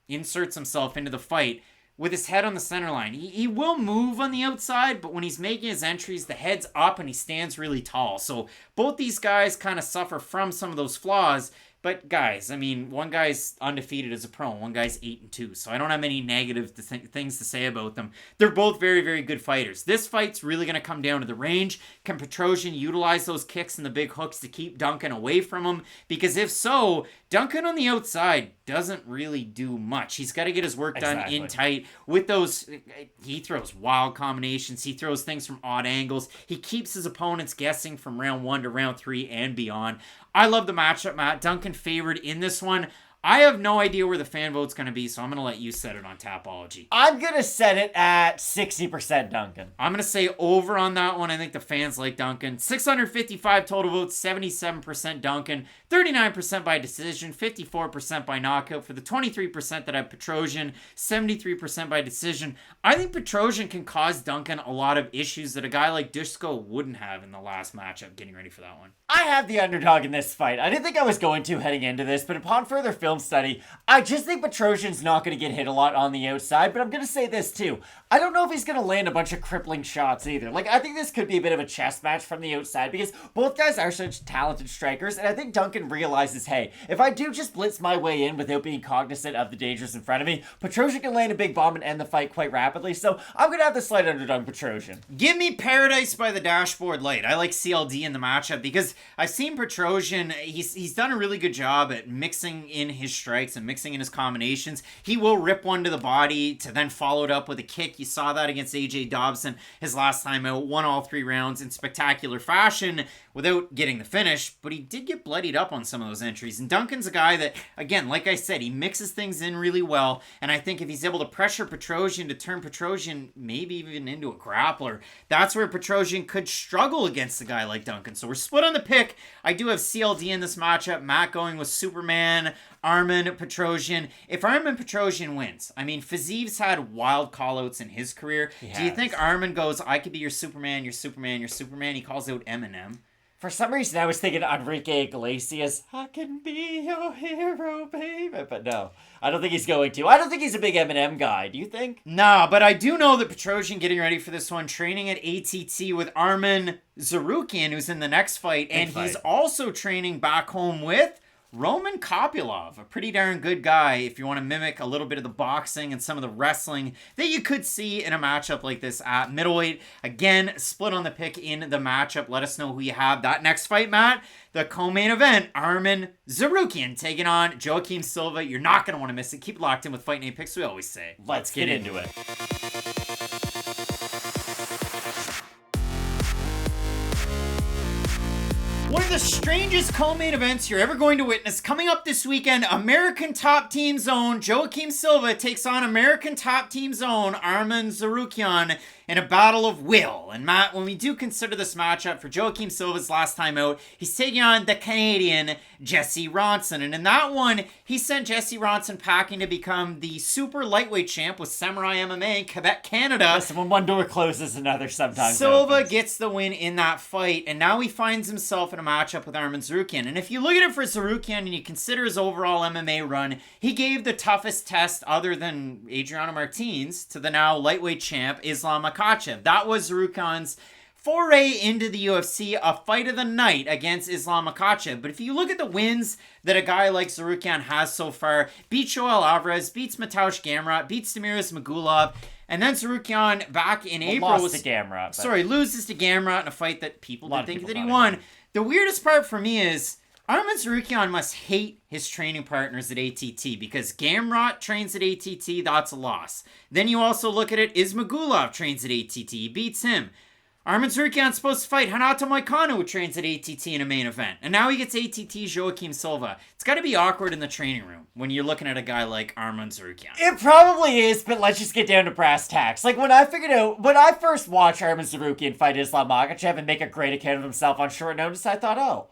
inserts himself into the fight with his head on the center line. He will move on the outside, but when he's making his entries, the head's up and he stands really tall. So both these guys kind of suffer from some of those flaws. But guys, I mean, one guy's undefeated as a pro, one guy's 8-2, so I don't have any negative things to say about them. They're both very, very good fighters. This fight's really going to come down to the range. Can Petrosyan utilize those kicks and the big hooks to keep Duncan away from him? Because if so, Duncan on the outside doesn't really do much. He's got to get his work done in tight. With those, he throws wild combinations. He throws things from odd angles. He keeps his opponents guessing from round 1 to round 3 and beyond. I love the matchup, Matt. Duncan favored in this one. I have no idea where the fan vote's going to be, so I'm going to let you set it on Tapology. I'm going to set it at 60% Duncan. I'm going to say over on that one. I think the fans like Duncan. 655 total votes, 77% Duncan, 39% by decision, 54% by knockout. For the 23% that have Petrosian, 73% by decision. I think Petrosian can cause Duncan a lot of issues that a guy like Dusko wouldn't have in the last matchup. Getting ready for that one. I have the underdog in this fight. I didn't think I was going to heading into this, but upon further film study, I just think Petrosian's not going to get hit a lot on the outside, but I'm going to say this too. I don't know if he's going to land a bunch of crippling shots either. Like, I think this could be a bit of a chess match from the outside because both guys are such talented strikers, and I think Duncan realizes, hey, if I do just blitz my way in without being cognizant of the dangers in front of me, Petrosian can land a big bomb and end the fight quite rapidly, so I'm going to have the slight underdog Petrosian. Give me Paradise by the Dashboard Light. I like CLD in the matchup because I've seen Petrosian, he's done a really good job at mixing in his strikes and mixing in his combinations. He will rip one to the body to then follow it up with a kick. You saw that against AJ Dobson his last time out. Won all 3 rounds in spectacular fashion without getting the finish, but he did get bloodied up on some of those entries. And Duncan's a guy that, again, like I said, he mixes things in really well. And I think if he's able to pressure Petrosian to turn Petrosian maybe even into a grappler, that's where Petrosian could struggle against a guy like Duncan. So we're split on the pick. I do have CLD in this matchup. Matt going with Superman, Arman Petrosian. If Arman Petrosian wins, I mean, Fiziv's had wild callouts in his career. Do you think Arman goes, I could be your Superman, your Superman, your Superman? He calls out Eminem. For some reason, I was thinking Enrique Iglesias. I can be your hero, baby. But no, I don't think he's going to. I don't think he's a big Eminem guy. Do you think? Nah, but I do know that Petrosian, getting ready for this one, training at ATT with Arman Zarukian, who's in the next fight. And he's also training back home with Roman Kopylov, a pretty darn good guy if you want to mimic a little bit of the boxing and some of the wrestling that you could see in a matchup like this at middleweight. Again, split on the pick in the matchup. Let us know who you have. That next fight, Matt, the co-main event, Arman Zarukian taking on Joaquim Silva. You're not going to want to miss it. Keep locked in with Fight Night Picks, we always say. Let's get into it. One of the strangest co-main events you're ever going to witness coming up this weekend. American Top Team's own Joaquim Silva takes on American Top Team's own Arman Zarukian in a battle of will. And Matt, when we do consider this matchup for Joaquim Silva's last time out, he's taking on the Canadian Jesse Ronson. And in that one, he sent Jesse Ronson packing to become the super lightweight champ with Samurai MMA in Quebec, Canada. Listen, when one door closes, another sometimes Silva opens. gets the win in that fight, and now he finds himself in a matchup with Arman Zarukian. And if you look at it for Zarukian and you consider his overall MMA run, he gave the toughest test other than Adriano Martins to the now lightweight champ Islam Makhachev. That was Zarukian's foray into the UFC, a fight of the night against Islam Makhachev. But if you look at the wins that a guy like Zarukian has so far, beats Joel Alvarez, beats Mateusz Gamrot, beats Demiris Magulov, and then Zarukian back in April loses to Gamrot. Loses to Gamrot in a fight that people didn't think that he won. The weirdest part for me is Arman Zarukian must hate his training partners at ATT because Gamrot trains at ATT, that's a loss. Then you also look at it, Ismagulov trains at ATT, he beats him. Arman Zarukian's supposed to fight Hanato Moicano, who trains at ATT in a main event. And now he gets ATT Joaquim Silva. It's got to be awkward in the training room when you're looking at a guy like Arman Zarukian. It probably is, but let's just get down to brass tacks. Like, when I first watched Arman Zarukian fight Islam Makhachev and make a great account of himself on short notice, I thought, oh,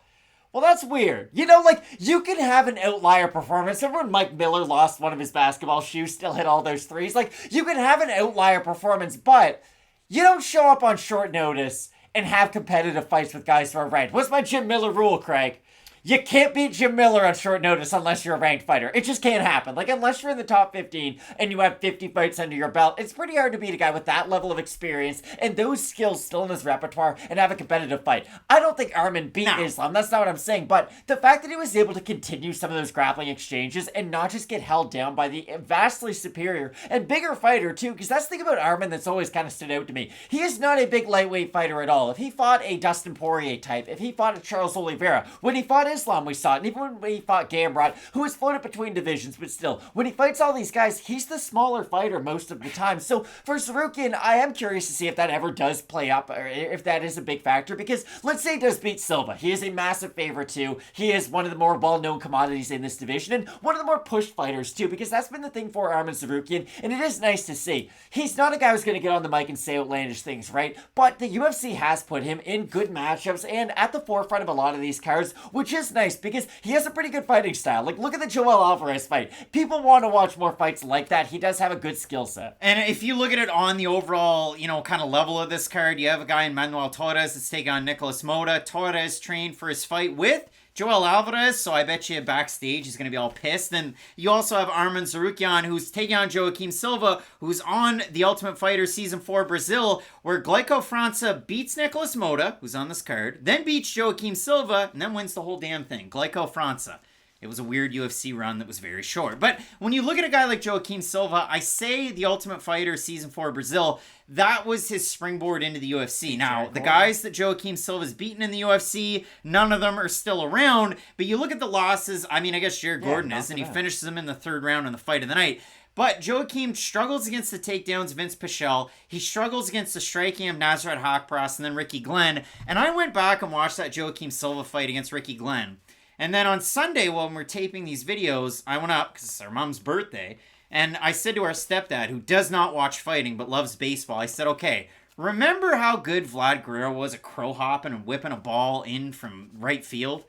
well, that's weird. You know, like, you can have an outlier performance. Remember when Mike Miller lost one of his basketball shoes, still hit all those threes? Like, you can have an outlier performance, but you don't show up on short notice and have competitive fights with guys who are ranked. What's my Jim Miller rule, Craig? You can't beat Jim Miller on short notice unless you're a ranked fighter. It just can't happen. Like, unless you're in the top 15 and you have 50 fights under your belt, it's pretty hard to beat a guy with that level of experience and those skills still in his repertoire and have a competitive fight. I don't think Arman beat Islam. That's not what I'm saying. But the fact that he was able to continue some of those grappling exchanges and not just get held down by the vastly superior and bigger fighter, too, because that's the thing about Arman that's always kind of stood out to me. He is not a big lightweight fighter at all. If he fought a Dustin Poirier type, if he fought a Charles Oliveira, when he fought Islam, we saw it. And even when he fought Gamrot, who was floated between divisions, but still, when he fights all these guys, he's the smaller fighter most of the time. So for Tsarukyan, I am curious to see if that ever does play up, or if that is a big factor, because let's say he does beat Silva. He is a massive favorite too. He is one of the more well-known commodities in this division, and one of the more pushed fighters too, because that's been the thing for Arman Tsarukyan, and it is nice to see. He's not a guy who's going to get on the mic and say outlandish things, right? But the UFC has put him in good matchups and at the forefront of a lot of these cards, which is nice because he has a pretty good fighting style. Like, look at the Joel Alvarez fight. People want to watch more fights like that. He does have a good skill set. And if you look at it on the overall, kind of level of this card, you have a guy in Manuel Torres that's taking on Nicolas Moda. Torres trained for his fight with Joel Alvarez, so I bet you backstage he's going to be all pissed. And you also have Arman Tsarukyan, who's taking on Joaquim Silva, who's on The Ultimate Fighter Season 4 Brazil, where Gleico França beats Nicolas Moda, who's on this card, then beats Joaquim Silva, and then wins the whole damn thing. Gleico França. It was a weird UFC run that was very short. But when you look at a guy like Joaquim Silva, I say The Ultimate Fighter Season 4 Brazil, that was his springboard into the UFC. Now, the guys that Joaquim Silva's beaten in the UFC, none of them are still around. But you look at the losses, I guess Jared Gordon is, and he finishes them in the third round in the fight of the night. But Joaquim struggles against the takedowns of Vince Pichel. He struggles against the striking of Nasrat Haqparast and then Ricky Glenn. And I went back and watched that Joaquim Silva fight against Ricky Glenn. And then on Sunday, when we're taping these videos, I went up, because it's our mom's birthday, and I said to our stepdad, who does not watch fighting but loves baseball, I said, okay, remember how good Vlad Guerrero was at crow hopping and whipping a ball in from right field?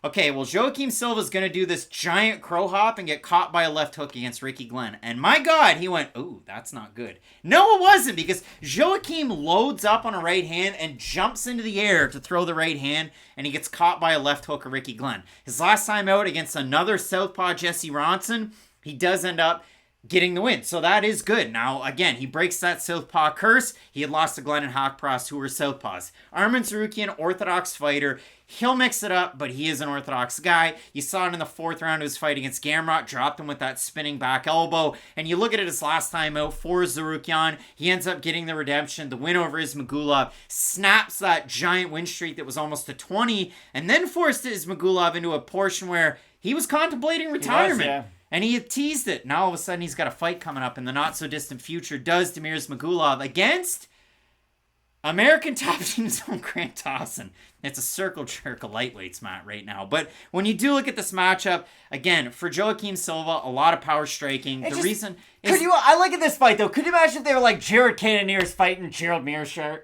Okay, well, Joaquim Silva's going to do this giant crow hop and get caught by a left hook against Ricky Glenn. And my God, he went, ooh, that's not good. No, it wasn't, because Joaquim loads up on a right hand and jumps into the air to throw the right hand, and he gets caught by a left hook of Ricky Glenn. His last time out against another southpaw, Jesse Ronson, he does end up getting the win. So that is good. Now, again, he breaks that southpaw curse. He had lost to Glenn and Haqparast, who were southpaws. Arman Tsarukyan, orthodox fighter. He'll mix it up, but he is an orthodox guy. You saw it in the fourth round of his fight against Gamrot, dropped him with that spinning back elbow. And you look at it his last time out for Tsarukyan, he ends up getting the redemption, the win over Zhumagulov, snaps that giant win streak that was almost to 20, and then forced Zhumagulov into a portion where he was contemplating retirement. And he had teased it. Now all of a sudden he's got a fight coming up in the not-so-distant future. Does Damir Zhumagulov against American top team's own Grant Dawson. It's a circle jerk of lightweights, Matt, right now. But when you do look at this matchup, again, for Joaquim Silva, a lot of power striking. I look at this fight, though. Could you imagine if they were like Jared Cannonier's fighting Gerald Mearshart?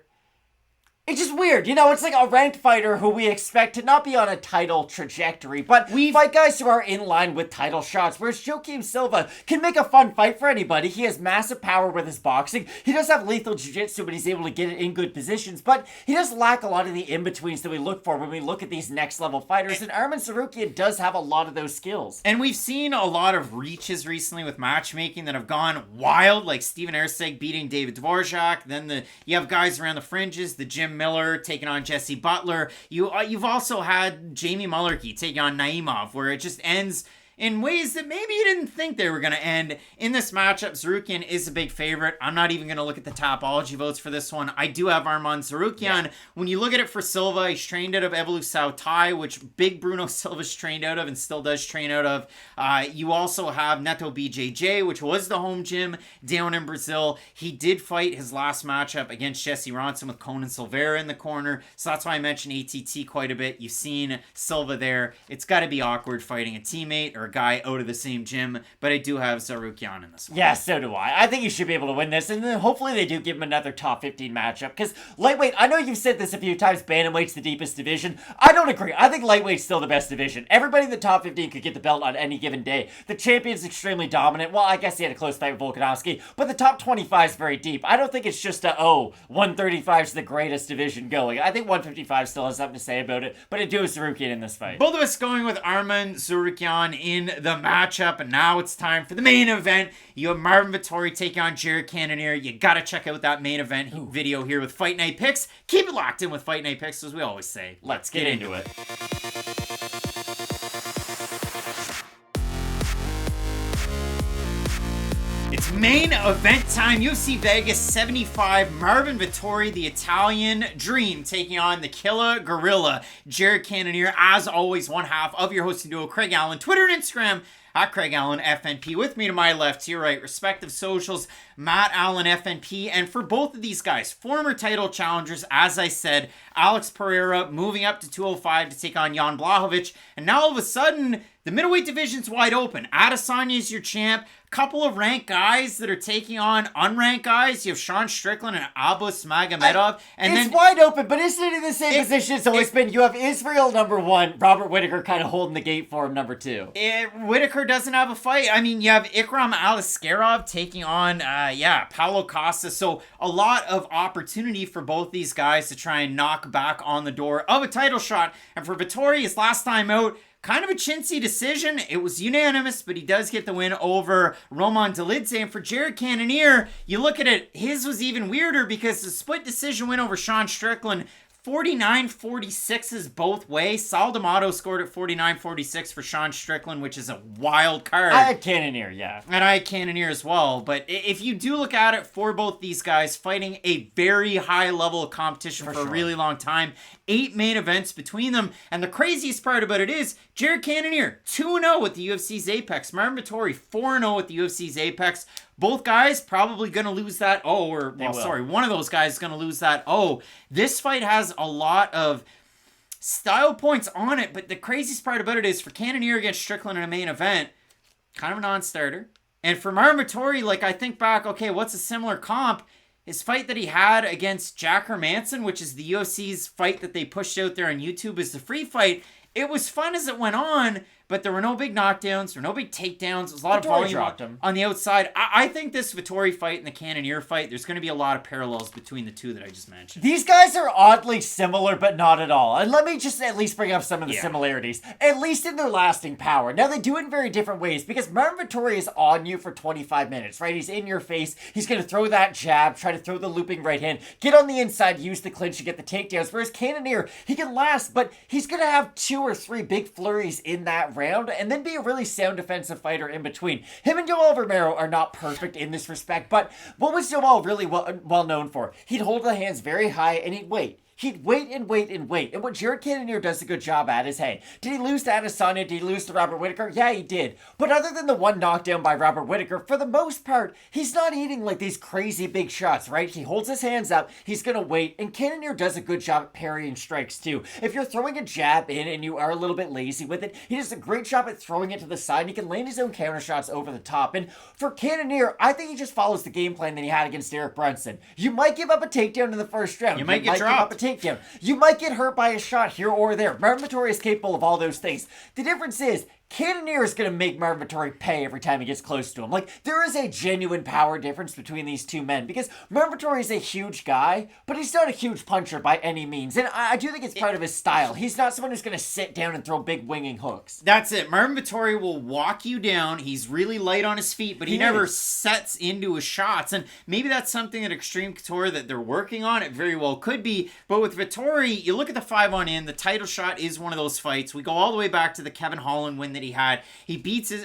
It's just weird, it's like a ranked fighter who we expect to not be on a title trajectory, but we fight guys who are in line with title shots, whereas Joaquim Silva can make a fun fight for anybody. He has massive power with his boxing. He does have lethal jiu-jitsu, but he's able to get it in good positions, but he does lack a lot of the in-betweens that we look for when we look at these next-level fighters, and Arman Tsarukyan does have a lot of those skills. And we've seen a lot of reaches recently with matchmaking that have gone wild, like Steven Erceg beating David Dvorak. Then you have guys around the fringes, the Jim Miller taking on Jesse Butler. You've also had Jamie Mullarkey taking on Naimov, where it just ends in ways that maybe you didn't think they were going to end. In this matchup, Tsarukyan is a big favorite. I'm not even going to look at the Topology votes for this one. I do have Arman Tsarukyan. Yeah. When you look at it for Silva, he's trained out of Evolução Thai, which big Bruno Silva's trained out of and still does train out of. You also have Neto BJJ, which was the home gym down in Brazil. He did fight his last matchup against Jesse Ronson with Conan Silveira in the corner. So that's why I mentioned ATT quite a bit. You've seen Silva there. It's got to be awkward fighting a teammate or a guy out of the same gym, but I do have Tsarukyan in this one. Yeah, so do I. I think he should be able to win this, and then hopefully they do give him another top 15 matchup, because lightweight, I know you've said this a few times, bantamweight's the deepest division. I don't agree. I think lightweight's still the best division. Everybody in the top 15 could get the belt on any given day. The champion's extremely dominant. Well, I guess he had a close fight with Volkanovski, but the top 25 is very deep. I don't think it's just 135 is the greatest division going. I think 155 still has something to say about it, but I do have Tsarukyan in this fight. Both of us going with Arman Tsarukyan in the matchup, and now it's time for the main event. You have Marvin Vettori taking on Jared Cannonier. You gotta check out that main event video here with Fight Night Picks. Keep it locked in with Fight Night Picks, as we always say. Let's get into it. It's Main event time, UFC Vegas 75, Marvin Vettori, the Italian Dream, taking on the Killer Gorilla, Jared Cannonier. As always, one half of your hosting duo, Craig Allen, Twitter and Instagram, at Craig Allen FNP. With me to my left, to your right, respective socials, Matt Allen FNP. And for both of these guys, former title challengers, as I said, Alex Pereira moving up to 205 to take on Jan Blachowicz. And now all of a sudden, the middleweight division's wide open. Adesanya is your champ. Couple of ranked guys that are taking on unranked guys. You have Sean Strickland and Abus Magomedov. And it's wide open, but isn't it in the same position? So you have Israel number 1, Robert Whittaker kind of holding the gate for him number 2. Whittaker doesn't have a fight. I mean, you have Ikram Aliskerov taking on, Paulo Costa. So a lot of opportunity for both these guys to try and knock back on the door of a title shot. And for Vettori, his last time out, kind of a chintzy decision. It was unanimous, but he does get the win over Roman Dolidze. And for Jared Cannonier, you look at it, his was even weirder because the split decision win over Sean Strickland, 49-46s both ways. Sal D'Amato scored at 49-46 for Sean Strickland, which is a wild card. I had Cannonier, yeah. And I had Cannonier as well. But if you do look at it for both these guys, fighting a very high level of competition for a really long time, 8 main events between them. And the craziest part about it is, Jared Cannonier, 2-0 at the UFC's Apex. Marvin Vettori, 4-0 at the UFC's Apex. Both guys probably going to lose that one of those guys is going to lose that This fight has a lot of style points on it, but the craziest part about it is for Cannonier against Strickland in a main event, kind of a non-starter. And for Marvin Vettori, I think back, okay, what's a similar comp? His fight that he had against Jack Hermanson, which is the UFC's fight that they pushed out there on YouTube as the free fight. It was fun as it went on, but there were no big knockdowns, there were no big takedowns. There was a lot of volume on the outside. I think this Vettori fight and the Cannonier fight, there's going to be a lot of parallels between the two that I just mentioned. These guys are oddly similar, but not at all. And let me just at least bring up some of the similarities, at least in their lasting power. Now, they do it in very different ways, because Marvin Vettori is on you for 25 minutes, right? He's in your face. He's going to throw that jab, try to throw the looping right hand, get on the inside, use the clinch to get the takedowns. Whereas Cannonier, he can last, but he's going to have 2 or 3 big flurries in that round, and then be a really sound defensive fighter in between. Him and Joel Romero are not perfect in this respect, but what was Joel really well known for? He'd hold the hands very high and he'd wait. He'd wait and wait and wait. And what Jared Cannonier does a good job at is, hey, did he lose to Adesanya? Did he lose to Robert Whittaker? Yeah, he did. But other than the one knockdown by Robert Whittaker, for the most part, he's not eating these crazy big shots, right? He holds his hands up, he's going to wait, and Cannonier does a good job at parrying strikes too. If you're throwing a jab in and you are a little bit lazy with it, he does a great job at throwing it to the side, and he can land his own counter shots over the top. And for Cannonier, I think he just follows the game plan that he had against Derek Brunson. You might give up a takedown in the first round. You might get dropped. Give up a takedown. You might get hurt by a shot here or there. Marvin Vettori is capable of all those things. The difference is, Cannonier is going to make Marvin Vettori pay every time he gets close to him. There is a genuine power difference between these two men, because Marvin Vettori is a huge guy, but he's not a huge puncher by any means. And I do think it's part of his style. He's not someone who's going to sit down and throw big winging hooks. That's it. Marvin Vettori will walk you down. He's really light on his feet, but he never sets into his shots. And maybe that's something at Extreme Couture that they're working on. It very well could be. But with Vettori, you look at the 5-on-in, the title shot is one of those fights. We go all the way back to the Kevin Holland win that he had. He loses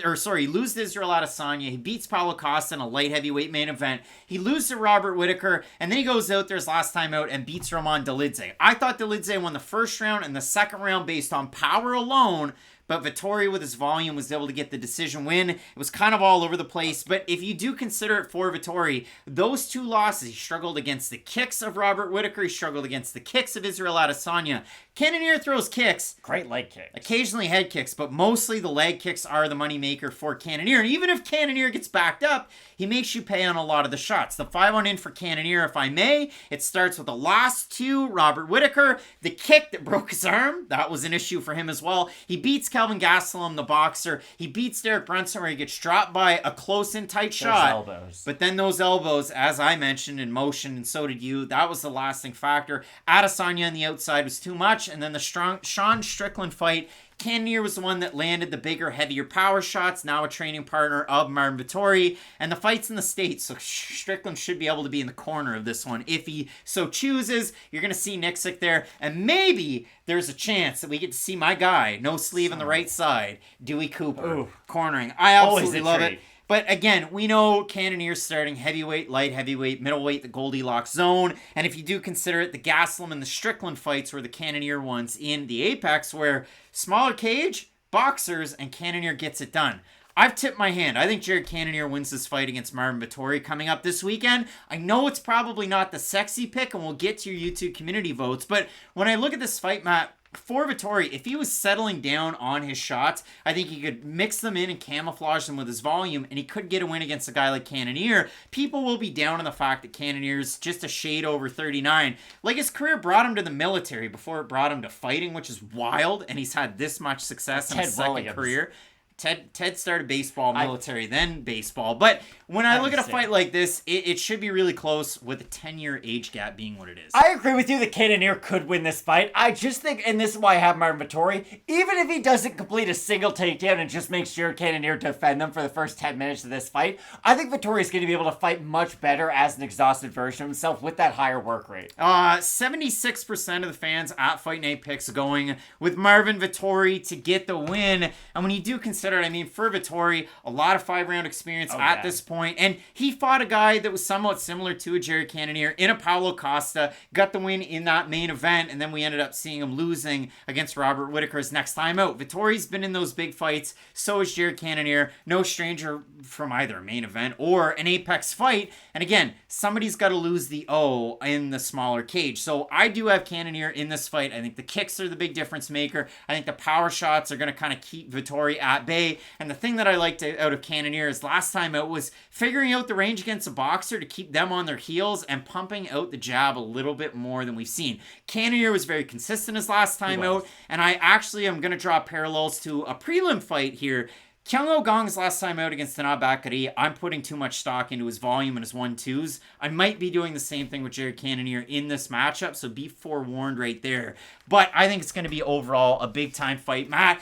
Israel Adesanya. He beats Paulo Costa in a light heavyweight main event. He loses to Robert Whittaker, and then he goes out there his last time out and beats Roman Dolidze. I thought Dolidze won the first round and the second round based on power alone, but Vettori with his volume was able to get the decision win. It was kind of all over the place, but if you do consider it for Vettori, those 2 losses, he struggled against the kicks of Robert Whittaker, he struggled against the kicks of Israel Adesanya. Cannonier throws kicks. Great leg kicks. Occasionally head kicks, but mostly the leg kicks are the moneymaker for Cannonier. And even if Cannonier gets backed up, he makes you pay on a lot of the shots. The 5-on-in for Cannonier, if I may, it starts with the loss to Robert Whittaker. The kick that broke his arm, that was an issue for him as well. He beats Kelvin Gastelum, the boxer. He beats Derek Brunson where he gets dropped by a close and tight shot. Elbows. But then those elbows, as I mentioned, in motion, and so did you, that was the lasting factor. Adesanya on the outside was too much. And then the Sean Strickland fight, Cannonier was the one that landed the bigger, heavier power shots, now a training partner of Marvin Vettori. And the fight's in the States, so Strickland should be able to be in the corner of this one if he so chooses. You're going to see Nixick there, and maybe there's a chance that we get to see my guy, no sleeve on the right side, Dewey Cooper, cornering. I absolutely love it. But again, we know Cannonier's starting heavyweight, light heavyweight, middleweight, the Goldilocks zone. And if you do consider it, the Gastelum and the Strickland fights were the Cannonier ones in the Apex, where smaller cage, boxers, and Cannonier gets it done. I've tipped my hand. I think Jared Cannonier wins this fight against Marvin Vettori coming up this weekend. I know it's probably not the sexy pick, and we'll get to your YouTube community votes, but when I look at this fight, Matt, for Vettori, if he was settling down on his shots, I think he could mix them in and camouflage them with his volume, and he could get a win against a guy like Cannonier. People will be down on the fact that Cannonier's just a shade over 39. Like, his career brought him to the military before it brought him to fighting, which is wild, and he's had this much success in his second career. Ted started baseball, military, then baseball. But when I look at a fight like this, it should be really close with a 10-year age gap being what it is. I agree with you that Cannonier could win this fight. I just think, and this is why I have Marvin Vettori, even if he doesn't complete a single takedown and just makes Jared Cannonier defend them for the first 10 minutes of this fight, I think Vettori is going to be able to fight much better as an exhausted version of himself with that higher work rate. 76% of the fans at Fight Night Picks going with Marvin Vettori to get the win. And when you do consider, I mean, for Vettori, a lot of 5-round experience at this point, and he fought a guy that was somewhat similar to a Jared Cannonier in a Paulo Costa, got the win in that main event, and then we ended up seeing him losing against Robert Whittaker's next time out. Vettori's been in those big fights, so is Jared Cannonier, no stranger from either a main event or an Apex fight, and again, somebody's got to lose the O in the smaller cage, so I do have Cannonier in this fight. I think the kicks are the big difference maker. I think the power shots are going to kind of keep Vettori at bay. And the thing that I liked out of Cannonier is last time out was figuring out the range against a boxer to keep them on their heels and pumping out the jab a little bit more than we've seen. Cannonier was very consistent his last time out, and I actually am going to draw parallels to a prelim fight here. Kyung's last time out against Tanab Bakary, I'm putting too much stock into his volume and his 1-2s. I might be doing the same thing with Jared Cannonier in this matchup, so be forewarned right there. But I think it's going to be overall a big-time fight. Matt,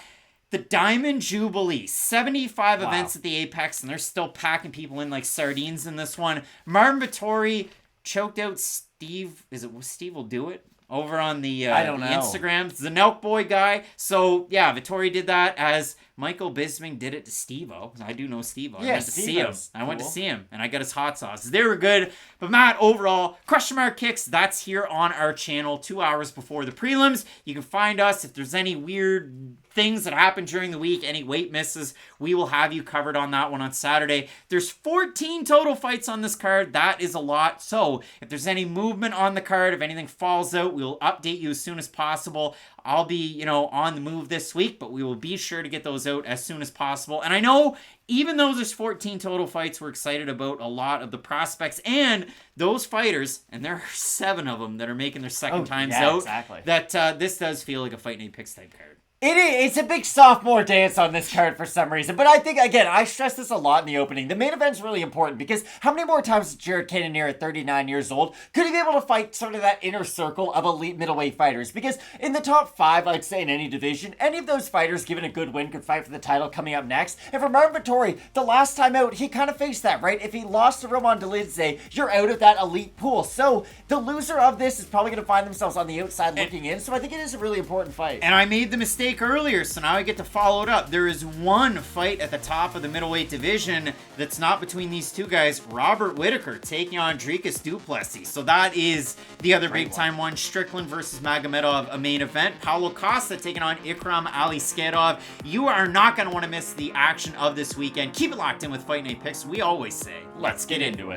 the Diamond Jubilee, 75 events at the Apex, and they're still packing people in like sardines in this one. Marvin Vettori choked out Steve. Is it Steve will do it? Over on the I don't know. Instagram, the Nelk Boy guy. So yeah, Vettori did that as Michael Bisping did it to Steve-O. I do know Steve-O. I went to see him. I went to see him, and I got his hot sauces. They were good. But Matt, overall, question mark kicks, that's here on our channel 2 hours before the prelims. You can find us if there's any weird things that happen during the week, any weight misses, we will have you covered on that one on Saturday. There's 14 total fights on this card. That is a lot. So if there's any movement on the card, if anything falls out, we'll update you as soon as possible. I'll be, on the move this week, but we will be sure to get those out as soon as possible. And I know, even though there's 14 total fights, we're excited about a lot of the prospects and those fighters, and there are 7 of them that are making their second times out. Exactly. That this does feel like a Fight Night Picks type card. It's a big sophomore dance on this card for some reason. But I think, again, I stress this a lot in the opening. The main event's really important because how many more times is Jared Cannonier at 39 years old could he be able to fight sort of that inner circle of elite middleweight fighters? Because in the top 5, I'd say in any division, any of those fighters given a good win could fight for the title coming up next. And for Marvin Vettori, the last time out, he kind of faced that, right? If he lost to Roman Dolidze, you're out of that elite pool. So the loser of this is probably going to find themselves on the outside looking in. So I think it is a really important fight. And I made the mistake earlier, so now I get to follow it up. There is one fight at the top of the middleweight division that's not between these two guys. Robert Whittaker taking on Dricus du Plessis. So that is the other big-time one. Strickland versus Magomedov, a main event. Paulo Costa taking on Ikram Aliskerov. You are not going to want to miss the action of this weekend. Keep it locked in with Fight Night Picks. We always say, let's get into it.